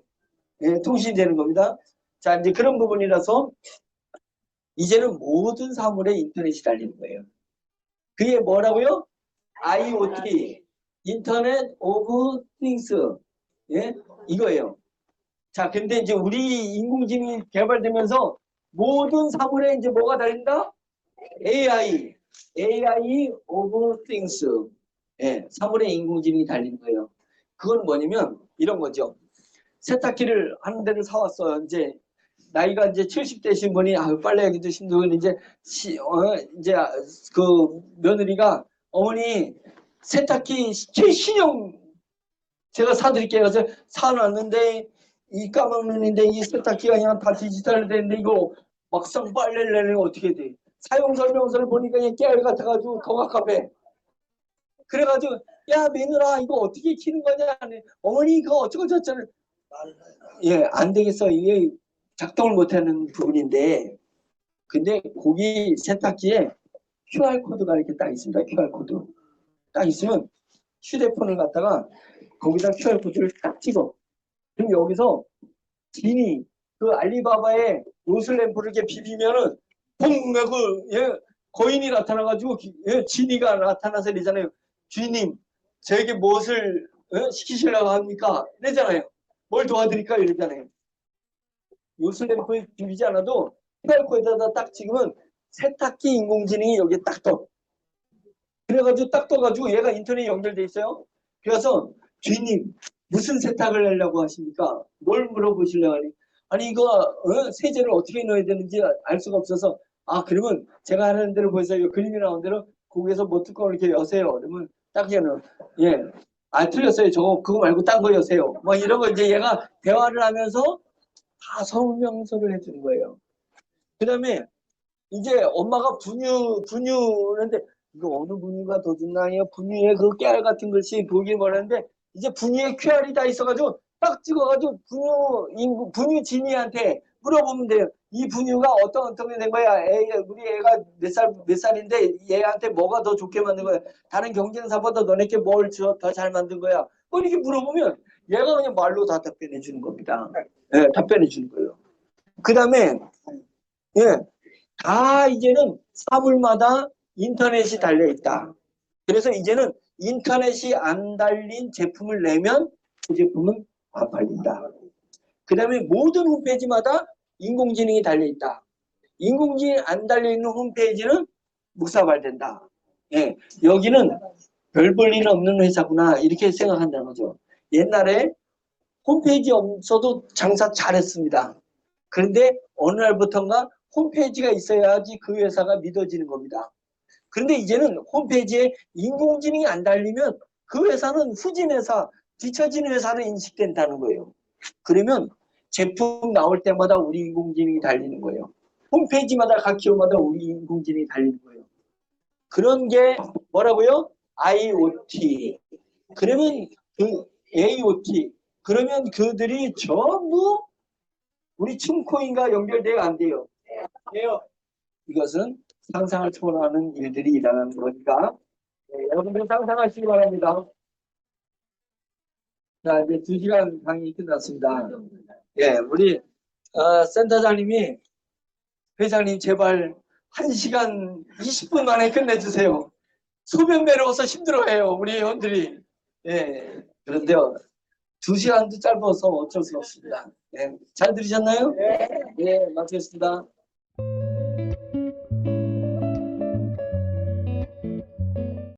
예, 통신이 되는 겁니다. 자, 이제 그런 부분이라서 이제는 모든 사물에 인터넷이 달리는 거예요. 그게 뭐라고요? IoT, 인터넷 오브 띵스. 예, 이거예요. 자, 근데 이제 우리 인공지능이 개발되면서 모든 사물에 이제 뭐가 달린다? AI of things. 예, 사물의 인공지능이 달린 거예요. 그건 뭐냐면 이런 거죠. 세탁기를 한 대를 사왔어요. 이제 나이가 이제 70 되신 분이 빨래하기도 힘들고 이제 이제 그 며느리가 어머니 세탁기 최신형 제가 사드릴게요. 그래서 사놨는데 이 까먹는데 이 세탁기가 그냥 다 디지털 됐는데 이거 막상 빨래를 내면 어떻게 돼? 사용 설명서를 보니까 그냥 깨알 같아가지고 더 갑갑해. 그래가지고 야 며느라 이거 어떻게 키는 거냐? 어머니 그거 어쩌고 저쩌고 예, 안 되겠어. 이게 작동을 못하는 부분인데 근데 거기 세탁기에 QR코드가 이렇게 딱 있습니다. QR코드 딱 있으면 휴대폰을 갖다가 거기다 QR코드를 딱 찍어. 그럼 여기서 진이 그 알리바바의 로슬램프를 이렇게 비비면은 퐁 하고 예, 거인이 나타나가지고 예, 진이가 나타나서 이러잖아요. 주인님 저에게 무엇을 시키시려고 합니까? 이러잖아요. 뭘 도와드릴까? 이러잖아요. 로슬램프에 비비지 않아도 QR코드에다 딱 찍으면 세탁기 인공지능이 여기에 딱 떠. 그래가지고 딱 떠가지고 얘가 인터넷에 연결돼 있어요. 그래서 주인님 무슨 세탁을 하려고 하십니까? 뭘 물어보시려고 하니? 아니 이거 세제를 어떻게 넣어야 되는지 알 수가 없어서 그러면 제가 하는 대로 보세요. 그림이 나온 대로 거기에서 뭐 뚜껑을 이렇게 여세요. 그러면 딱 얘는 예. 틀렸어요. 그거 말고 딴 거 여세요. 뭐 이런 거 이제 얘가 대화를 하면서 다 설명서를 해주는 거예요. 그 다음에 이제 엄마가 분유하는데 이거 어느 분유가 더 좋나요? 분유에 그 깨알 같은 것이 보기 원하는데 이제 분유에 QR이 다 있어가지고 딱 찍어가지고 분유 진이한테 물어보면 돼요. 이 분유가 어떻게 된 거야? 우리 애가 몇 살인데 얘한테 뭐가 더 좋게 만든 거야? 다른 경쟁사보다 너네께 뭘 더 잘 만든 거야? 뭐 이렇게 물어보면 얘가 그냥 말로 다 답변해 주는 겁니다. 예, 답변해 주는 거예요. 그 다음에 예, 다 이제는 사물마다 인터넷이 달려 있다. 그래서 이제는 인터넷이 안 달린 제품을 내면 그 제품은 안 팔린다. 그 다음에 모든 홈페이지마다 인공지능이 달려 있다. 인공지능이 안 달려 있는 홈페이지는 묵사발된다. 예, 여기는 별 볼 일 없는 회사구나 이렇게 생각한다는 거죠. 옛날에 홈페이지 없어도 장사 잘했습니다. 그런데 어느 날부터인가 홈페이지가 있어야지 그 회사가 믿어지는 겁니다. 그런데 이제는 홈페이지에 인공지능이 안 달리면 그 회사는 후진 회사, 뒤처진 회사로 인식된다는 거예요. 그러면 제품 나올 때마다 우리 인공지능이 달리는 거예요. 홈페이지마다 각 기업마다 우리 인공지능이 달리는 거예요. 그런 게 뭐라고요? IoT. 그러면 그 AOT. 그러면 그들이 전부 우리 춤코인과 연결돼야 안 돼요. 돼요. 이것은 상상을 초월하는 일들이 일어나는 거니까 여러분들 상상하시기 바랍니다. 자, 이제 2시간 강의 끝났습니다. 예, 우리 센터장님이 회장님 제발 1시간 20분 만에 끝내주세요. 소변 내려와서 힘들어해요 우리 회원들이. 예, 그런데요 2시간도 짧아서 어쩔 수 없습니다. 예, 잘 들으셨나요? 네. 예, 마치겠습니다.